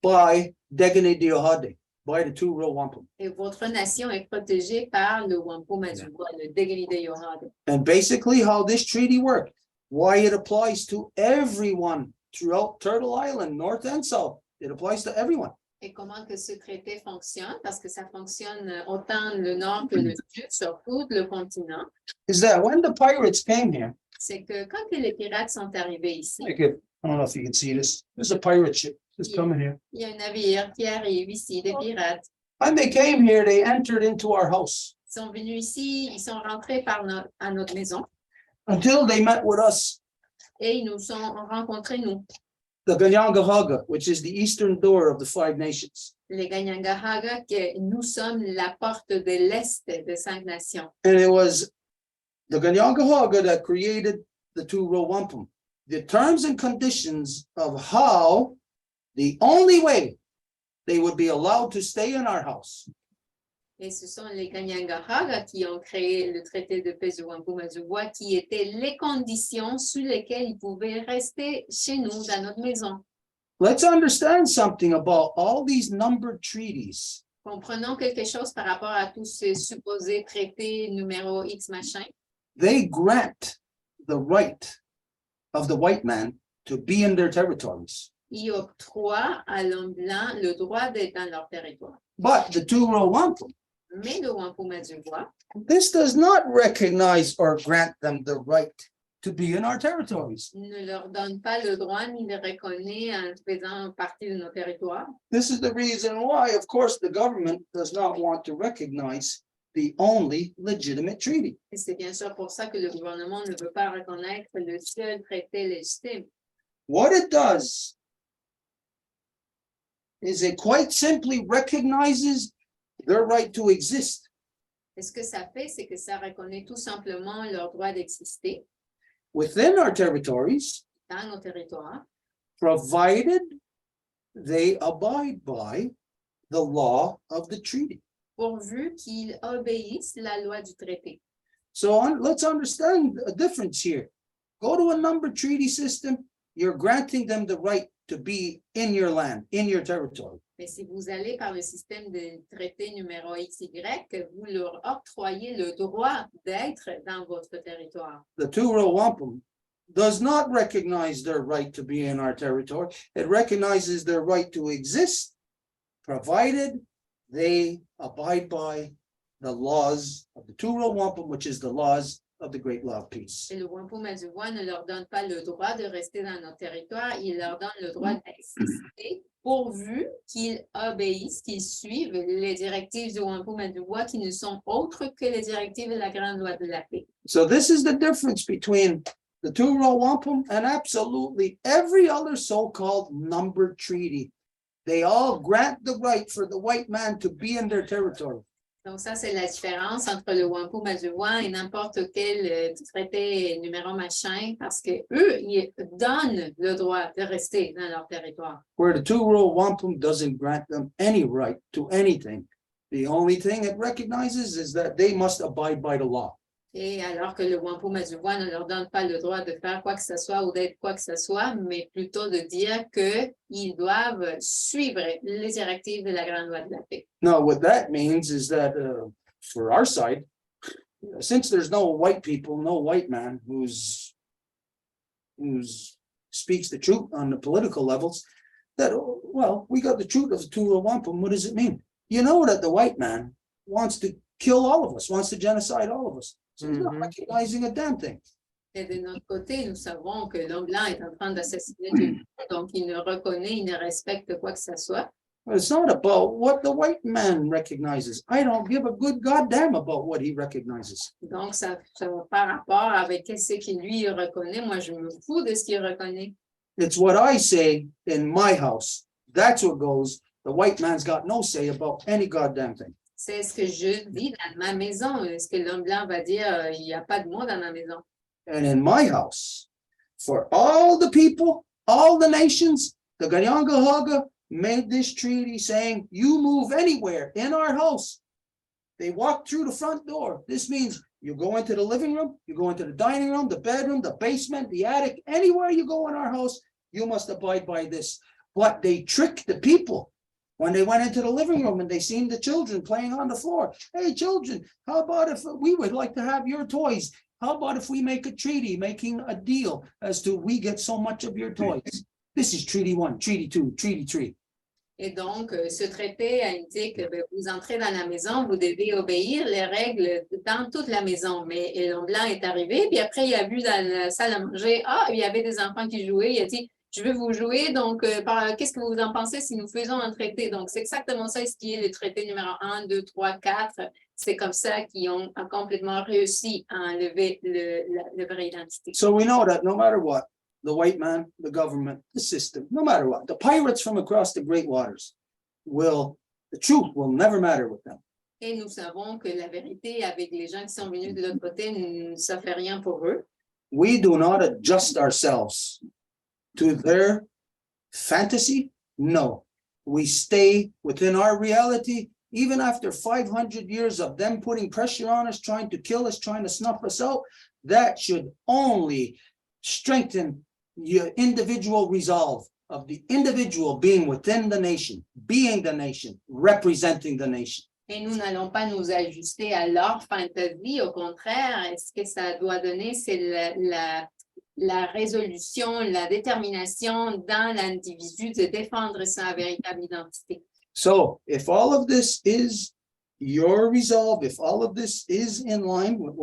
by Degane Diohade, by the two real Wampum. Et votre nation est protégée par le Wampum Adubois, le Degani de Yohade. And basically how this treaty worked, why it applies to everyone throughout Turtle Island, north and south. It applies to everyone. Et comment que ce traité fonctionne, parce que ça fonctionne autant le nord que le sud, sur tout le continent, Is that when the pirates came here, c'est que quand les pirates sont arrivés ici, I don't know if you can see this. There's a pirate ship that's coming here. il y a un navire qui arrive ici, des pirates. When they came here, they entered into our house Ils sont venus ici, ils sont rentrés à notre maison until they met with us, et ils nous ont rencontrés, nous, the Ganyangahaga, which is the eastern door of the Five Nations. les Ganyangahaga, que nous sommes la porte de l'Est des 5 nations. And it was the Ganyangahaga that created the two Wampum. The terms and conditions of how the only way they would be allowed to stay in our house Et ce sont les Ganyangahaga qui ont créé le traité de paix du Wampum Adubois, qui étaient les conditions sous lesquelles ils pouvaient rester chez nous, dans notre maison. Let's understand something about all these numbered treaties. Comprenons quelque chose par rapport à tous ces supposés traités numéro X machin. They grant the right of the white man to be in their territories. Ils octroient à l'homme blanc le droit d'être dans leur territoire. But the two Wampum, Mais le Wampum Adubois, this does not recognize or grant them the right to be in our territories. ne leur donne pas le droit ni le reconnaît en faisant partie de nos territoires. This is the reason why, of course, the government does not want to recognize the only legitimate treaty. Et c'est bien sûr pour ça que le gouvernement ne veut pas reconnaître le seul traité légitime. What it does is it quite simply recognizes their right to exist Et ce que ça fait, c'est que ça reconnaît tout simplement leur droit d'exister within our territories, dans nos territoires, provided they abide by the law of the treaty. pourvu qu'ils obéissent la loi du traité. So let's understand a difference here. Go to a numbered treaty system, you're granting them the right to be in your land, in your territory. Mais si vous allez par le système de traité numéro XY, vous leur octroyez le droit d'être dans votre territoire. The two Wampum does not recognize their right to be in our territory. It recognizes their right to exist, provided they abide by the laws of the two Wampum, which is the laws of the Great Law of Peace. Et le Wampum Adubois ne leur donne pas le droit de rester dans notre territoire, il leur donne le droit d'exister pourvu qu'ils obéissent, qu'ils suivent les directives du Wampum Adubois qui ne sont autres que les directives de la Grande Loi de la Paix. So this is the difference between the two Wampum and absolutely every other so-called numbered treaty. They all grant the right for the white man to be in their territory. Donc ça, c'est la différence entre le Wampum Adubois et n'importe quel traité numéro machin, parce que eux, ils donnent le droit de rester dans leur territoire. Where the two Wampum doesn't grant them any right to anything. The only thing it recognizes is that they must abide by the law. Et alors que le Wampum à Deux-Voies ne leur donne pas le droit de faire quoi que ce soit ou d'être quoi que ce soit, mais plutôt de dire qu'ils doivent suivre les directives de la Grande Loi de la Paix. Now, what that means is that for our side, since there's no white people, no white man who's speaks the truth on the political levels, that, well, we got the truth of the Wampum. What does it mean? You know that the white man wants to kill all of us, wants to genocide all of us. So he's not recognizing a damn thing. Et de notre côté, nous savons que l'homme blanc est en train d'assassiner tout le monde, donc il ne reconnaît, il ne respecte quoi que ce soit. It's not about what the white man recognizes. I don't give a good goddamn about what he recognizes. Donc, ça va par rapport avec ce qu'il lui reconnaît. Moi, je me fous de ce qu'il reconnaît. It's what I say in my house. That's what goes. The white man's got no say about any goddamn thing. C'est ce que je dis dans ma maison. Est-ce que l'homme blanc va dire il n'y a pas de mots dans ma maison? And in my house, for all the people, all the nations, the Ganyangahaga made this treaty saying, you move anywhere in our house. They walk through the front door. This means you go into the living room, you go into the dining room, the bedroom, the basement, the attic, anywhere you go in our house, you must abide by this. But they tricked the people when they went into the living room and they seen the children playing on the floor. Hey, children, how about if we would like to have your toys? How about if we make a treaty, making a deal as to we get so much of your toys? This is Treaty 1, Treaty 2, Treaty 3. Et donc, ce traité indique que vous entrez dans la maison, vous devez obéir les règles dans toute la maison. Mais l'homme blanc est arrivé, puis après, il a vu dans la salle à manger, il y avait des enfants qui jouaient. Il a dit, je veux vous jouer, donc qu'est-ce que vous en pensez si nous faisons un traité? Donc, c'est exactement ça, ce qui est le traité numéro 1, 2, 3, 4. C'est comme ça qu'ils ont complètement réussi à enlever la vraie identité. So we know that no matter what, the white man, the government, the system, no matter what, the pirates from across the great waters the truth will never matter with them. Et nous savons que la vérité avec les gens qui sont venus de l'autre côté, ça fait rien pour eux. We do not adjust ourselves to their fantasy. No, we stay within our reality. Even after 500 years of them putting pressure on us, trying to kill us, trying to snuff us out, that should only strengthen your individual resolve of the individual being within the nation, representing the nation. Et nous n'allons pas nous ajuster à leur fantaisie. Au contraire, ce que ça doit donner, c'est la résolution, la détermination dans l'individu de défendre sa véritable identité. So if all of this is your resolve, if all of this is in line with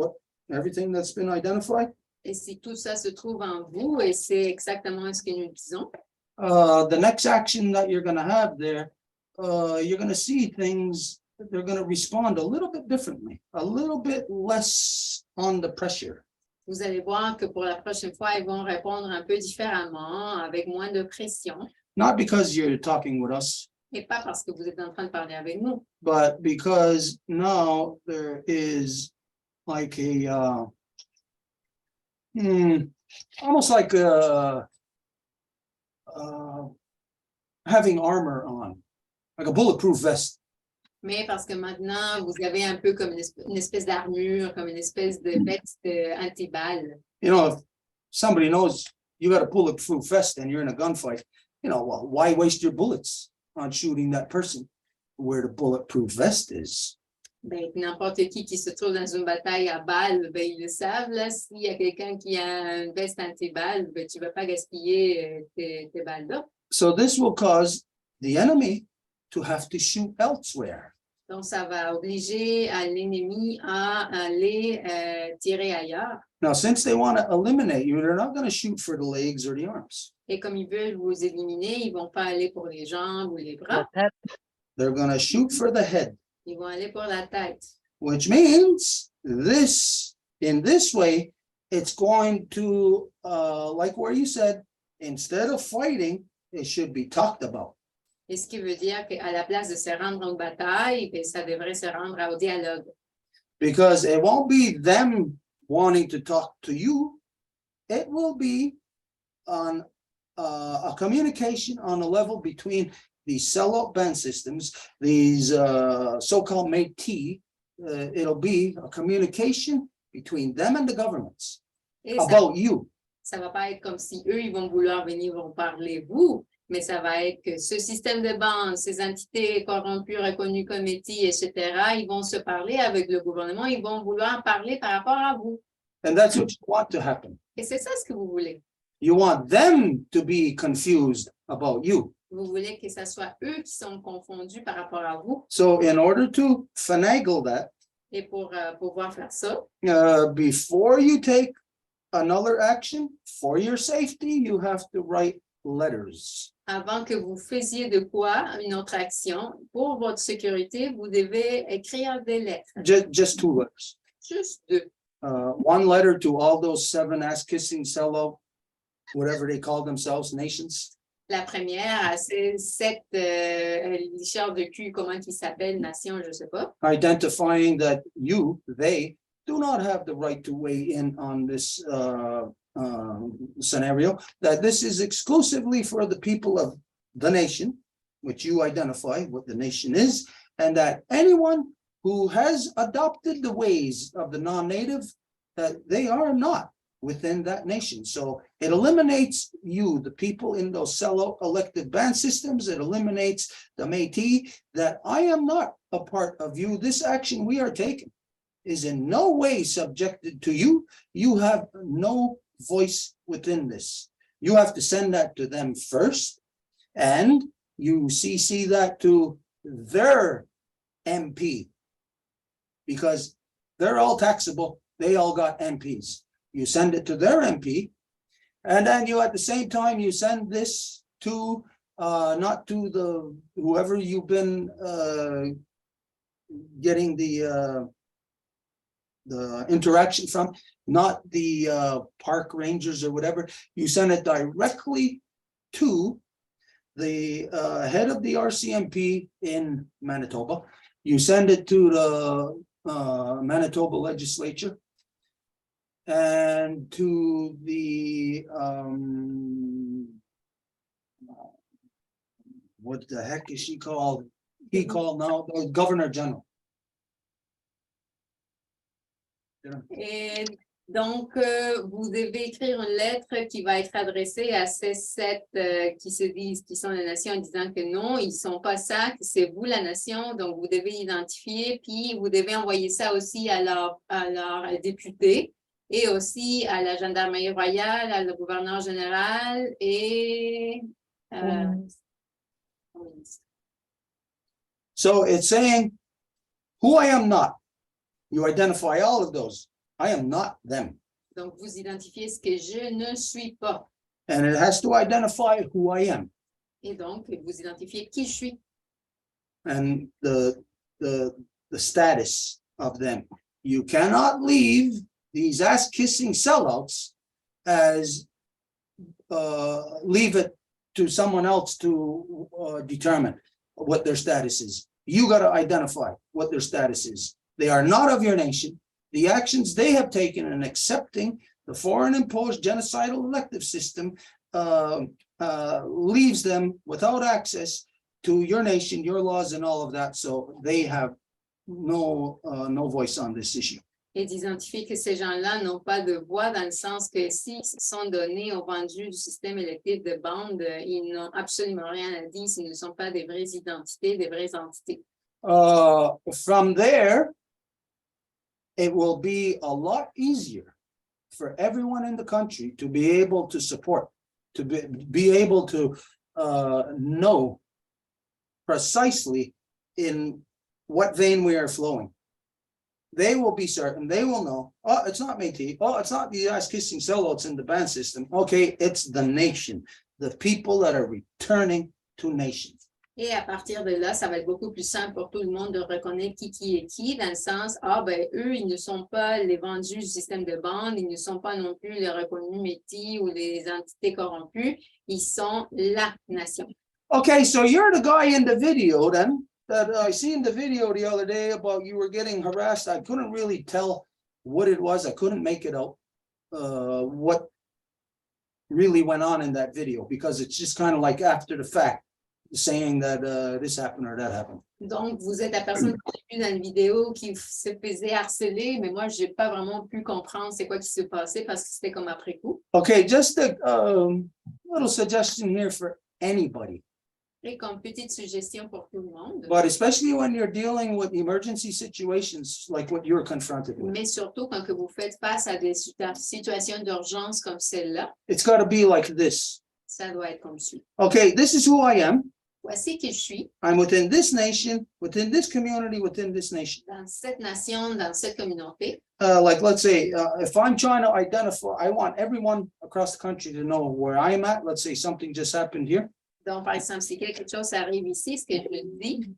everything that's been identified, Et si tout ça se trouve en vous, et c'est exactement ce que nous disons, the next action that you're going to have there, you're going to see things, they're going to respond a little bit differently, a little bit less on the pressure. vous allez voir que pour la prochaine fois, ils vont répondre un peu différemment, avec moins de pression. Not because you're talking with us, Et pas parce que vous êtes en train de parler avec nous, but because now there is like a, almost like having armor on, like a bulletproof vest. mais parce que maintenant, vous avez un peu comme une espèce d'armure, comme une espèce de veste anti-balle. You know, if somebody knows you got a bulletproof vest and you're in a gunfight, you know, well, why waste your bullets on shooting that person where the bulletproof vest is? Ben, n'importe qui se trouve dans une bataille à balles, ben, ils le savent, là, s'il y a quelqu'un qui a une veste anti-balles, ben, tu ne vas pas gaspiller tes balles-là. So this will cause the enemy to have to shoot elsewhere. Donc, ça va obliger l'ennemi à aller tirer ailleurs. Now, since they want to eliminate you, they're not going to shoot for the legs or the arms. Et comme ils veulent vous éliminer, ils ne vont pas aller pour les jambes ou les bras, They're going to shoot for the head, ils vont aller pour la tête. which means in this way, it's going to, like where you said, instead of fighting, it should be talked about. Et ce qui veut dire qu'à la place de se rendre en bataille, ben, ça devrait se rendre au dialogue. Because it won't be them wanting to talk to you. It will be on a communication on a level between these sellout band systems, these so-called Métis. It'll be a communication between them and the governments Et ça, about you. ça va pas être comme si eux, ils vont vouloir venir vont parler vous, mais ça va être que ce système de bande, ces entités corrompues, reconnues comme étis, etc., ils vont se parler avec le gouvernement, ils vont vouloir parler par rapport à vous. And that's what you want to happen. Et c'est ça ce que vous voulez. You want them to be confused about you. Vous voulez que ce soit eux qui sont confondus par rapport à vous. So in order to finagle that, Et pour pouvoir faire ça, before you take another action for your safety, you have to write letters. avant que vous faisiez de quoi, une autre action, pour votre sécurité, vous devez écrire des lettres. Just 2 letters. Juste 2. One letter to all those 7 ass-kissing sellout, whatever they call themselves, nations. La première, à ces 7 licheurs de cul, comment ils s'appellent, nation, je ne sais pas. Identifying that they do not have the right to weigh in on this scenario, that this is exclusively for the people of the nation, which you identify what the nation is, and that anyone who has adopted the ways of the non-native, that they are not within that nation. So it eliminates you, the people in those sellout elected band systems. It eliminates the Métis, that I am not a part of you. This action we are taking is in no way subjected to you. You have no voice within this. You have to send that to them first, and you CC that to their MP, because they're all taxable. They all got MPs. You send it to their MP, and then you, at the same time, you send this to, not to the, whoever you've been getting the interaction from, not the park rangers or whatever. You send it directly to the head of the RCMP in Manitoba. You send it to the Manitoba legislature, and to the what the heck is she called? He called now, the Governor General. Et donc, vous devez écrire une lettre qui va être adressée à ces 7 qui se disent, qui sont la nation, en disant que non, ils ne sont pas ça, que c'est vous la nation, donc vous devez identifier, puis vous devez envoyer ça aussi à leur député, et aussi à la gendarmerie royale, à le gouverneur général et So it's saying who I am not. You identify all of those. I am not them. donc vous identifiez ce que je ne suis pas. And it has to identify who I am. Et donc, vous identifiez qui je suis. And the status of them. You cannot leave these ass-kissing sellouts as leave it to someone else to determine what their status is. You got to identify what their status is. They are not of your nation. The actions they have taken in accepting the foreign imposed genocidal elective system leaves them without access to your nation, your laws, and all of that. So they have no voice on this issue. Et d'identifier que ces gens-là n'ont pas de voix dans le sens que s'ils sont donnés aux vendus du système électif de bande, ils n'ont absolument rien à dire s'ils ne sont pas des vraies identités, des vraies entités. From there, it will be a lot easier for everyone in the country to be able to support, to be able to know precisely in what vein we are flowing. They will be certain, they will know, oh, it's not Métis, oh, it's not the ass-kissing sellouts in the band system. Okay, it's the nation, the people that are returning to nations. Et à partir de là, ça va être beaucoup plus simple pour tout le monde de reconnaître qui est qui, dans le sens, eux, ils ne sont pas les vendus du système de bande, ils ne sont pas non plus les reconnus Métis ou les entités corrompues, ils sont la nation. Okay, so you're the guy in the video then, that I seen the video the other day about you were getting harassed. I couldn't really tell what it was. I couldn't make it out, what really went on in that video, because it's just kind of like after the fact. saying that this happened or that happened. Donc, vous êtes la personne que j'ai vue dans une vidéo qui se faisait harceler, mais moi, j'ai pas vraiment pu comprendre c'est quoi qui s'est passé parce que c'était comme après coup. Okay, just a little suggestion here for anybody, Et comme petite suggestion pour tout le monde, but especially when you're dealing with emergency situations like what you're confronted with. mais surtout quand que vous faites face à des situations d'urgence comme celle-là, It's got to be like this. ça doit être comme suit. Okay, this is who I am. Voici qui je suis I'm within this nation, within this community, within this nation. dans cette nation, dans cette communauté. Like, let's say, if I'm trying to identify, I want everyone across the country to know where I'm at. Let's say something just happened here. Donc, par exemple, si quelque chose arrive ici, ce que je dis,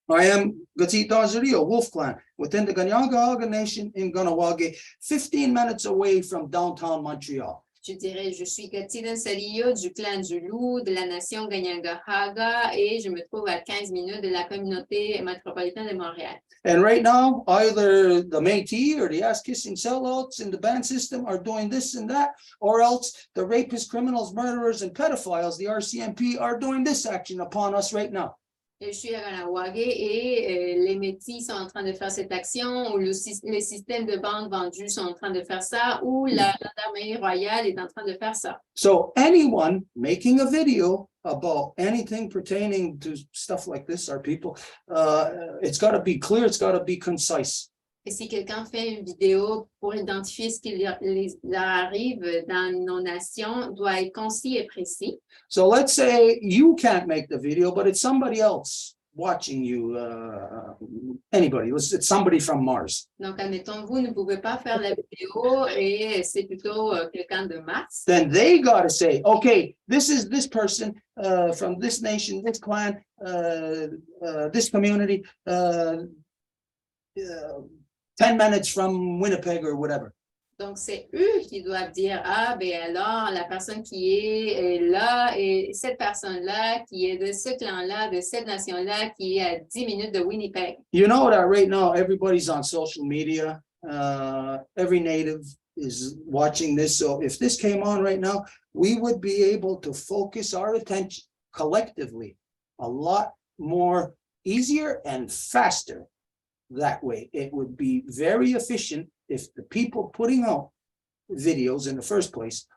I am Gati Dazario, Wolf Clan, within the Ganyangahaga Nation in Ganawage, 15 minutes away from downtown Montreal. je dirais, je suis Gatida Saliyo du clan du Loup, de la nation Ganyangahaga, et je me trouve à 15 minutes de la communauté métropolitaine de Montréal. And right now, either the Métis or the ass-kissing sellouts in the band system are doing this and that, or else the rapists, criminals, murderers, and pedophiles, the RCMP, are doing this action upon us right now. Et je suis à Ganawage et les Métis sont en train de faire cette action, ou les systèmes de bandes vendues sont en train de faire ça, ou la gendarmerie royale est en train de faire ça. So anyone making a video about anything pertaining to stuff like this, our people, it's got to be clear, it's got to be concise. Et si quelqu'un fait une vidéo pour identifier ce qui leur arrive dans nos nations, doit être concis et précis. So let's say you can't make the video, but it's somebody else watching you, anybody, it's somebody from Mars. Donc, admettons, vous ne pouvez pas faire la vidéo et c'est plutôt quelqu'un de Mars. Then they got to say, okay, this is this person from this nation, this clan, this community, 10 minutes from Winnipeg or whatever. Donc, c'est eux qui doivent dire, ah, ben alors, la personne qui est là et cette personne-là qui est de ce clan-là, de cette nation-là, qui est à 10 minutes de Winnipeg. You know that right now everybody's on social media. Every native is watching this. So if this came on right now, we would be able to focus our attention collectively a lot more easier and faster. That way, it would be very efficient if the people putting out videos in the first place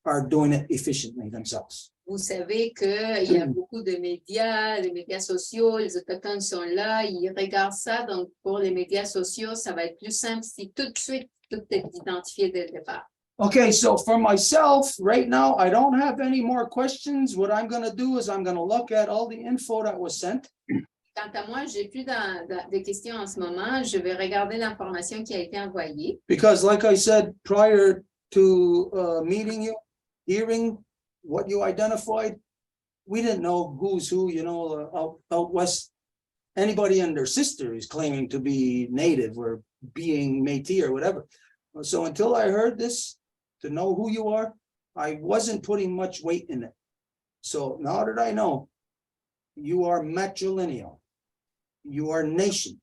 are doing it efficiently themselves. Vous savez qu'il y a beaucoup de médias, les médias sociaux, les Autochtones sont là, ils regardent ça. Donc, pour les médias sociaux, ça va être plus simple si tout de suite, tout est identifié dès le départ. Okay, so for myself, right now, I don't have any more questions. What I'm going to do is I'm going to look at all the info that was sent. Quant à moi, j'ai plus de questions en ce moment. Je vais regarder l'information qui a été envoyée. Because like I said, prior to meeting you, hearing what you identified, we didn't know who's who, you know, out west. Anybody and their sister is claiming to be native or being Métis or whatever. So until I heard this, to know who you are, I wasn't putting much weight in it. So now that I know, you are matrilineal, you are nation.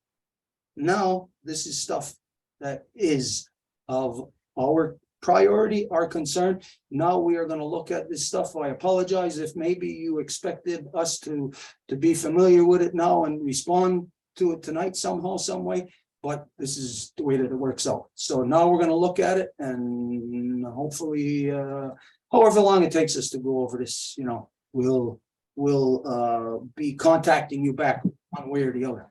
Now, this is stuff that is of our priority, our concern. Now we are going to look at this stuff. I apologize if maybe you expected us to be familiar with it now and respond to it tonight somehow, some way, but this is the way that it works out. So now we're going to look at it and hopefully, however long it takes us to go over this, you know, we'll be contacting you back one way or the other.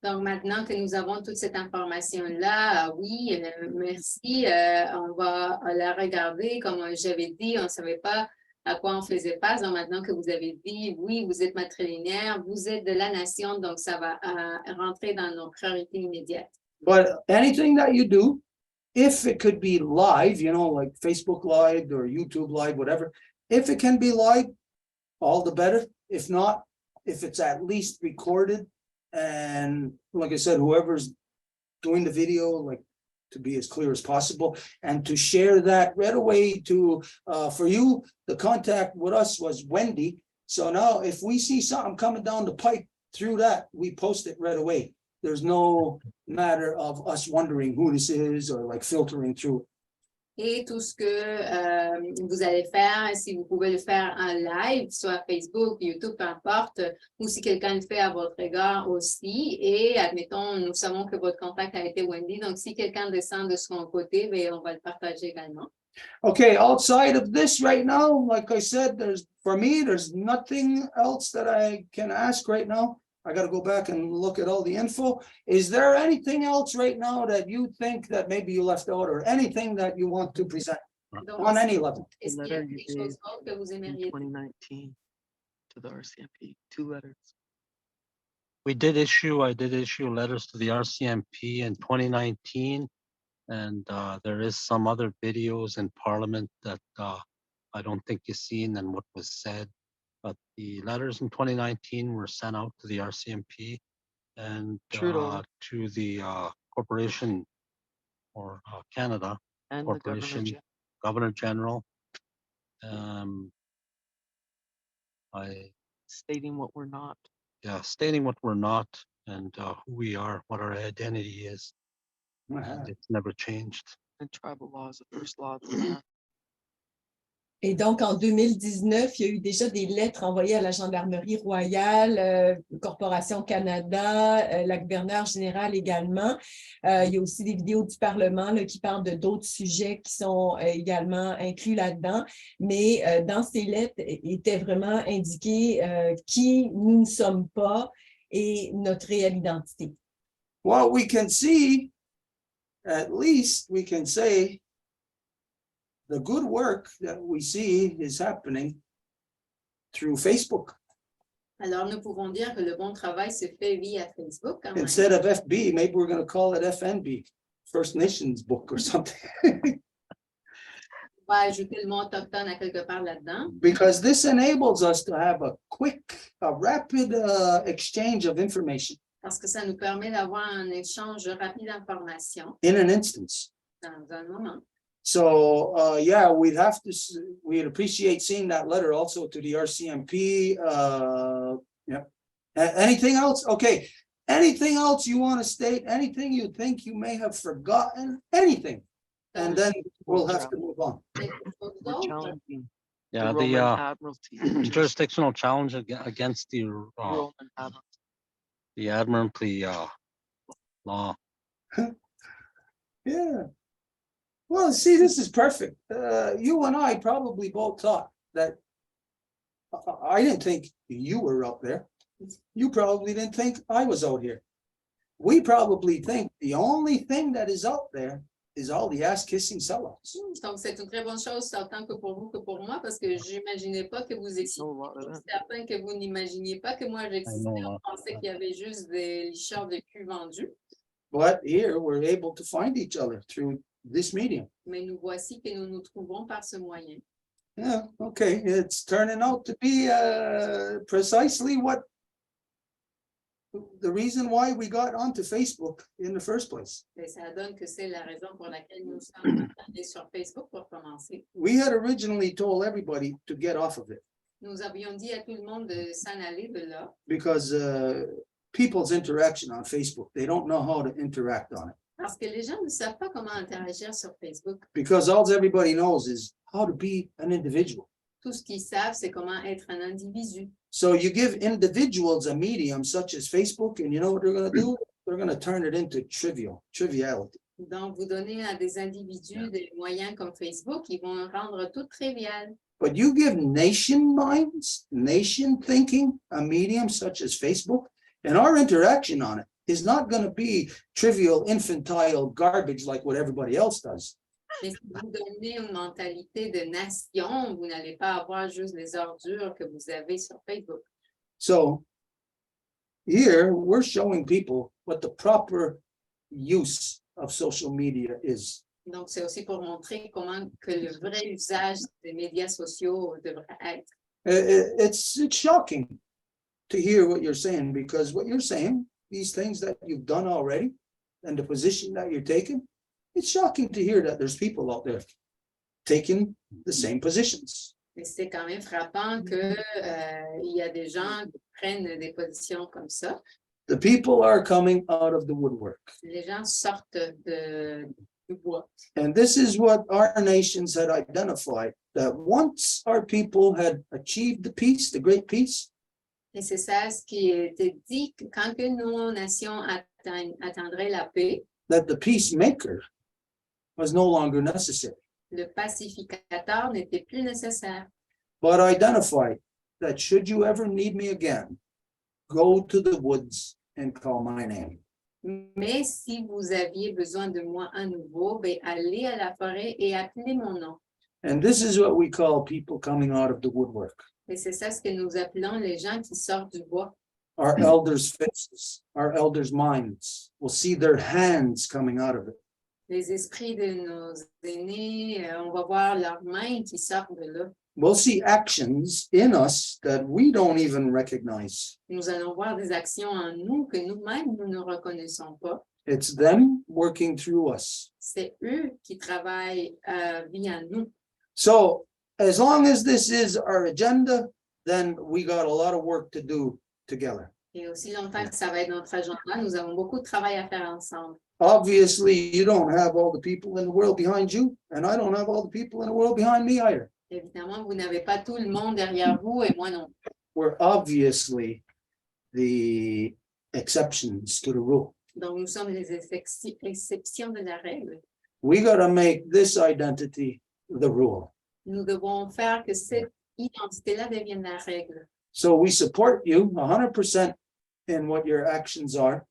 Donc, maintenant que nous avons toute cette information-là, oui, merci. On va la regarder. Comme j'avais dit, on ne savait pas à quoi on faisait face. Donc, maintenant que vous avez dit, oui, vous êtes matrilinéaire, vous êtes de la nation, donc ça va rentrer dans nos priorités immédiates. But anything that you do, if it could be live, you know, like Facebook Live or YouTube Live, whatever, if it can be live, all the better. If not, if it's at least recorded, and like I said, whoever's doing the video, like to be as clear as possible and to share that right away to, for you, the contact with us was Wendy. So now if we see something coming down the pipe through that, we post it right away. There's no matter of us wondering who this is or like filtering through it. Et tout ce que vous allez faire, si vous pouvez le faire en live, soit Facebook, YouTube, peu importe, ou si quelqu'un le fait à votre égard aussi. Et admettons, nous savons que votre contact a été Wendy, donc si quelqu'un descend de son côté, bien, on va le partager également. Okay, outside of this right now, like I said, for me, there's nothing else that I can ask right now. I gotta go back and look at all the info. Is there anything else right now that you think that maybe you left out or anything that you want to present Donc, on any level? est-ce qu'il y a quelque chose d'autre que vous In aimeriez? 2019 to the RCMP, 2 letters. I did issue letters to the RCMP in 2019. And there is some other videos in Parliament that I don't think you've seen and what was said. But the letters in 2019 were sent out to the RCMP and Trudeau. to the corporation or Canada And the Corporation, governor. Governor General. Stating what we're not. Stating what we're not and who we are, what our identity is. And it's never changed. And tribal law is the first law of the land. Et donc, en 2019, il y a eu déjà des lettres envoyées à la Gendarmerie royale, Corporation Canada, la gouverneure générale également. Il y a aussi des vidéos du Parlement là, qui parlent de d'autres sujets qui sont également inclus là-dedans. Mais dans ces lettres, était vraiment indiqué qui nous ne sommes pas et notre réelle identité. Well, we can see, at least we can say, the good work that we see is happening through Facebook. Alors, nous pouvons dire que le bon travail se fait via Facebook. Quand même. Instead of FB, maybe we're going to call it FNB, First Nations Book or something. On va ajouter le mot autochtone à quelque part là-dedans. Because this enables us to have a rapid exchange of information Parce que ça nous permet d'avoir un échange rapide d'informations in an instance. dans un moment. So, yeah, we'd appreciate seeing that letter also to the RCMP. Yep. Anything else? Okay. Anything else you want to state? Anything you think you may have forgotten? Anything? And then we'll have to move on. We're challenging Yeah, the Roman the Admiralty. jurisdictional challenge against the Roman Admiralty. Admiralty law. Yeah. Well, see, this is perfect. You and I probably both thought that I didn't think you were up there. You probably didn't think I was out here. We probably think the only thing that is out there is all the ass-kissing sellouts. Donc, c'est une très bonne chose, autant que pour vous que pour moi, parce que j'imaginais pas que vous existiez. No lot of that. Certain que vous n'imaginiez pas que moi j'existais. I know, On pensait qu'il y avait juste des licheurs de cul vendus. But here we're able to find each other through this medium. Mais nous voici que nous nous trouvons par ce moyen. Yeah, okay, it's turning out to be precisely what the reason why we got onto Facebook in the first place. Et ça donne que c'est la raison pour laquelle nous sommes allés sur Facebook pour commencer. We had originally told everybody to get off of it Nous avions dit à tout le monde de s'en aller de là because people's interaction on Facebook, they don't know how to interact on it. parce que les gens ne savent pas comment interagir sur Facebook. Because all everybody knows is how to be an individual. Tout ce qu'ils savent, c'est comment être un individu. So you give individuals a medium such as Facebook, and you know what they're going to do? They're going to turn it into triviality. Donc, vous donnez à des individus des moyens comme Facebook, ils vont rendre tout trivial. But you give nation minds, nation thinking, a medium such as Facebook, and our interaction on it is not going to be trivial, infantile garbage like what everybody else does. Mais si vous donnez une mentalité de nation, vous n'allez pas avoir juste les ordures que vous avez sur Facebook. So here we're showing people what the proper use of social media is. Donc, c'est aussi pour montrer comment que le vrai usage des médias sociaux devrait être. It's shocking to hear what you're saying, because what you're saying, these things that you've done already and the position that you're taking, it's shocking to hear that there's people out there taking the same positions. Mais c'est quand même frappant que, il y a des gens qui prennent des positions comme ça. The people are coming out of the woodwork. Les gens sortent du bois. And this is what our nations had identified, that once our people had achieved the peace, the great peace, Et c'est ça ce qui était dit, que quand que nos nations atteindraient la paix, that the peacemaker was no longer necessary, le pacificateur n'était plus nécessaire. but identified that should you ever need me again, go to the woods and call my name. Mais si vous aviez besoin de moi à nouveau, ben, allez à la forêt et appelez mon nom. And this is what we call people coming out of the woodwork. Et c'est ça ce que nous appelons les gens qui sortent du bois. Our elders' faces, our elders' minds will see their hands coming out of it. Les esprits de nos aînés, on va voir leurs mains qui sortent de là. We'll see actions in us that we don't even recognize. Nous allons voir des actions en nous que nous-mêmes, nous ne reconnaissons pas. It's them working through us. C'est eux qui travaillent via nous. So as long as this is our agenda, then we got a lot of work to do together. Et aussi longtemps que ça va être notre agenda, nous avons beaucoup de travail à faire ensemble. Obviously, you don't have all the people in the world behind you, and I don't have all the people in the world behind me either. Évidemment, vous n'avez pas tout le monde derrière vous et moi non. We're obviously the exceptions to the rule. Donc, nous sommes les exceptions de la règle. We got to make this identity the rule. Nous devons faire que cette identité-là devienne la règle. So we support you 100% in what your actions are.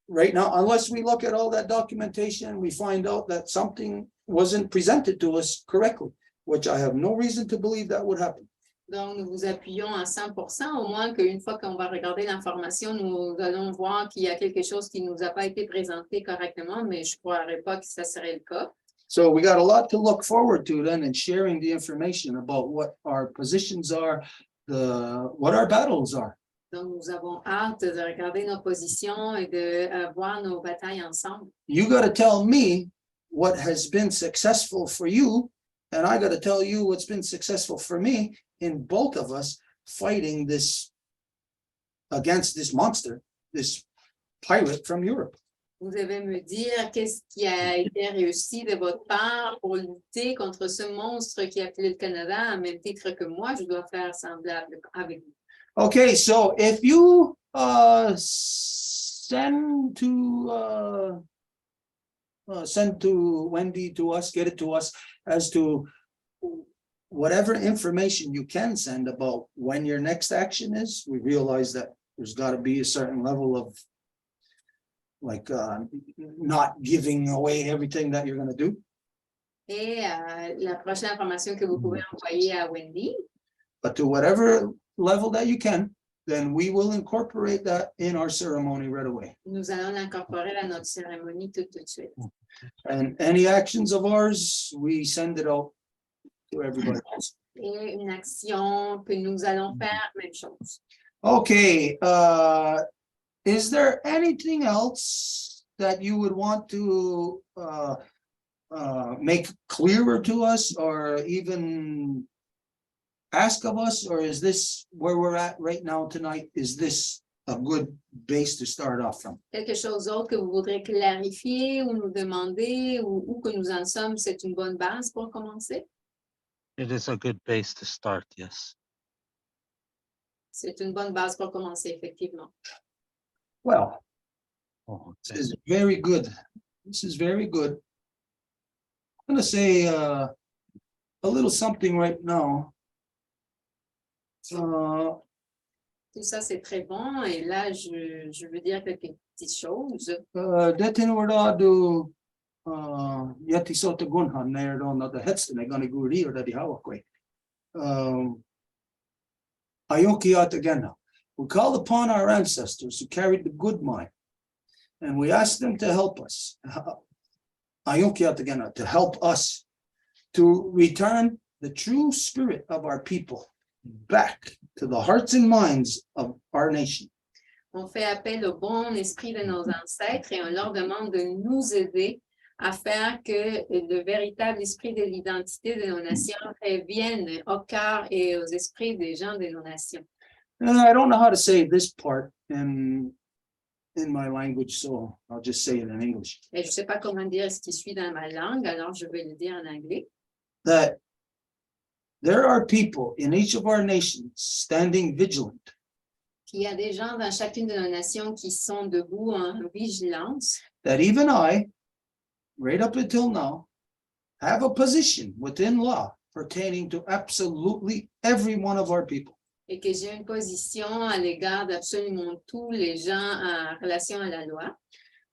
Right now, unless we look at all that documentation and we find out that something wasn't presented to us correctly, which I have no reason to believe that would happen. Donc, nous vous appuyons à 100%, au moins qu'une fois qu'on va regarder l'information, nous allons voir qu'il y a quelque chose qui ne nous a pas été présenté correctement, mais je ne croirais pas que ça serait le cas. So we got a lot to look forward to then in sharing the information about what our positions are, what our battles are. Donc, nous avons hâte de regarder nos positions et de voir nos batailles ensemble. You got to tell me what has been successful for you, and I got to tell you what's been successful for me in both of us fighting against this monster, this pirate from Europe. Vous devez me dire qu'est-ce qui a été réussi de votre part pour lutter contre ce monstre qui a appelé le Canada, à même titre que moi, je dois faire semblable avec vous. Okay, so if you send to Wendy, to us, get it to us as to whatever information you can send about when your next action is. We realize that there's got to be a certain level of not giving away everything that you're going to do. Et la prochaine information que vous pouvez envoyer à Wendy, But to whatever level that you can, then we will incorporate that in our ceremony right away. nous allons l'incorporer à notre cérémonie tout de suite. And any actions of ours, we send it out to everybody else. Et une action que nous allons faire, même chose. Okay, is there anything else that you would want to make clearer to us or even ask of us, or is this where we're at right now tonight? Is this a good base to start off from? Quelque chose d'autre que vous voudrez clarifier ou nous demander ou où que nous en sommes, c'est une bonne base pour commencer? It is a good base to start, yes. C'est une bonne base pour commencer, effectivement. Well, Oh, this is very good. This is very good. I'm gonna say a little something right now. Tout ça, c'est très bon. Et là, je veux dire quelques petites choses. Detinordadu yati sota gunhan nerdon na the headstone gonna guri or the hawakwe. Ayunki atagena. We called upon our ancestors who carried the good mind, and we asked them to help us. Ayunki atagena, to help us to return the true spirit of our people back to the hearts and minds of our nation. On fait appel au bon esprit de nos ancêtres et on leur demande de nous aider à faire que le véritable esprit de l'identité de nos nations revienne au cœur et aux esprits des gens de nos nations. I don't know how to say this part in my language, so I'll just say it in English. Et je ne sais pas comment dire ce qui suit dans ma langue, alors je vais le dire en anglais. That there are people in each of our nations standing vigilant, Il y a des gens dans chacune de nos nations qui sont debout en vigilance, that even I, right up until now, have a position within law pertaining to absolutely every one of our people. et que j'ai une position à l'égard d'absolument tous les gens en relation à la loi,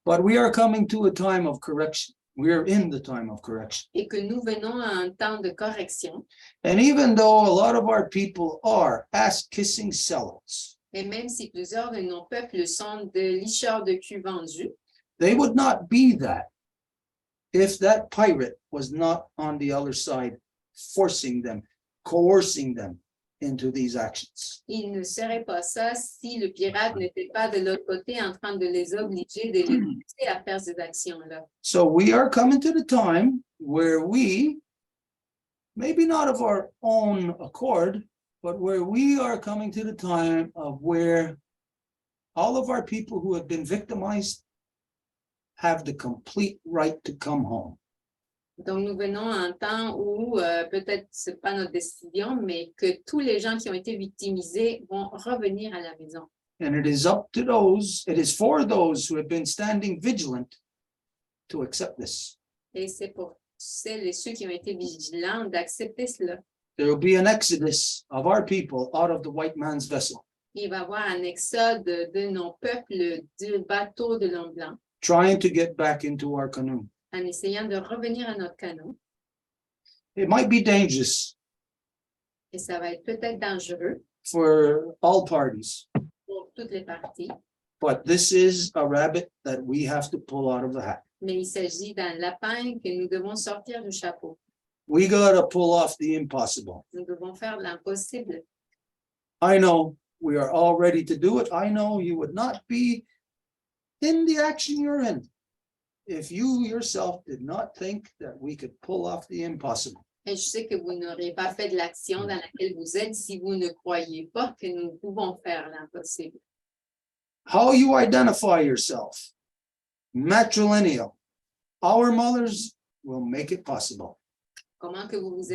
But we are coming to a time of correction. We are in the time of correction. et que nous venons à un temps de correction. And even though a lot of our people are ass-kissing sellouts, Et même si plusieurs de nos peuples sont de licheurs de cul vendus, they would not be that if that pirate was not on the other side, forcing them, coercing them into these actions. il ne serait pas ça si le pirate n'était pas de l'autre côté en train de les obliger, de les pousser à faire ces actions-là. So we are coming to the time where we, maybe not of our own accord, but where we are coming to the time of where all of our people who have been victimized have the complete right to come home. Donc, nous venons à un temps où peut-être ce n'est pas notre décision, mais que tous les gens qui ont été victimisés vont revenir à la maison. And it is up to those, it is for those who have been standing vigilant to accept this. Et c'est pour celles et ceux qui ont été vigilants d'accepter cela. There will be an exodus of our people out of the white man's vessel, Il va y avoir un exode de nos peuples du bateau de l'homme blanc trying to get back into our canoe. en essayant de revenir à notre canot. It might be dangerous Et ça va être peut-être dangereux for all parties, pour toutes les parties, but this is a rabbit that we have to pull out of the hat. mais il s'agit d'un lapin que nous devons sortir du chapeau. We gotta pull off the impossible. Nous devons faire l'impossible. I know we are all ready to do it. I know you would not be in the action you're in if you yourself did not think that we could pull off the impossible. Et je sais que vous n'aurez pas fait de l'action dans laquelle vous êtes si vous ne croyez pas que nous pouvons faire l'impossible. How you identify yourself, matrilineal. Our mothers will make it possible. Comment que vous vous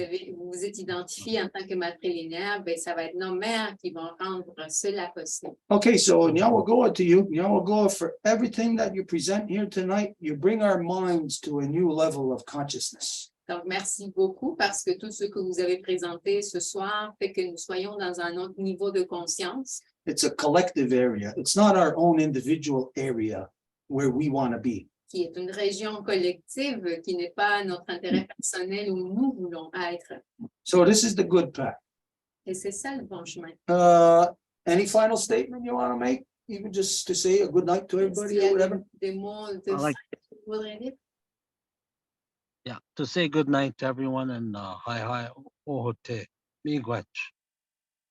êtes identifié en tant que matrilinéaire, ben, ça va être nos mères qui vont rendre cela possible. Okay, so Nyawagoa to you. Nyawagoa, for everything that you present here tonight, you bring our minds to a new level of consciousness. Donc, merci beaucoup parce que tout ce que vous avez présenté ce soir fait que nous soyons dans un autre niveau de conscience. It's a collective area. It's not our own individual area where we want to be. Qui est une région collective qui n'est pas notre intérêt personnel où nous voulons être. So this is the good path. Et c'est ça le bon chemin. Any final statement you want to make? Even just to say a good night to everybody or whatever? Des mots de I like- fin que vous voudriez dire? Yeah, to say good night to everyone and hi ohote, miigwech.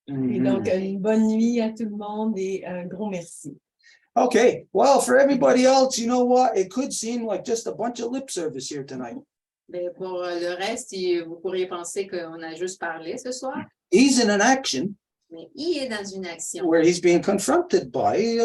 Et donc, une bonne nuit à tout le monde et un gros merci. Okay, well, for everybody else, you know what? It could seem like just a bunch of lip service here tonight. Ben, pour le reste, vous pourriez penser qu'on a juste parlé ce soir, He's in an action mais il est dans une action where he's being confronted by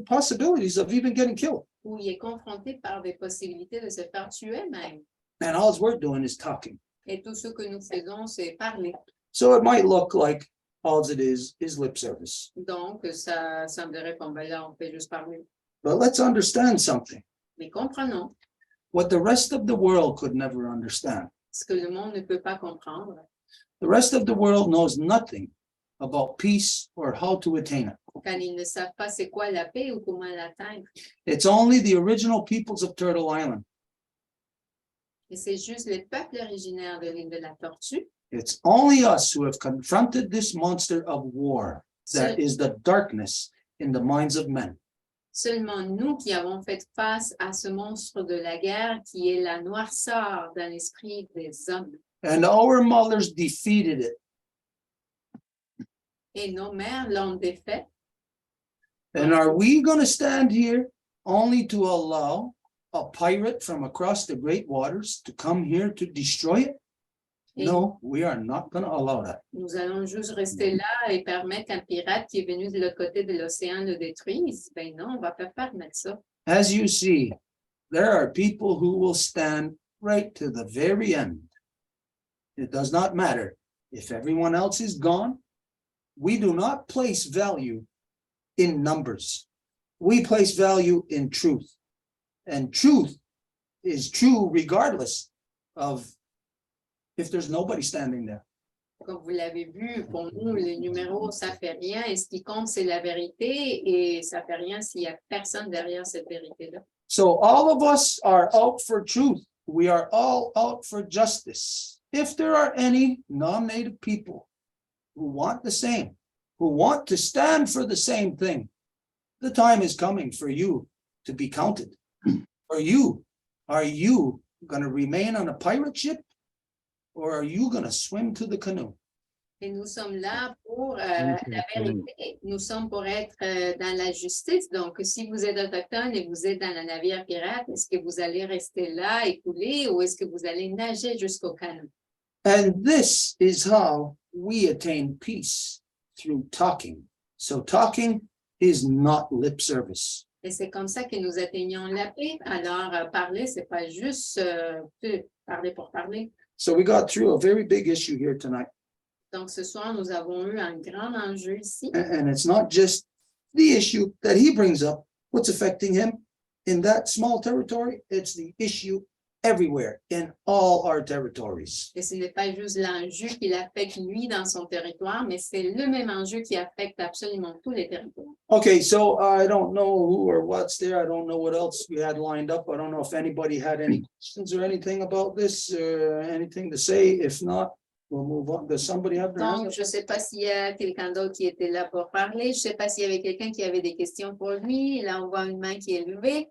possibilities of even getting killed. où il est confronté par des possibilités de se faire tuer même. And all we're doing is talking. Et tout ce que nous faisons, c'est parler. So it might look like all it is lip service. Donc, ça semblerait comme ben là, on fait juste parler. But let's understand something. Mais comprenons What the rest of the world could never understand. ce que le monde ne peut pas comprendre. The rest of the world knows nothing about peace or how to attain it. Quand ils ne savent pas c'est quoi la paix ou comment l'atteindre. It's only the original peoples of Turtle Island. Et c'est juste les peuples originaires de l'île de la Tortue. It's only us who have confronted this monster of war that Seul- is the darkness in the minds of men. Seulement nous qui avons fait face à ce monstre de la guerre qui est la noirceur dans l'esprit des hommes. And our mothers defeated it. Et nos mères l'ont défait. And are we going to stand here only to allow a pirate from across the great waters to come here to destroy it? No, we are not gonna allow that. Nous allons juste rester là et permettre qu'un pirate qui est venu de l'autre côté de l'océan le détruise. Ben non, on va pas permettre ça. As you see, there are people who will stand right to the very end. It does not matter if everyone else is gone. We do not place value in numbers. We place value in truth. And truth is true regardless of if there's nobody standing there. Comme vous l'avez vu, pour nous, les numéros, ça fait rien. Et ce qui compte, c'est la vérité. Et ça fait rien s'il n'y a personne derrière cette vérité-là. So all of us are out for truth. We are all out for justice. If there are any non-native people who want the same, who want to stand for the same thing, the time is coming for you to be counted. Are you going to remain on a pirate ship, or are you going to swim to the canoe? Et nous sommes là pour la vérité. Nous sommes pour être dans la justice. Donc, si vous êtes autochtone et vous êtes dans le navire pirate, est-ce que vous allez rester là et couler ou est-ce que vous allez nager jusqu'au canot? And this is how we attain peace, through talking. So talking is not lip service. Et c'est comme ça que nous atteignons la paix. Alors, parler, c'est pas juste parler pour parler. So we got through a very big issue here tonight. Donc, ce soir, nous avons eu un grand enjeu ici. And it's not just the issue that he brings up, what's affecting him in that small territory. It's the issue everywhere in all our territories. Et ce n'est pas juste l'enjeu qui l'affecte lui dans son territoire, mais c'est le même enjeu qui affecte absolument tous les territoires. Okay, so I don't know who or what's there. I don't know what else we had lined up. I don't know if anybody had any questions or anything about this, anything to say. If not, we'll move on. Does somebody have their hand Donc, up? je ne sais pas s'il y a quelqu'un d'autre qui était là pour parler. Je ne sais pas s'il y avait quelqu'un qui avait des questions pour lui. Là, on voit une main qui est levée.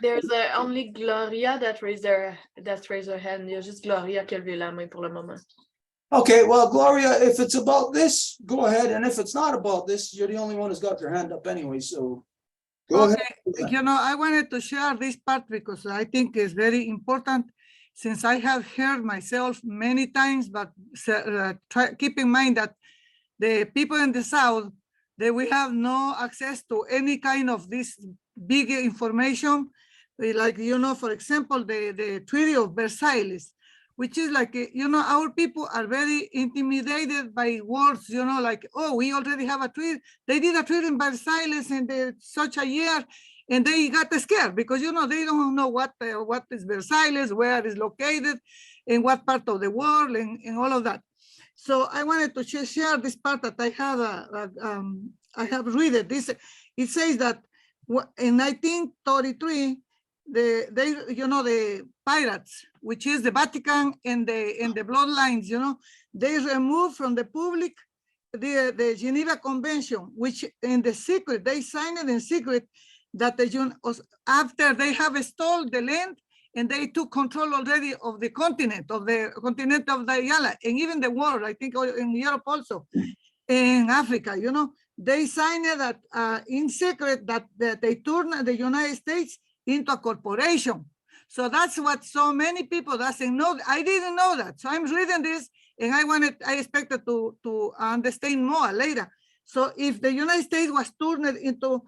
There's only Gloria that raised her hand. Il y a juste Gloria qui a levé la main pour le moment. Okay, well, Gloria, if it's about this, go ahead. And if it's not about this, you're the only one who's got your hand up anyway. So go ahead. You know, I wanted to share this part because I think it's very important, since I have heard myself many times, but keep in mind that the people in the South, that we have no access to any kind of this big information. Like, you know, for example, the Treaty of Versailles, which is like, you know, our people are very intimidated by words, you know, like, oh, we already have a treaty. They did a treaty in Versailles in such a year, and they got scared because, you know, they don't know what is Versailles, where it is located, in what part of the world, and all of that. So I wanted to share this part that I have read it. It says that in 1933, the pirates, which is the Vatican and the bloodlines, you know, they removed from the public the Geneva Convention, which in the secret, they signed it in secret, that after they have stolen the land and they took control already of the continent of the Yala, and even the world, I think in Europe also, in Africa, you know, they signed it that in secret that they turned the United States into a corporation. So that's what so many people doesn't know. I didn't know that. So I'm reading this and I expected to understand more later. So if the United States was turned into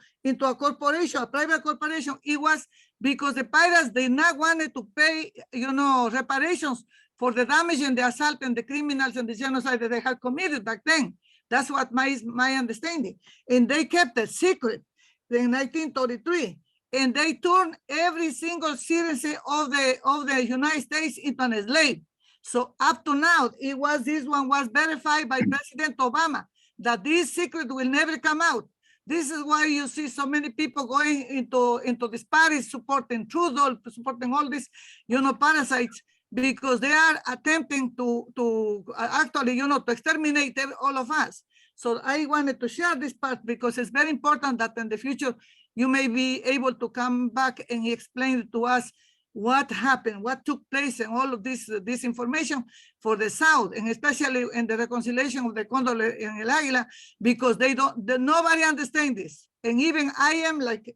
a corporation, a private corporation, it was because the pirates did not want to pay, you know, reparations for the damage and the assault and the criminals and the genocide that they had committed back then. That's what my understanding. And they kept it secret in 1933. And they turned every single citizen of the United States into a slave. So up to now, this one was verified by President Obama that this secret will never come out. This is why you see so many people going into this party, supporting Trudeau, supporting all these, you know, parasites, because they are attempting to actually, you know, to exterminate all of us. So I wanted to share this part because it's very important that in the future, you may be able to come back and explain to us what happened, what took place, and all of this information for the South, and especially in the reconciliation of the Condor and El Águila, because nobody understands this. And even I am like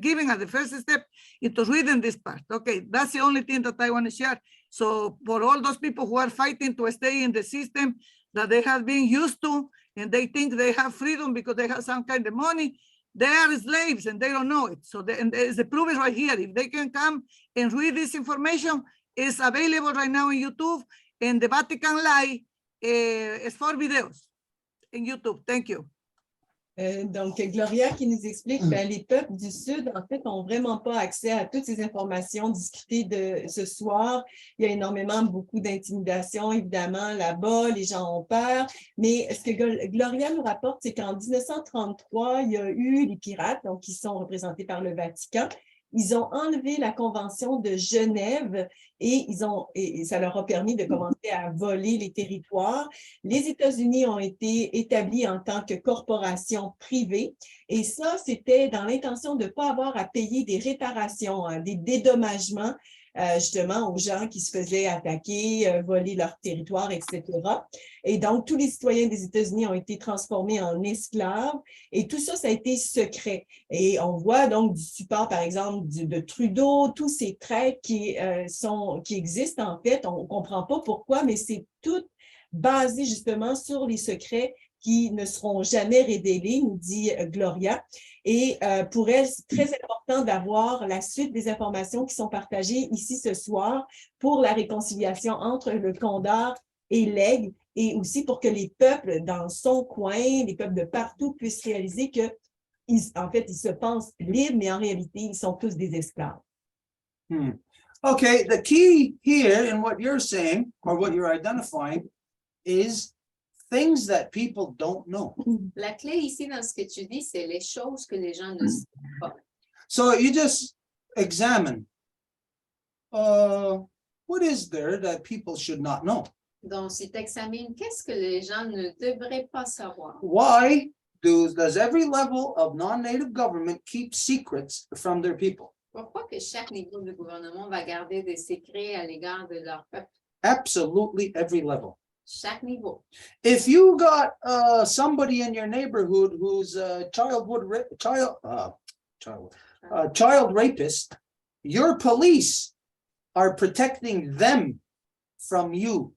giving as the first step into reading this part. Okay, that's the only thing that I want to share. So for all those people who are fighting to stay in the system that they have been used to, and they think they have freedom because they have some kind of money, they are slaves and they don't know it. So the proof is right here. If they can come and read this information, it's available right now on YouTube, and the Vatican Lie is 4 videos in YouTube. Thank you. Donc, Gloria qui nous explique, ben, les peuples du Sud, en fait, n'ont vraiment pas accès à toutes ces informations discutées de ce soir. Il y a énormément, beaucoup d'intimidation, évidemment, là-bas, les gens ont peur. Mais ce que Gloria nous rapporte, c'est qu'en 1933, il y a eu les pirates, donc qui sont représentés par le Vatican. Ils ont enlevé la Convention de Genève et ça leur a permis de commencer à voler les territoires. Les États-Unis ont été établis en tant que corporation privée et ça, c'était dans l'intention de ne pas avoir à payer des réparations, hein, des dédommagements justement aux gens qui se faisaient attaquer, voler leur territoire, etc. Et donc, tous les citoyens des États-Unis ont été transformés en esclaves et tout ça, ça a été secret. Et on voit donc du support, par exemple, de Trudeau, tous ces traits qui existent en fait. On ne comprend pas pourquoi, mais c'est tout basé justement sur les secrets qui ne seront jamais révélés, nous dit Gloria. Et pour elle, c'est très important d'avoir la suite des informations qui sont partagées ici ce soir pour la réconciliation entre le Condor et l'Aigle, et aussi pour que les peuples dans son coin, les peuples de partout puissent réaliser que, en fait, ils se pensent libres, mais en réalité, ils sont tous des esclaves. Okay, the key here in what you're saying, or what you're identifying, is things that people don't know. La clé ici dans ce que tu dis, c'est les choses que les gens ne savent pas. So you just examine, what is there that people should not know? Donc, si tu examines, qu'est-ce que les gens ne devraient pas savoir? Why does every level of non-native government keep secrets from their people? Pourquoi que chaque niveau de gouvernement va garder des secrets à l'égard de leur peuple? Absolutely every level. Chaque niveau. If you got somebody in your neighborhood who's a child rapist, your police are protecting them from you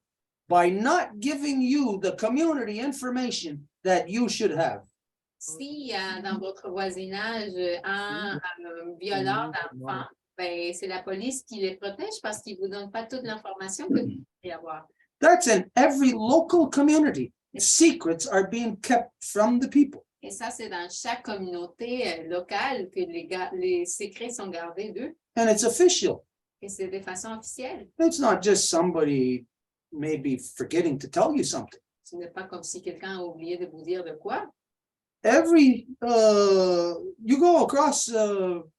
by not giving you the community information that you should have. Si dans votre voisinage un violeur d'enfants, ben, c'est la police qui les protège parce qu'ils ne vous donnent pas toute l'information que vous devez avoir. That's in every local community. Secrets are being kept from the people. Et ça, c'est dans chaque communauté locale que les secrets sont gardés d'eux. And it's official. Et c'est de façon officielle. It's not just somebody maybe forgetting to tell you something. Ce n'est pas comme si quelqu'un a oublié de vous dire de quoi. Every, you go across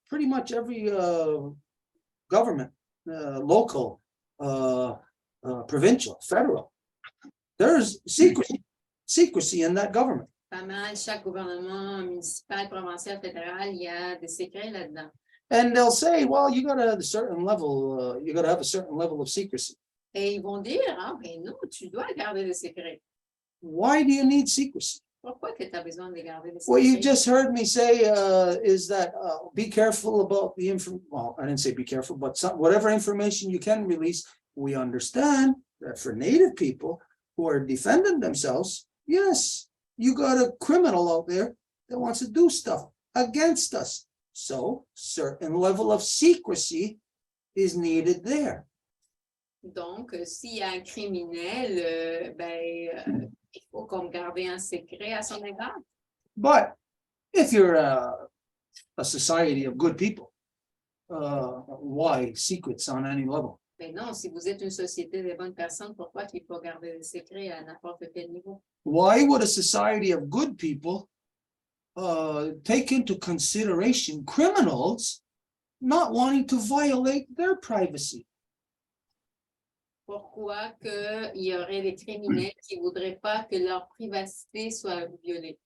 pretty much every government, local, provincial, federal. There's secrecy in that government. Pas mal, chaque gouvernement municipal, provincial, fédéral, il y a des secrets là-dedans. And they'll say, well, you got to have a certain level, you got to have a certain level of secrecy. Et ils vont dire, ah, ben non, tu dois garder des secrets. Why do you need secrecy? Pourquoi que tu as besoin de garder des secrets? What you just heard me say is that be careful about the information. Well, I didn't say be careful, but whatever information you can release, we understand that for Native people who are defending themselves, yes, you got a criminal out there that wants to do stuff against us. So certain level of secrecy is needed there. Donc, s'il y a un criminel, il faut comme garder un secret à son égard. But if you're a society of good people, why secrets on any level? Mais non, si vous êtes une société de bonnes personnes, pourquoi il faut garder des secrets à n'importe quel niveau? Why would a society of good people take into consideration criminals not wanting to violate their privacy? Pourquoi qu'il y aurait des criminels qui ne voudraient pas que leur privacité soit violée?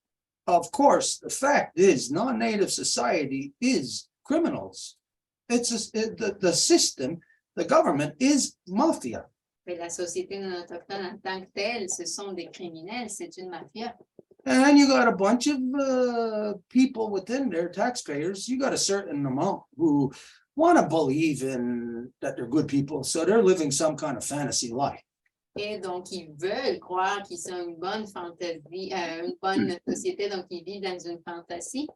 Of course, the fact is non-native society is criminals. the system, the government is mafia. Mais la société non autochtone en tant que telle, ce sont des criminels, c'est une mafia. And you got a bunch of people within there, taxpayers, you got a certain amount who want to believe in that they're good people. So they're living some kind of fantasy life. Et donc, ils veulent croire qu'ils sont une bonne fantaisie, une bonne société, donc ils vivent dans une fantasy.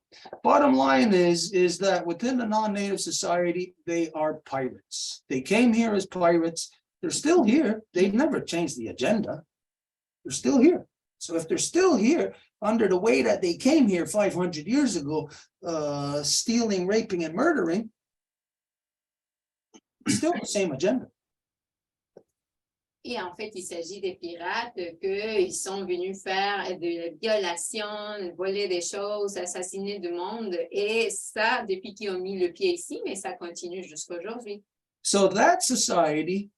Bottom line is that within the non-native society, they are pirates. They came here as pirates. They're still here. They've never changed the agenda. They're still here. So if they're still here under the way that they came here 500 years ago, stealing, raping, and murdering, still the same agenda. Et en fait, il s'agit des pirates qu'ils sont venus faire des violations, voler des choses, assassiner du monde. Et ça, depuis qu'ils ont mis le pied ici, mais ça continue jusqu'à aujourd'hui. So that society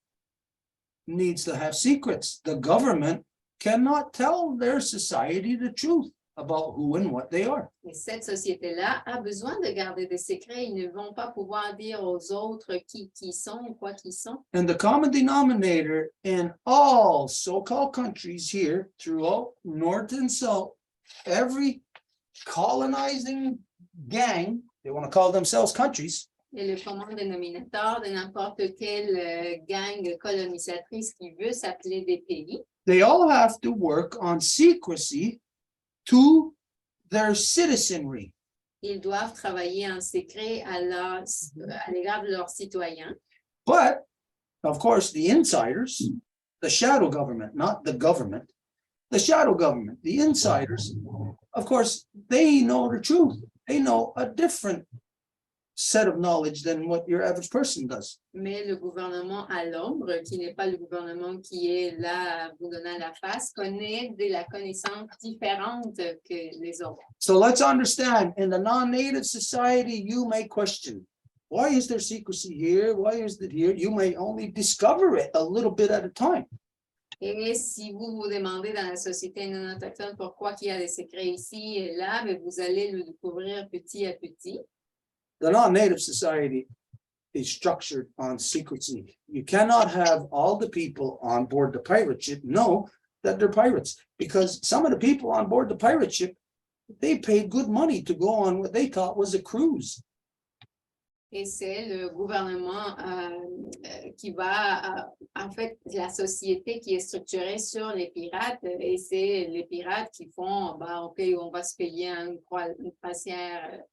needs to have secrets. The government cannot tell their society the truth about who and what they are. Et cette société-là a besoin de garder des secrets. Ils ne vont pas pouvoir dire aux autres qui sont ou quoi qu'ils sont. And the common denominator in all so-called countries here throughout North and South, every colonizing gang, they want to call themselves countries, Et le commun dénominateur de n'importe quelle gang colonisatrice qui veut s'appeler des pays, they all have to work on secrecy to their citizenry. ils doivent travailler en secret à l'égard de leurs citoyens. But, of course, the insiders, the shadow government, not the government, the shadow government, the insiders, of course, they know the truth. They know a different set of knowledge than what your average person does. Mais le gouvernement à l'ombre, qui n'est pas le gouvernement qui est là à vous donner la face, connaît de la connaissance différente que les autres. So let's understand, in the non-native society, you may question, why is there secrecy here? Why is it here? You may only discover it a little bit at a time. Et si vous vous demandez dans la société non autochtone pourquoi il y a des secrets ici et là, mais vous allez le découvrir petit à petit. The non-native society is structured on secrecy. You cannot have all the people on board the pirate ship know that they're pirates, because some of the people on board the pirate ship, they paid good money to go on what they thought was a cruise. Et c'est le gouvernement qui va, en fait, la société qui est structurée sur les pirates, et c'est les pirates qui font, OK, on va se payer une croisière.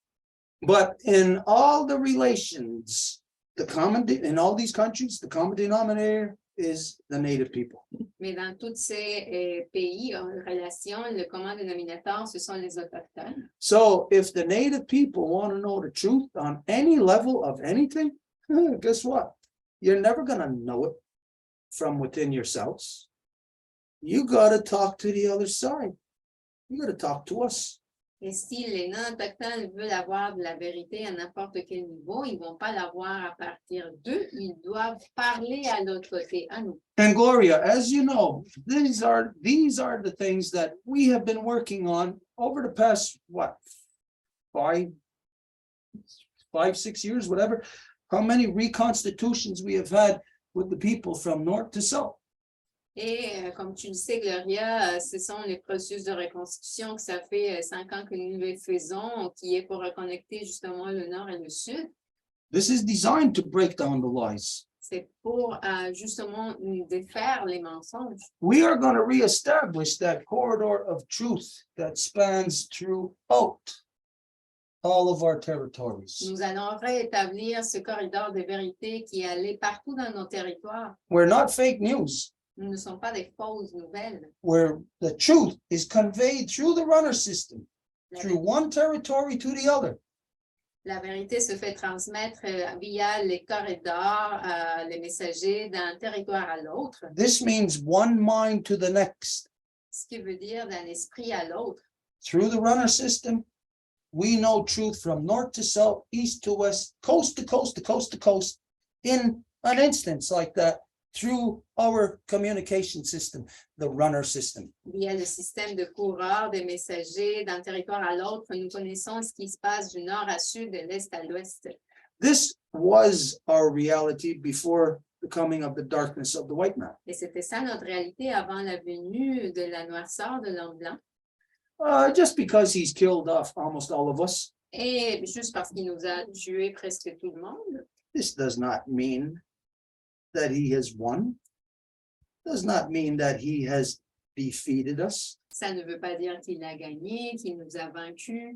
But in all the relations, in all these countries, the common denominator is the native people. Mais dans tous ces pays en relation, le commun dénominateur, ce sont les autochtones. So if the native people want to know the truth on any level of anything, guess what? You're never going to know it from within yourselves. You got to talk to the other side. You got to talk to us. Et si les non-autochtones veulent avoir de la vérité à n'importe quel niveau, ils ne vont pas l'avoir à partir d'eux, ils doivent parler à l'autre côté, à nous. And Gloria, as you know, these are the things that we have been working on over the past, what, 5, 6 years, whatever. How many reconstitutions we have had with the people from north to south. Et comme tu le sais, Gloria, ce sont les processus de reconstitution que ça fait 5 ans que nous les faisons, qui est pour reconnecter justement le nord et le sud. This is designed to break down the lies. C'est pour justement défaire les mensonges. We are going to reestablish that corridor of truth that spans throughout all of our territories. Nous allons rétablir ce corridor de vérité qui est allé partout dans nos territoires. We're not fake news. Nous ne sommes pas des fausses nouvelles. Where the truth is conveyed through the runner system, through one territory to the other. La vérité se fait transmettre via les corridors, les messagers d'un territoire à l'autre. This means one mind to the next. Ce qui veut dire d'un esprit à l'autre. Through the runner system, we know truth from north to south, east to west, coast to coast to coast to coast, in an instance like that. Through our communication system, the runner system. Via le système de coureurs, des messagers d'un territoire à l'autre, nous connaissons ce qui se passe du nord à sud, de l'est à l'ouest. This was our reality before the coming of the darkness of the white man. Et c'était ça notre réalité avant la venue de la noirceur de l'homme blanc. Just because he's killed off almost all of us, Et juste parce qu'il nous a tués presque tout le monde, this does not mean that he has won. Does not mean that he has defeated us. ça ne veut pas dire qu'il a gagné, qu'il nous a vaincus.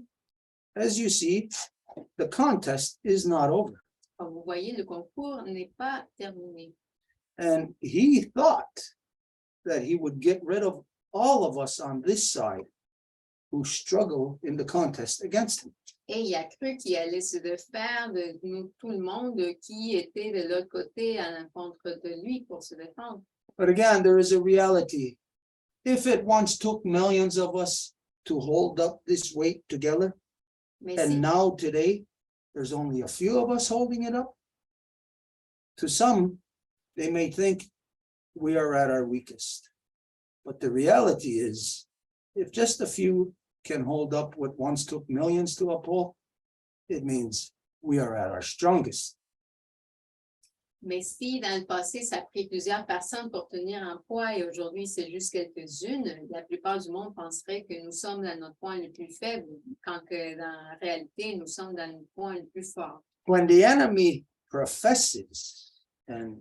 As you see, the contest is not over. Comme vous voyez, le concours n'est pas terminé. And he thought that he would get rid of all of us on this side who struggle in the contest against him. Et il a cru qu'il allait se défaire de nous, tout le monde qui était de l'autre côté à l'encontre de lui pour se défendre. But again, there is a reality. If it once took millions of us to hold up this weight together, Mais and si, now today, there's only a few of us holding it up. To some, they may think we are at our weakest. But the reality is, if just a few can hold up what once took millions to uphold, it means we are at our strongest. mais si dans le passé, ça a pris plusieurs personnes pour tenir un poids et aujourd'hui, c'est juste quelques-unes, la plupart du monde penserait que nous sommes dans notre point le plus faible, quand que dans la réalité, nous sommes dans le point le plus fort. When the enemy professes and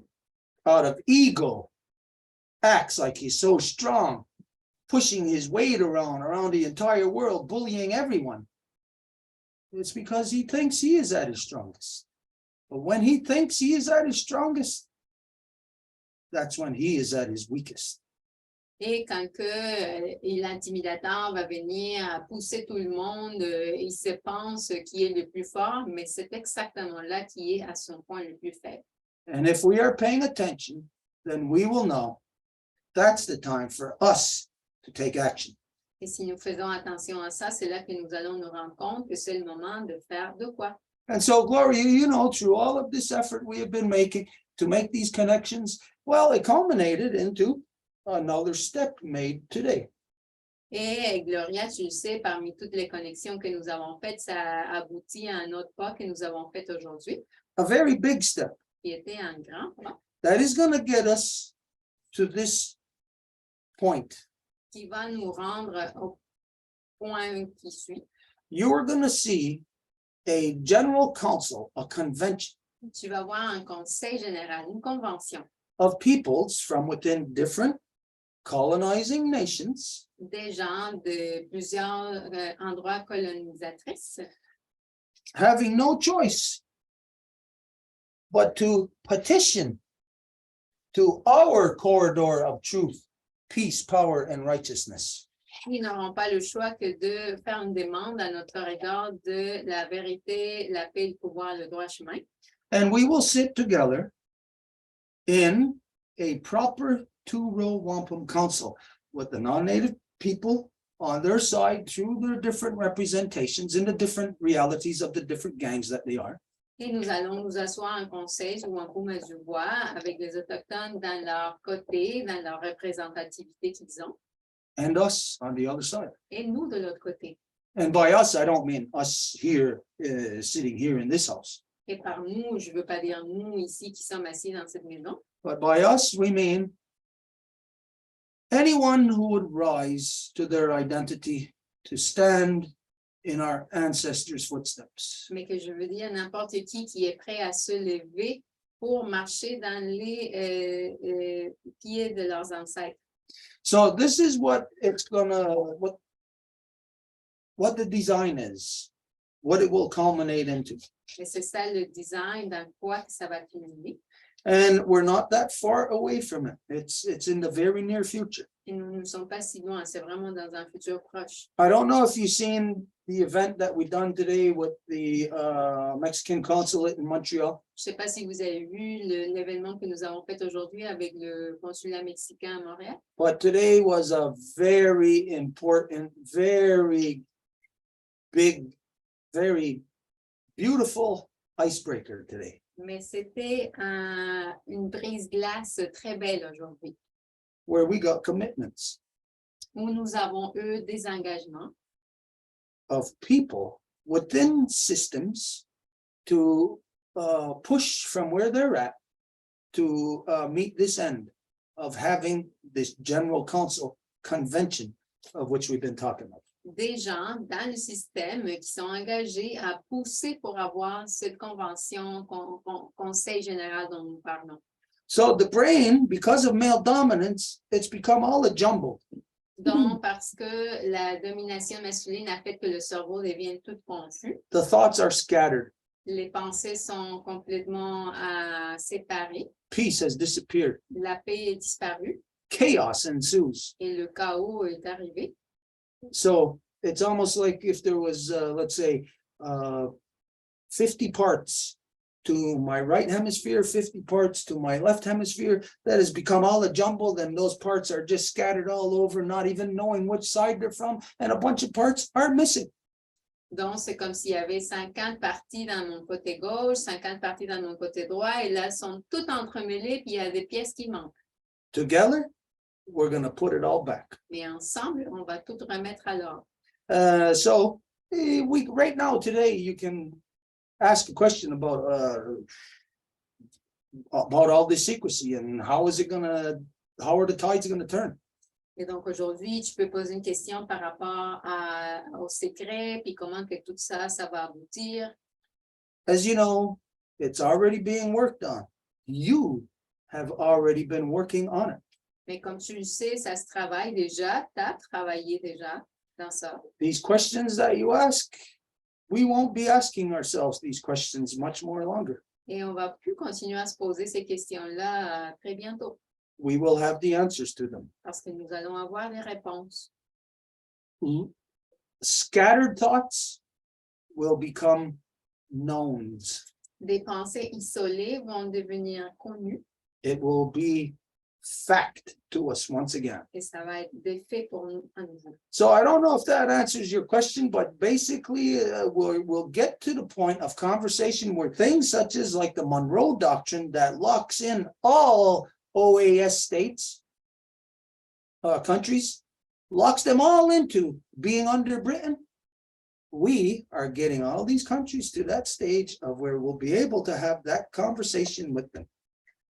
out of ego acts like he's so strong, pushing his weight around the entire world, bullying everyone, it's because he thinks he is at his strongest. But when he thinks he is at his strongest, that's when he is at his weakest. Et quand que l'intimidateur va venir à pousser tout le monde, il se pense qu'il est le plus fort, mais c'est exactement là qu'il est à son point le plus faible. And if we are paying attention, then we will know that's the time for us to take action. Et si nous faisons attention à ça, c'est là que nous allons nous rendre compte que c'est le moment de faire de quoi. And so, Gloria, you know, through all of this effort we have been making to make these connections, well, it culminated into another step made today. Et Gloria, tu le sais, parmi toutes les connexions que nous avons faites, ça a abouti à un autre pas que nous avons fait aujourd'hui, A very big step qui était un grand pas, that is going to get us to this point. qui va nous rendre au point qui suit. You are going to see a general council, a convention Tu vas voir un conseil général, une convention of peoples from within different colonizing nations des gens de plusieurs endroits colonisatrices having no choice but to petition to our corridor of truth, peace, power, and righteousness. qui n'auront pas le choix que de faire une demande à notre corridor de la vérité, la paix, le pouvoir, le droit chemin. And we will sit together in a proper two-row wampum council with the non-native people on their side through their different representations in the different realities of the different gangs that they are. Et nous allons nous asseoir en conseil sur Wampum du Voies avec les Autochtones dans leur côté, dans leur représentativité qu'ils ont, And us on the other side. et nous de l'autre côté. And by us, I don't mean us here, sitting here in this house. Et par nous, je ne veux pas dire nous ici qui sommes assis dans cette maison, But by us, we mean anyone who would rise to their identity to stand in our ancestors' footsteps. mais que je veux dire n'importe qui est prêt à se lever pour marcher dans les pieds de leurs ancêtres. So this is what it's gonna, what the design is, what it will culminate into. Et c'est ça le design dans quoi ça va culminer. And we're not that far away from it. It's in the very near future. Et nous ne sommes pas si loin, c'est vraiment dans un futur proche. I don't know if you've seen the event that we done today with the Mexican consulate in Montreal. Je ne sais pas si vous avez vu l'événement que nous avons fait aujourd'hui avec le consulat mexicain à Montréal. But today was a very important, very big, very beautiful icebreaker today. Mais c'était une brise-glace très belle aujourd'hui, Where we got commitments où nous avons eu des engagements of people within systems to push from where they're at to meet this end of having this general council convention of which we've been talking about. Des gens dans le système qui sont engagés à pousser pour avoir cette convention, conseil général dont nous parlons. So the brain, because of male dominance, it's become all a jumble. Donc, parce que la domination masculine a fait que le cerveau devienne tout confus, The thoughts are scattered. les pensées sont complètement séparées, Peace has disappeared. la paix est disparue Chaos ensues. et le chaos est arrivé. So it's almost like if there was, let's say, 50 parts to my right hemisphere, 50 parts to my left hemisphere, that has become all a jumble. Then those parts are just scattered all over, not even knowing which side they're from, and a bunch of parts are missing. Donc, c'est comme s'il y avait 50 parties dans mon côté gauche, 50 parties dans mon côté droit, et là, elles sont toutes entremêlées, puis il y a des pièces qui manquent. Together, we're going to put it all back. Mais ensemble, on va tout remettre à l'ordre. So right now, today, you can ask a question about all this secrecy and how are the tides going to turn? Et donc, aujourd'hui, tu peux poser une question par rapport au secret, puis comment que tout ça, ça va aboutir. As you know, it's already being worked on. You have already been working on it. Mais comme tu le sais, ça se travaille déjà, tu as travaillé déjà dans ça. These questions that you ask, we won't be asking ourselves these questions much more longer. Et on va plus continuer à se poser ces questions-là très bientôt, We will have the answers to them. parce que nous allons avoir les réponses. Scattered thoughts will become knowns. Des pensées isolées vont devenir connues It will be fact to us once again. et ça va être des faits pour nous à nouveau. So I don't know if that answers your question, but basically we'll get to the point of conversation where things such as like the Monroe Doctrine that locks in all OAS states, countries, locks them all into being under Britain. We are getting all these countries to that stage of where we'll be able to have that conversation with them.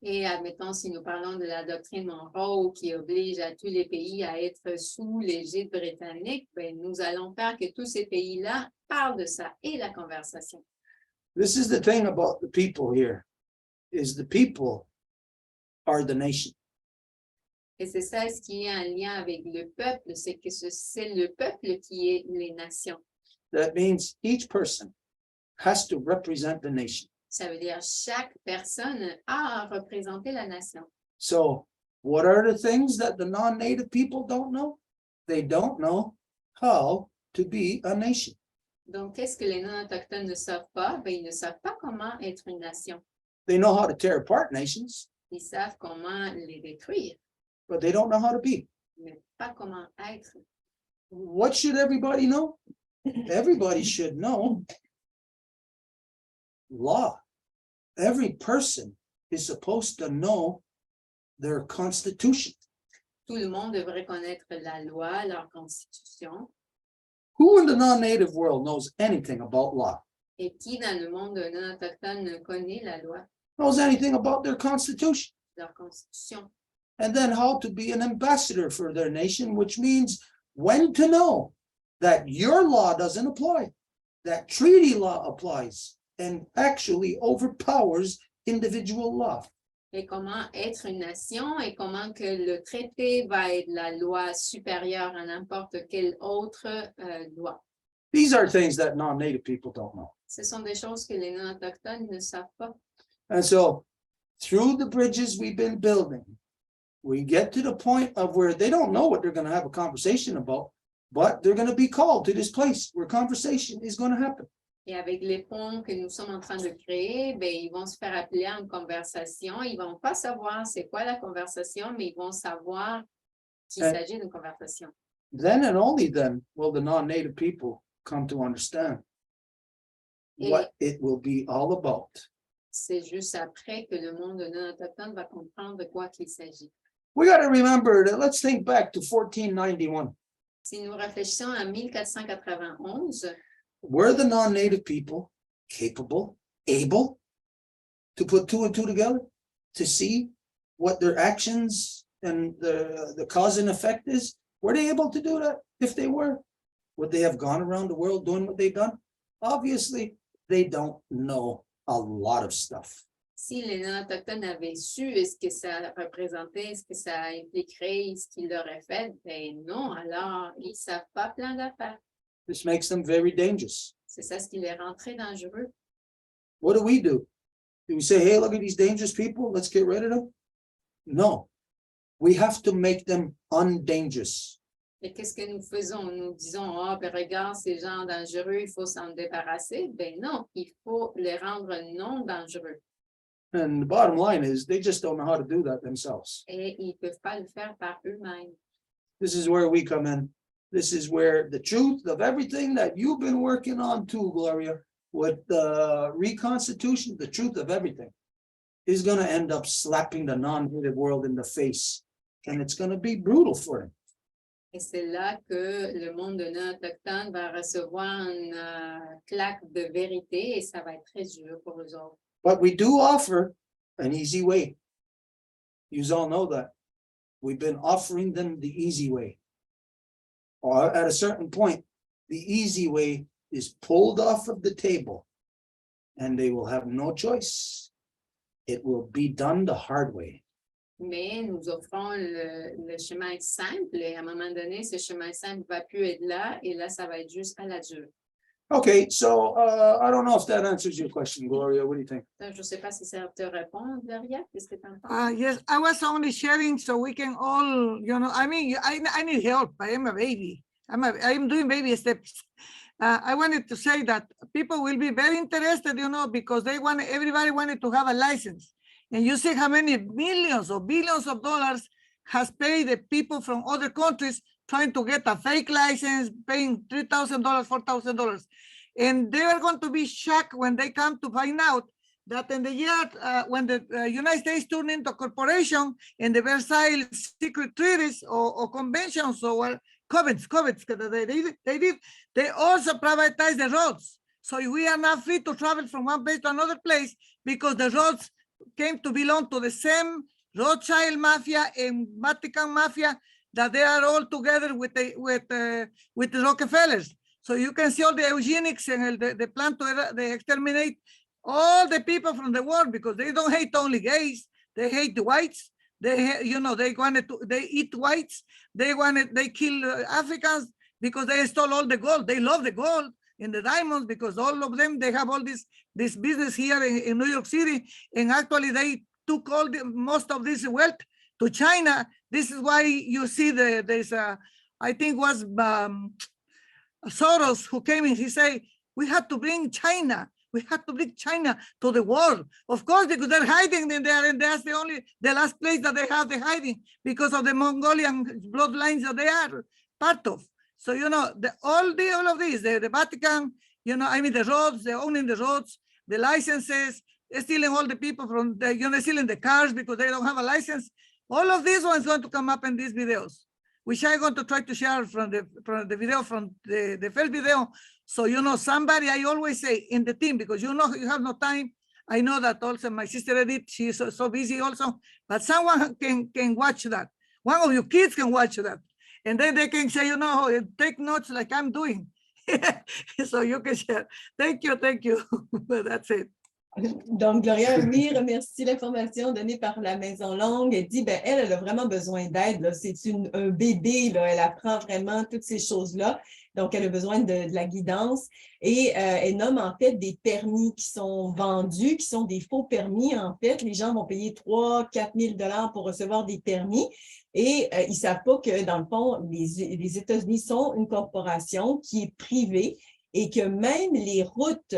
Et admettons, si nous parlons de la doctrine Monroe qui oblige à tous les pays à être sous l'égide britannique, ben, nous allons faire que tous ces pays-là parlent de ça et la conversation. This is the thing about the people here, is the people are the nation. Et c'est ça ce qui est en lien avec le peuple, c'est que c'est le peuple qui est les nations. That means each person has to represent the nation. Ça veut dire chaque personne a à représenter la nation. So what are the things that the non-native people don't know? They don't know how to be a nation. Donc, qu'est-ce que les non-autochtones ne savent pas? Ben, ils ne savent pas comment être une nation. They know how to tear apart nations, Ils savent comment les détruire, but they don't know how to be. mais pas comment être. What should everybody know? Everybody should know law. Every person is supposed to know their constitution. Tout le monde devrait connaître la loi, leur constitution. Who in the non-native world knows anything about law? Et qui, dans le monde non autochtone, ne connaît la loi, Knows anything about their constitution? leur constitution? And then how to be an ambassador for their nation, which means when to know that your law doesn't apply, that treaty law applies and actually overpowers individual law. Et comment être une nation et comment que le traité va être la loi supérieure à n'importe quelle autre loi. These are things that non-native people don't know. Ce sont des choses que les non-autochtones ne savent pas. And so through the bridges we've been building, we get to the point of where they don't know what they're going to have a conversation about, but they're going to be called to this place where conversation is going to happen. Et avec les ponts que nous sommes en train de créer, ben, ils vont se faire appeler à une conversation. Ils ne vont pas savoir c'est quoi la conversation, mais ils vont savoir qu'il s'agit d'une conversation. Then and only then will the non-native people come to understand what it will be all about. C'est juste après que le monde non autochtone va comprendre de quoi qu'il s'agit. We got to remember that. Let's think back to 1491. Si nous réfléchissons à 1491, Were the non-native people capable, able to put two and two together, to see what their actions and the cause and effect is? Were they able to do that? If they were, would they have gone around the world doing what they've done? Obviously, they don't know a lot of stuff. Si les non-autochtones avaient su ce que ça représentait, ce que ça impliquerait, ce qu'ils auraient fait, ben non, alors ils ne savent pas plein d'affaires. This makes them very dangerous. C'est ça ce qui les rend très dangereux. What do? Do we say, hey, look at these dangerous people, let's get rid of them? No, we have to make them undangerous. Et qu'est-ce que nous faisons? Nous disons, ah, ben regarde, ces gens dangereux, il faut s'en débarrasser. Ben non, il faut les rendre non dangereux. And the bottom line is, they just don't know how to do that themselves. Et ils ne peuvent pas le faire par eux-mêmes. This is where we come in. This is where the truth of everything that you've been working on too, Gloria, with the reconstitution, the truth of everything, is going to end up slapping the non-native world in the face. And it's going to be brutal for them. Et c'est là que le monde non-autochtone va recevoir une claque de vérité et ça va être très dur pour eux autres. But we do offer an easy way. You all know that. We've been offering them the easy way. Or at a certain point, the easy way is pulled off of the table and they will have no choice. It will be done the hard way. Mais nous offrons le chemin simple et à un moment donné, ce chemin simple ne va plus être là et là, ça va être juste à la dure. Okay, so I don't know if that answers your question, Gloria. What do you think? Je ne sais pas si ça te répond, Gloria. Qu'est-ce que tu en penses? Yes, I was only sharing so we can all, I mean, I need help. I am a baby. I'm doing baby steps. I wanted to say that people will be very interested, because everybody wanted to have a license. And you see how many millions or billions of dollars has paid the people from other countries trying to get a fake license, paying $3,000, $4,000. And they are going to be shocked when they come to find out that in the year when the United States turned into a corporation in the Versailles secret treaties or conventions or covenants they also privatized the roads. So we are now free to travel from one place to another place because the roads came to belong to the same Rothschild mafia and Vatican mafia that they are all together with the Rockefellers. So you can see all the eugenics and the plan to they exterminate all the people from the world because they don't hate only gays, they hate the whites. They eat whites. They kill Africans because they stole all the gold. They love the gold and the diamonds because all of them, they have all this business here in New York City. And actually they took most of this wealth to China. This is why you see there's I think was Soros who came in, he said, we have to bring China. We have to bring China to the world. Of course, because they're hiding in there, and that's the last place that they have the hiding because of the Mongolian bloodlines that they are part of. So, all of this, the Vatican, the roads, they're owning the roads, the licenses, they're stealing all the people from they're stealing the cars because they don't have a license. All of this one is going to come up in these videos, which I'm going to try to share from the video, from the first video. So, somebody, I always say in the team, because you have no time. I know that also my sister Edith, she's so busy also, but someone can watch that. One of your kids can watch that. And then they can say, take notes like I'm doing. So you can share. Thank you. That's it. Donc, Gloria, oui, remercie l'information donnée par la Maison Longue. Elle dit, elle a vraiment besoin d'aide. C'est un bébé, là. Elle apprend vraiment toutes ces choses-là. Donc, elle a besoin de la guidance. Et elle nomme en fait des permis qui sont vendus, qui sont des faux permis. En fait, les gens vont payer 3 000 à 4 000 pour recevoir des permis. Et ils ne savent pas que, dans le fond, les États-Unis sont une corporation qui est privée et que même les routes,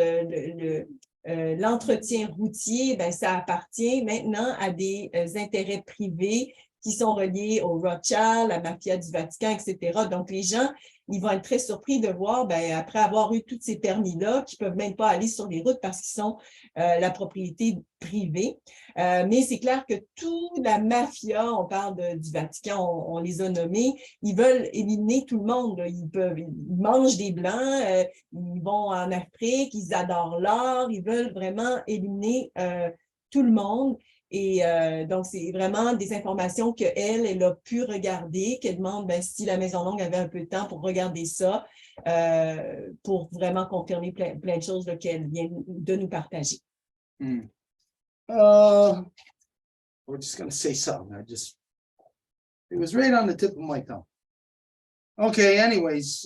l'entretien routier, ça appartient maintenant à des intérêts privés qui sont reliés au Rothschild, la mafia du Vatican, etc. Donc, les gens, ils vont être très surpris de voir, après avoir eu tous ces permis-là, qu'ils ne peuvent même pas aller sur les routes parce qu'ils sont la propriété privée. Mais c'est clair que toute la mafia, on parle du Vatican, on les a nommés, ils veulent éliminer tout le monde. Là. Ils mangent des Blancs, ils vont en Afrique, ils adorent l'or, ils veulent vraiment éliminer tout le monde. Et donc, c'est vraiment des informations qu'elle a pu regarder, qu'elle demande ben, si la Maison Longue avait un peu de temps pour regarder ça, pour vraiment confirmer plein de choses qu'elle vient de nous partager. We're just gonna say something. It was right on the tip of my tongue. Okay, anyways,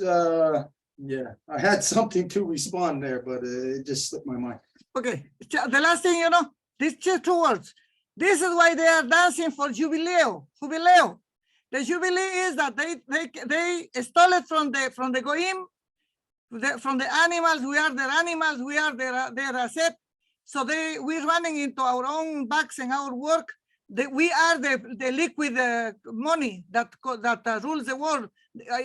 yeah, I had something to respond there, but it just slipped my mind. Okay, the last thing, you know, these two words. This is why they are dancing for jubileo. Jubileo. The jubilee is that they stole it from the goyim, from the animals. We are their animals. We are their asset. So we're running into our own backs and our work. We are the liquid money that rules the world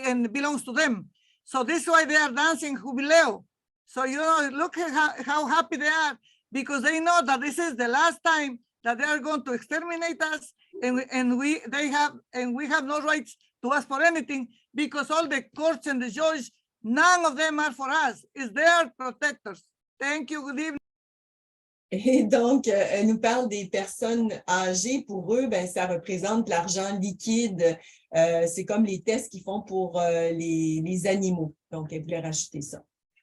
and belongs to them. So this is why they are dancing jubileo. So, you know, look at how happy they are, because they know that this is the last time that they are going to exterminate us, and we have no rights to ask for anything, because all the courts and the judges, none of them are for us. It's their protectors. Thank you. Good evening. Et donc, elle nous parle des personnes âgées. Pour eux, ben, ça représente l'argent liquide. C'est comme les tests qu'ils font pour les animaux. Donc, elle voulait rajouter ça.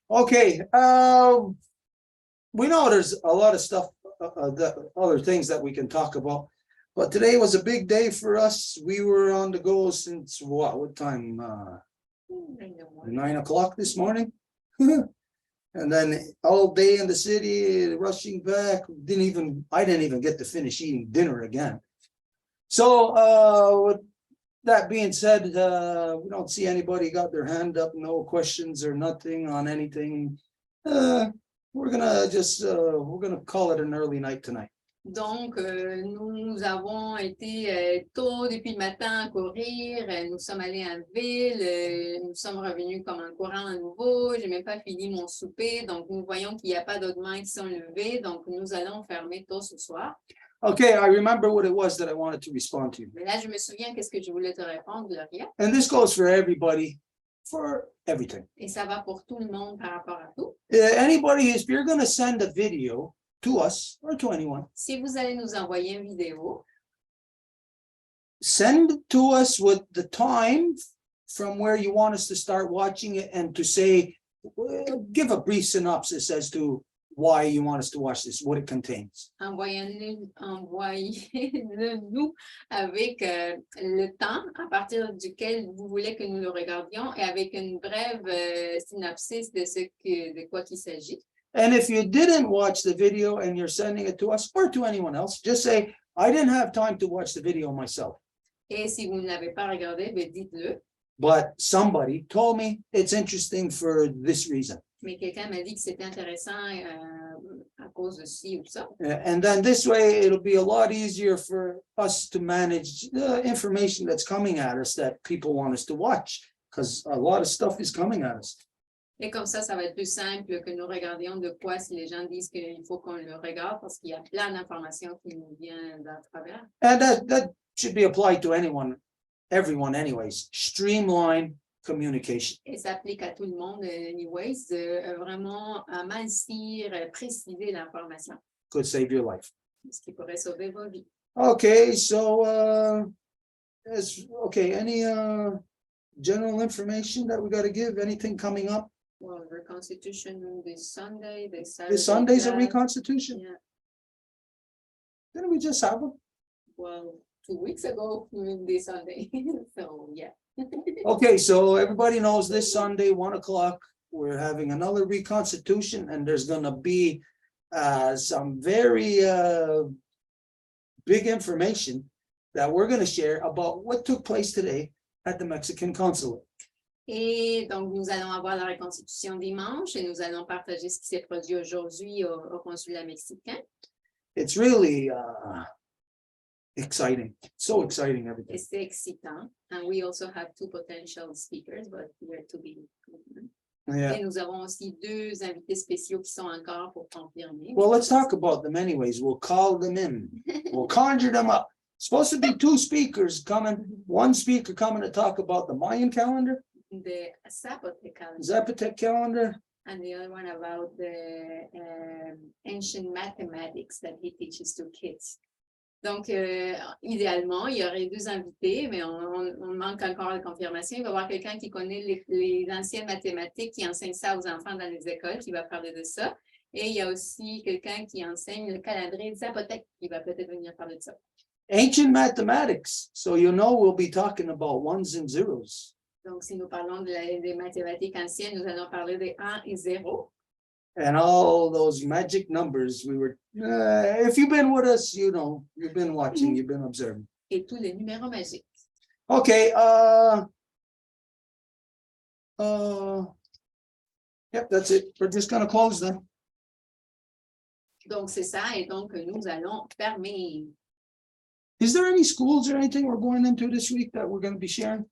Okay, we know there's a lot of stuff, other things that we can talk about, but today was a big day for us. We were on the go since what time? 9 o'clock this morning. And then all day in the city, rushing back. I didn't even get to finish eating dinner again. So with that being said, we don't see anybody got their hand up, no questions or nothing on anything. We're gonna call it an early night tonight. Donc, nous avons été tôt depuis le matin à courir. Nous sommes allés en ville. Nous sommes revenus comme en courant à nouveau. Je n'ai même pas fini mon souper. Donc, nous voyons qu'il n'y a pas d'autres mains qui sont levées. Donc, nous allons fermer tôt ce soir. Okay, I remember what it was that I wanted to respond to. Mais là, je me souviens qu'est-ce que je voulais te répondre, Gloria. And this goes for everybody, for everything. Et ça va pour tout le monde par rapport à tout. Anybody, if you're going to send a video to us or to anyone, Si vous allez nous envoyer une vidéo, send it to us with the time from where you want us to start watching it, and to say, give a brief synopsis as to why you want us to watch this, what it contains. envoyez-le nous avec le temps à partir duquel vous voulez que nous le regardions et avec une brève synopsis de quoi qu'il s'agit. And if you didn't watch the video and you're sending it to us or to anyone else, just say, I didn't have time to watch the video myself, Et si vous ne l'avez pas regardé, ben dites-le. but somebody told me it's interesting for this reason. Mais quelqu'un m'a dit que c'était intéressant à cause de ci ou ça. And then this way, it'll be a lot easier for us to manage the information that's coming at us that people want us to watch, because a lot of stuff is coming at us. Et comme ça va être plus simple que nous regardions de quoi si les gens disent qu'il faut qu'on le regarde parce qu'il y a plein d'informations qui nous viennent à travers. And that should be applied to everyone anyways. Streamline communication. Et ça s'applique à tout le monde, anyways, vraiment amincir, préciser l'information. Could save your life. Ce qui pourrait sauver vos vies. Okay, so any general information that we got to give? Anything coming up? Well, reconstitution this Sunday, This Sunday's a reconstitution. Yeah. Didn't we just have one? Well, 2 weeks ago, this Sunday. So, yeah. Okay, so everybody knows this Sunday, 1 o'clock, we're having another reconstitution, and there's gonna be some very big information that we're gonna share about what took place today at the Mexican consulate. Et donc, nous allons avoir la reconstitution dimanche et nous allons partager ce qui s'est produit aujourd'hui au consulat mexicain. It's really exciting, so exciting, Et everything. c'est excitant. And we also have 2 potential speakers, but we are to be. Yeah. Et nous avons aussi 2 invités spéciaux qui sont encore pour confirmer. Well, let's talk about them anyways. We'll call them in. We'll conjure them up. Supposed to be 2 speakers coming, 1 speaker coming to talk about the Mayan calendar, The Zapotec calendar. Zapotec calendar, and the other one about the ancient mathematics that he teaches to kids. Donc, idéalement, il y aurait 2 invités, mais on manque encore de confirmation. Il va y avoir quelqu'un qui connaît les anciennes mathématiques, qui enseigne ça aux enfants dans les écoles, qui va parler de ça. Et il y a aussi quelqu'un qui enseigne le calendrier zapotèque, qui va peut-être venir parler de ça. Ancient mathematics. So you know we'll be talking about ones and zeros. Donc, si nous parlons des mathématiques anciennes, nous allons parler des 1 et 0. And all those magic numbers we were, if you've been with us, you know, you've been watching, you've been observing. Et tous les numéros magiques. Okay, yep, that's it. We're just gonna close then. Donc, c'est ça. Et donc, nous allons fermer. Is there any schools or anything we're going into this week that we're gonna be sharing?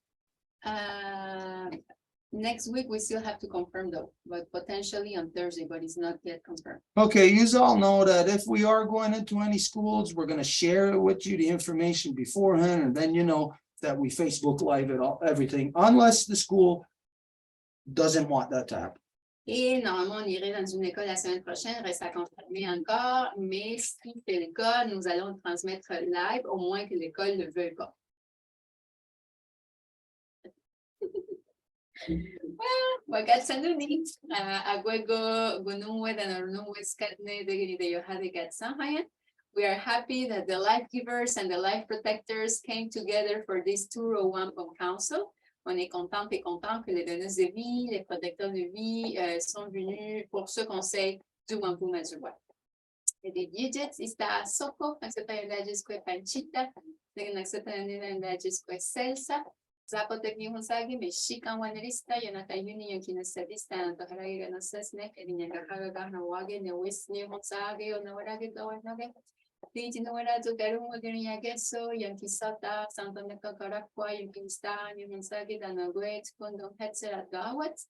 Next week, we still have to confirm though, but potentially on Thursday, but it's not yet confirmed. Okay, you all know that if we are going into any schools, we're gonna share with you the information beforehand, and then you know that we Facebook Live it all, everything, unless the school doesn't want that to happen. Et normalement, on irait dans une école la semaine prochaine, reste à confirmer encore, mais si c'est le cas, nous allons le transmettre live, au moins que l'école ne veuille pas. Wagatsanuni, Agwego, Gunungwe, and Arunungwe, Skatne, the Yohade Gatsahayan. We are happy that the life givers and the life protectors came together for this tour of Wampum Council. On est content et content que les donneuses de vie, les protecteurs de vie sont venus pour ce conseil du Wampum du Voies. Et des budgets, está Soko, Naxatayandagisque Panchita, Naxatayandagisque Celsa, Zapotec Nihonsagi, Mexican Wanelista, Yonata Union Kinesadista, and Toharaga Nosesnek, and Yakaga Nawagi, and West Nihonsagi, or Nawaragi Dowanage. Titi Noera to Garumo Yageso, Yankisata, Santa Necacaraqua, Yankistan, Yansagi, Danagwet, Kondom Hetzer at Gawat.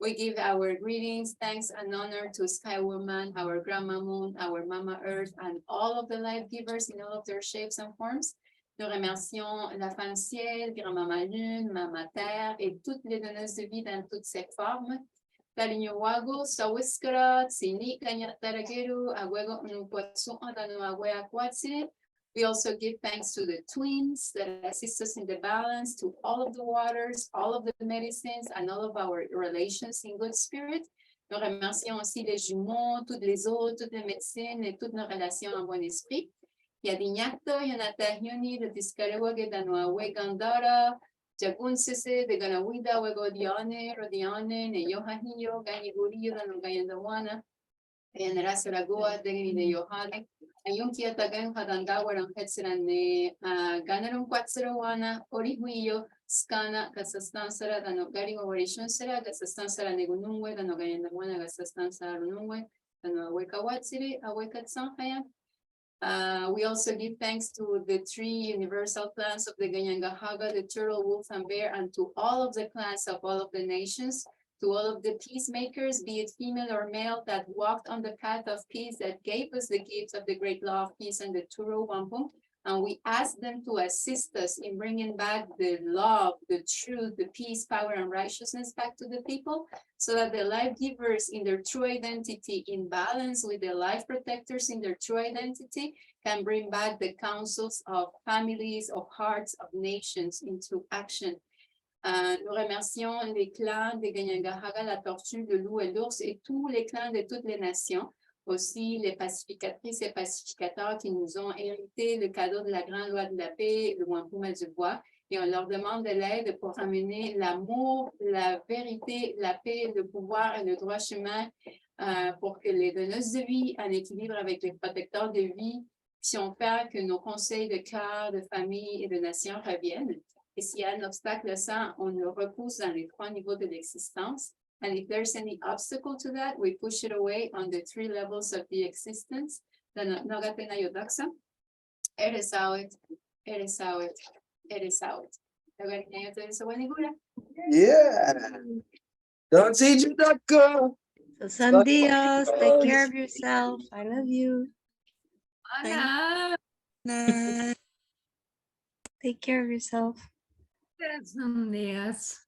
We give our greetings, thanks, and honor to Sky Woman, our Grandma Moon, our Mama Earth, and all of the life givers in all of their shapes and forms. Nous remercions la Femme Ciel, Grand-Maman Lune, Maman Terre et toutes les donneuses de vie dans toutes ses formes. Talinyowago, Sawiskara, Tsini, Kanyatarageru, Agwego, Nukwatsu, Andanu Agwea Kwatsi. We also give thanks to the twins that assist us in the balance, to all of the waters, all of the medicines, and all of our relations in good spirit. Nous remercions aussi les jumeaux, toutes les eaux, toutes les médecines et toutes nos relations en bon esprit. Yadinyakto, Yanata Yuni, the Discarewage, Danua Wegandara, Jagunsese, the Ganawida, Wegodiane, Rodiane, ne Yohahio, Ganigurio, and Gayandawana, and Rasaragoa, the Yohane, and Yunkia Tagan Hadangawa and Hetzeran, Ganarum Quatzerawana, Orihuio, Scana, Gasastansara, the Nogari Oration Sera, Gasastansara Negunumwe, the Nogayandawana, Gasastansara Runumwe, the Wekawatsiri, Awekat Sanhaya. We also give thanks to the 3 universal clans of the Ganyangahaga, the turtle, wolf, and bear, and to all of the clans of all of the nations, to all of the peacemakers, be it female or male, that walked on the path of peace, that gave us the gifts of the great law of peace and the Turo Wampum. And we ask them to assist us in bringing back the love, the truth, the peace, power, and righteousness back to the people, so that the life givers in their true identity, in balance with the life protectors in their true identity, can bring back the councils of families, of hearts, of nations into action. Nous remercions les clans des Ganyangahaga, la tortue, le loup et l'ours, et tous les clans de toutes les nations. Aussi les pacificatrices et pacificateurs qui nous ont hérité le cadeau de la grande loi de la paix, le Wampum du Voies, et on leur demande de l'aide pour amener l'amour, la vérité, la paix, le pouvoir et le droit chemin pour que les donneuses de vie, en équilibre avec les protecteurs de vie, puissent faire que nos conseils de cœur, de famille et de nation reviennent. Et s'il y a un obstacle à ça, on le repousse dans les 3 niveaux de l'existence. And if there's any obstacle to that, we push it away on the 3 levels of the existence. Nagatena Yodaksa. It is out. It is out. It is out. Yeah. Don't see you, Dako. So Sandios, take care of yourself. I love you. Ana. Take care of yourself. Some días.